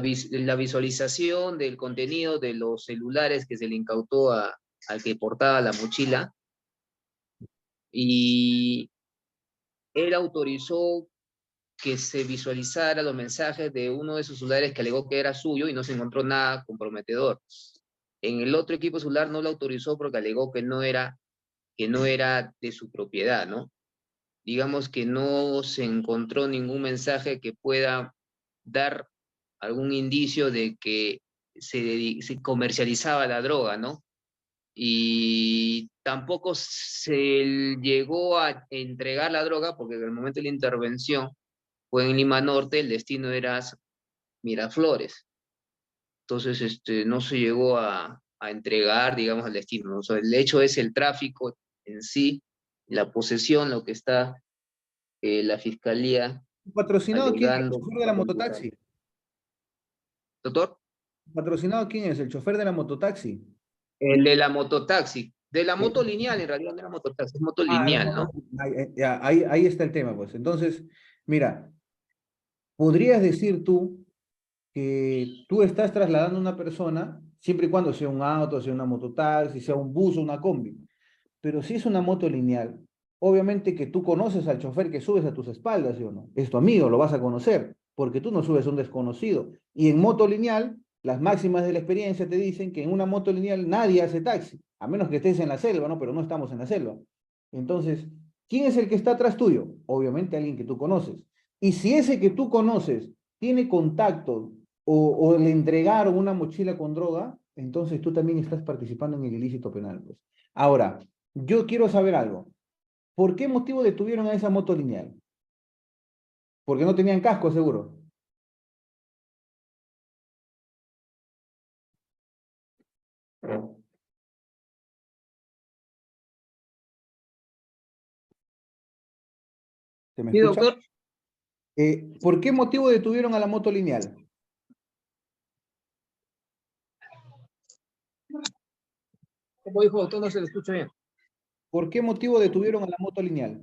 visualización del contenido de los celulares que se le incautó al que portaba la mochila, y él autorizó que se visualizara los mensajes de uno de sus celulares que alegó que era suyo y no se encontró nada comprometedor. En el otro equipo celular no lo autorizó porque alegó que no era de su propiedad, ¿no? Digamos que no se encontró ningún mensaje que pueda dar algún indicio de que se comercializaba la droga, ¿no? Y tampoco se llegó a entregar la droga porque en el momento de la intervención fue en Lima Norte, el destino era Miraflores. Entonces, no se llegó a entregar, digamos, al destino, ¿no? O sea, el hecho es el tráfico en sí, la posesión, lo que está la fiscalía ¿Patrocinado quién es? ¿El alegando. chofer de la mototaxi? ¿Doctor? ¿Patrocinado quién es? ¿El chofer de la mototaxi? El de la mototaxi, de la moto lineal, en realidad no era mototaxi, es moto lineal, ¿no? Ahí está el tema, pues. Entonces, mira, podrías decir tú que tú estás trasladando a una persona, siempre y cuando sea un auto, sea una mototaxi, sea un bus o una combi, pero si es una moto lineal, obviamente que tú conoces al chofer que subes a tus espaldas, ¿sí o no? Es tu amigo, lo vas a conocer, porque tú no subes a un desconocido. Y en moto lineal, las máximas de la experiencia te dicen que en una moto lineal nadie hace taxi, a menos que estés en la selva, ¿no? Pero no estamos en la selva. Entonces, ¿quién es el que está atrás tuyo? Obviamente alguien que tú conoces. Y si ese que tú conoces tiene contacto o le entregaron una mochila con droga, entonces tú también estás participando en el ilícito penal, pues. Ahora, yo quiero saber algo. ¿Por qué motivo detuvieron a esa moto lineal? Porque no tenían casco, seguro. ¿Se me Sí, escucha? doctor. ¿Por qué motivo detuvieron a la moto lineal? Como dijo doctor, no se le escucha bien. ¿Por qué motivo detuvieron a la moto lineal?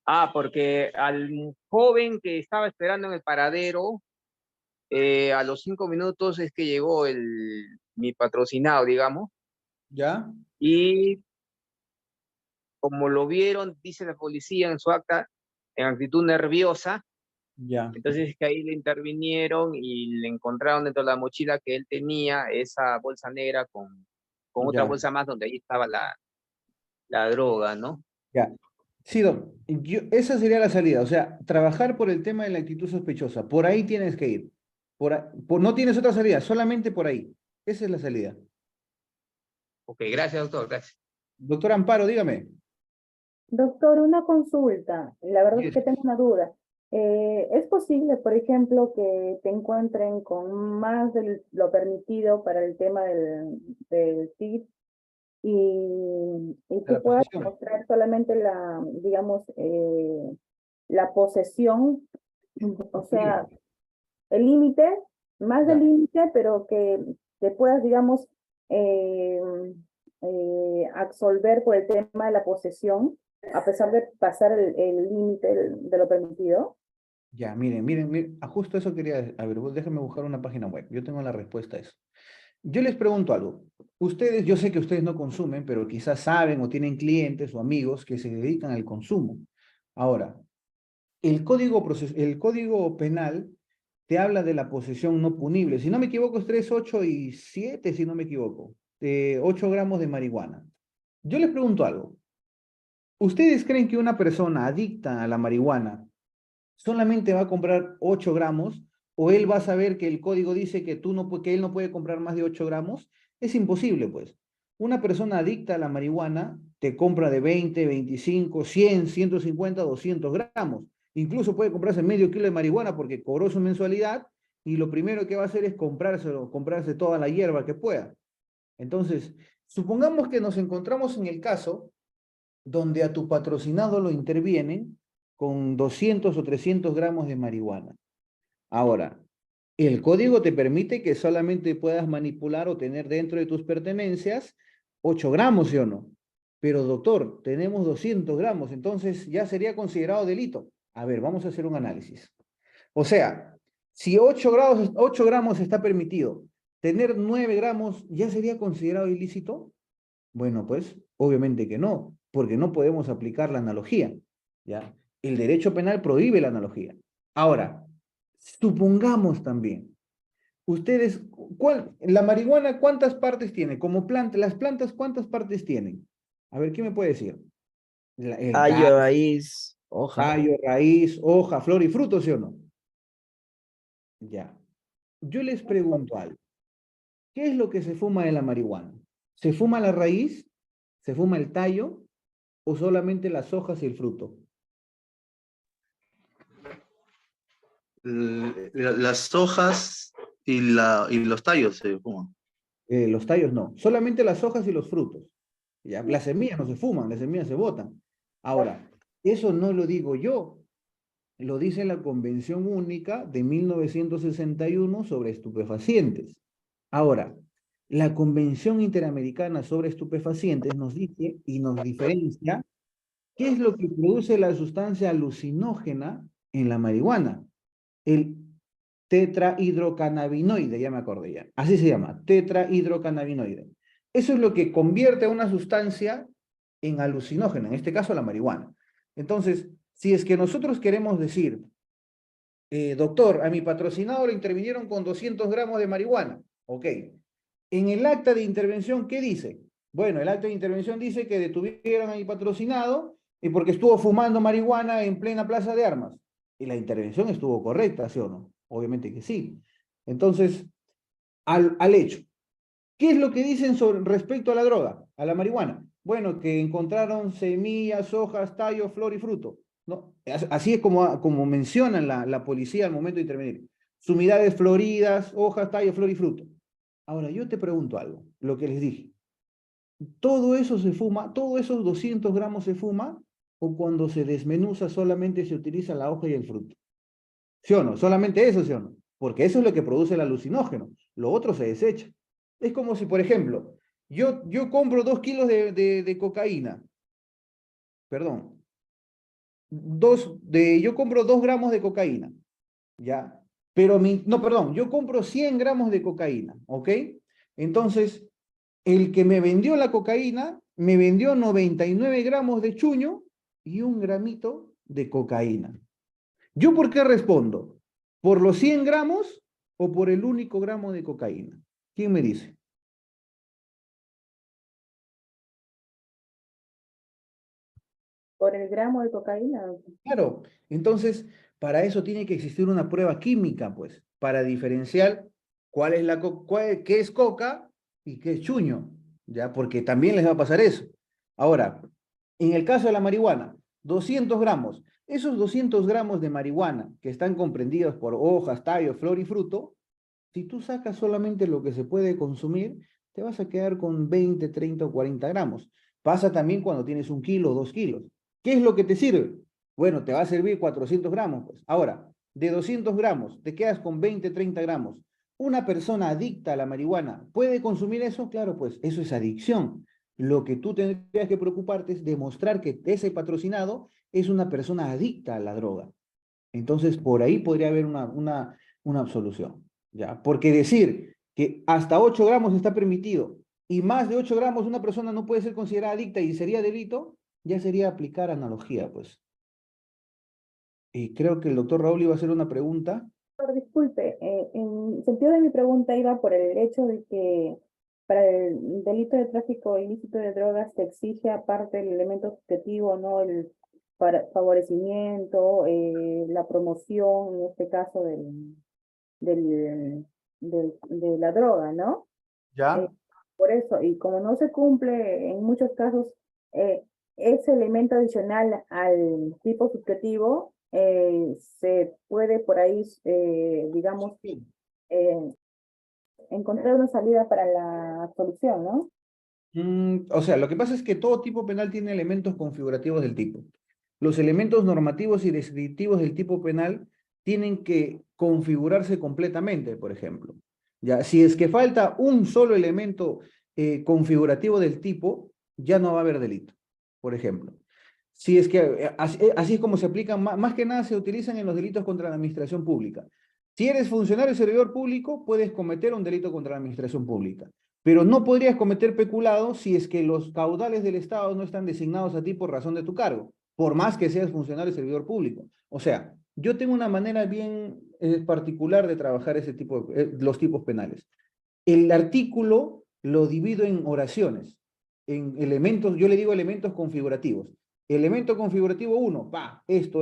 Ah, porque al joven que estaba esperando en el paradero, a los 5 minutos es que llegó mi patrocinado, digamos, ¿Ya? y como lo vieron, dice la policía en su acta, en actitud nerviosa, Ya. entonces es que ahí le intervinieron y le encontraron dentro de la mochila que él tenía esa bolsa negra con otra Ya. bolsa más donde ahí estaba la droga, ¿no? Ya. Sí, don. Esa sería la salida. O sea, trabajar por el tema de la actitud sospechosa. Por ahí tienes que ir. No tienes otra salida, solamente por ahí. Esa es la salida. Ok, gracias, doctor, gracias. Doctor Amparo, dígame. Doctor, una consulta. La verdad es Yes. que tengo una duda. ¿Es posible, por ejemplo, que te encuentren con más de lo permitido para el tema del TIC y A la tú puedas posesión. mostrar solamente digamos, la posesión, o sea, el límite, más del Ya. límite, pero que te puedas, digamos, eh, absolver por el tema de la posesión, a pesar de pasar el límite de lo permitido? Ya, miren, justo eso quería, a ver, déjenme buscar una página web, yo tengo la respuesta a eso. Yo les pregunto algo, ustedes, yo sé que ustedes no consumen, pero quizás saben o tienen clientes o amigos que se dedican al consumo. Ahora, el código penal te habla de la posesión no punible, si no me equivoco es 3, 8 y 7, si no me equivoco, de 8 gramos de marihuana. Yo les pregunto algo, ¿ustedes creen que una persona adicta a la marihuana solamente va a comprar 8 gramos o él va a saber que el código dice que, que él no puede comprar más de 8 gramos? Es imposible, pues. Una persona adicta a la marihuana te compra de 20, 25, 100, 150, 200 gramos. Incluso puede comprarse medio kilo de marihuana porque cobró su mensualidad y lo primero que va a hacer es comprarse toda la hierba que pueda. Entonces, supongamos que nos encontramos en el caso donde a tu patrocinado lo intervienen con 200 o 300 gramos de marihuana. Ahora, el código te permite que solamente puedas manipular o tener dentro de tus pertenencias 8 gramos, ¿sí o no? Pero doctor, tenemos 200 gramos, entonces ya sería considerado delito. A ver, vamos a hacer un análisis. O sea, si 8 gramos está permitido, tener 9 gramos ya sería considerado ilícito. Bueno, pues obviamente que no, porque no podemos aplicar la analogía, ¿ya? El derecho penal prohíbe la analogía. Ahora, supongamos también, ustedes, la marihuana, ¿cuántas partes tiene? Como planta, las plantas, ¿cuántas partes tienen? A ver, ¿qué me puede decir? El Tallo, raíz, hoja. tallo, raíz, hoja, flor y fruto, ¿sí o no? Ya. Yo les pregunto algo. ¿Qué es lo que se fuma de la marihuana? ¿Se fuma la raíz? ¿Se fuma el tallo? ¿O solamente las hojas y el fruto? Las hojas y los tallos se fuman. Los tallos no, solamente las hojas y los frutos. ¿Ya? Las semillas no se fuman, las semillas se botan. Ahora, eso no lo digo yo, lo dice la Convención Única de 1961 sobre estupefacientes. Ahora, la Convención Interamericana sobre Estupefacientes nos dice y nos diferencia qué es lo que produce la sustancia alucinógena en la marihuana. El tetrahidrocannabinoide, ya me acordé ya. Así se llama, tetrahidrocannabinoide. Eso es lo que convierte a una sustancia en alucinógeno, en este caso la marihuana. Entonces, si es que nosotros queremos decir, doctor, a mi patrocinado le intervinieron con 200 gramos de marihuana, ok. En el acta de intervención, ¿qué dice? Bueno, el acta de intervención dice que detuvieron a mi patrocinado porque estuvo fumando marihuana en plena plaza de armas. Y la intervención estuvo correcta, ¿sí o no? Obviamente que sí. Entonces, al hecho. ¿Qué es lo que dicen sobre, respecto a la droga, a la marihuana? Bueno, que encontraron semillas, hojas, tallo, flor y fruto. ¿No? Así es como mencionan la policía al momento de intervenir. Sumidades floridas, hojas, tallo, flor y fruto. Ahora, yo te pregunto algo, lo que les dije. ¿Todo eso se fuma, todos esos 200 gramos se fuma o cuando se desmenuza solamente se utiliza la hoja y el fruto? ¿Sí o no? Solamente eso, ¿sí o no? Porque eso es lo que produce el alucinógeno. Lo otro se desecha. Es como si, por ejemplo, yo compro 2 kilos de cocaína. Perdón. Yo compro 2 gramos de cocaína. ¿Ya? Pero no, perdón, yo compro 100 gramos de cocaína. ¿Ok? Entonces, el que me vendió la cocaína me vendió 99 gramos de chuño y 1 gramito de cocaína. ¿Yo por qué respondo? ¿Por los 100 gramos o por el único gramo de cocaína? ¿Quién me dice? Por el gramo de cocaína. Claro, entonces para eso tiene que existir una prueba química, pues, para diferenciar cuál es qué es coca y qué es chuño, ¿ya? Porque también les va a pasar eso. Ahora, en el caso de la marihuana, 200 gramos. Esos 200 gramos de marihuana que están comprendidos por hojas, tallo, flor y fruto, si tú sacas solamente lo que se puede consumir, te vas a quedar con 20, 30 o 40 gramos. Pasa también cuando tienes 1 kilo o 2 kilos. ¿Qué es lo que te sirve? Bueno, te va a servir 400 gramos, pues. Ahora, de 200 gramos, te quedas con 20, 30 gramos. ¿Una persona adicta a la marihuana puede consumir eso? Claro, pues eso es adicción. Lo que tú tendrías que preocuparte es demostrar que ese patrocinado es una persona adicta a la droga. Entonces, por ahí podría haber una absolución, ¿ya? Porque decir que hasta 8 gramos está permitido y más de 8 gramos una persona no puede ser considerada adicta y sería delito, ya sería aplicar analogía, pues. Y creo que el doctor Raúl iba a hacer una pregunta. Doctor, disculpe, en el sentido de mi pregunta iba por el hecho de que para el delito de tráfico ilícito de drogas se exige aparte el elemento subjetivo, ¿no? El favorecimiento, la promoción, en este caso de la droga, ¿no? ¿Ya? Por eso, y como no se cumple en muchos casos ese elemento adicional al tipo subjetivo, se puede por ahí, digamos, Sí. encontrar una salida para la absolución, ¿no? O sea, lo que pasa es que todo tipo penal tiene elementos configurativos del tipo. Los elementos normativos y descriptivos del tipo penal tienen que configurarse completamente, por ejemplo. Ya, si es que falta un solo elemento configurativo del tipo, ya no va a haber delito, por ejemplo. Si es que así es como se aplican, más que nada se utilizan en los delitos contra la administración pública. Si eres funcionario y servidor público, puedes cometer un delito contra la administración pública, pero no podrías cometer peculado si es que los caudales del Estado no están designados a ti por razón de tu cargo, por más que seas funcionario y servidor público. O sea, yo tengo una manera bien particular de trabajar los tipos penales. El artículo lo divido en oraciones, en elementos, yo le digo elementos configurativos. Elemento configurativo 1, esto.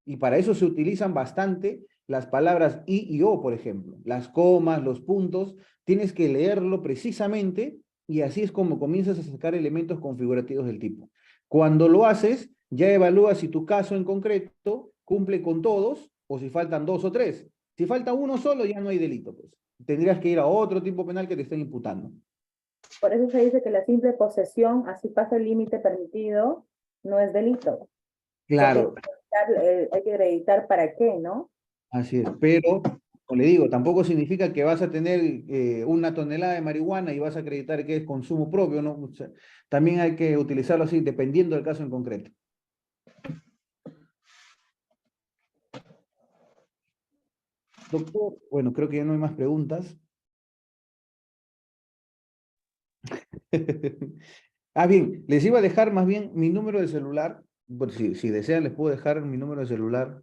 Y para eso se utilizan bastante las palabras y o, por ejemplo. Las comas, los puntos, tienes que leerlo precisamente y así es como comienzas a sacar elementos configurativos del tipo. Cuando lo haces, ya evalúas si tu caso en concreto cumple con todos o si faltan 2 o 3. Si falta uno solo, ya no hay delito, pues. Tendrías que ir a otro tipo penal que te estén imputando. Por eso se dice que la simple posesión, así pasa el límite permitido, no es delito. Claro, Hay que acreditar para qué, ¿no? así es, pero, como le digo, tampoco significa que vas a tener 1 tonelada de marihuana y vas a acreditar que es consumo propio, ¿no? O sea, también hay que utilizarlo así, dependiendo del caso en concreto. Doctor, bueno, creo que ya no hay más preguntas. Ah, bien, les iba a dejar más bien mi número de celular. Bueno, si desean, les puedo dejar mi número de celular.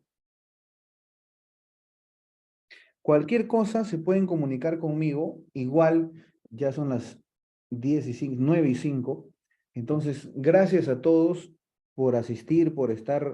Cualquier cosa se pueden comunicar conmigo. Igual ya son las 9:05. Entonces, gracias a todos por asistir, por estar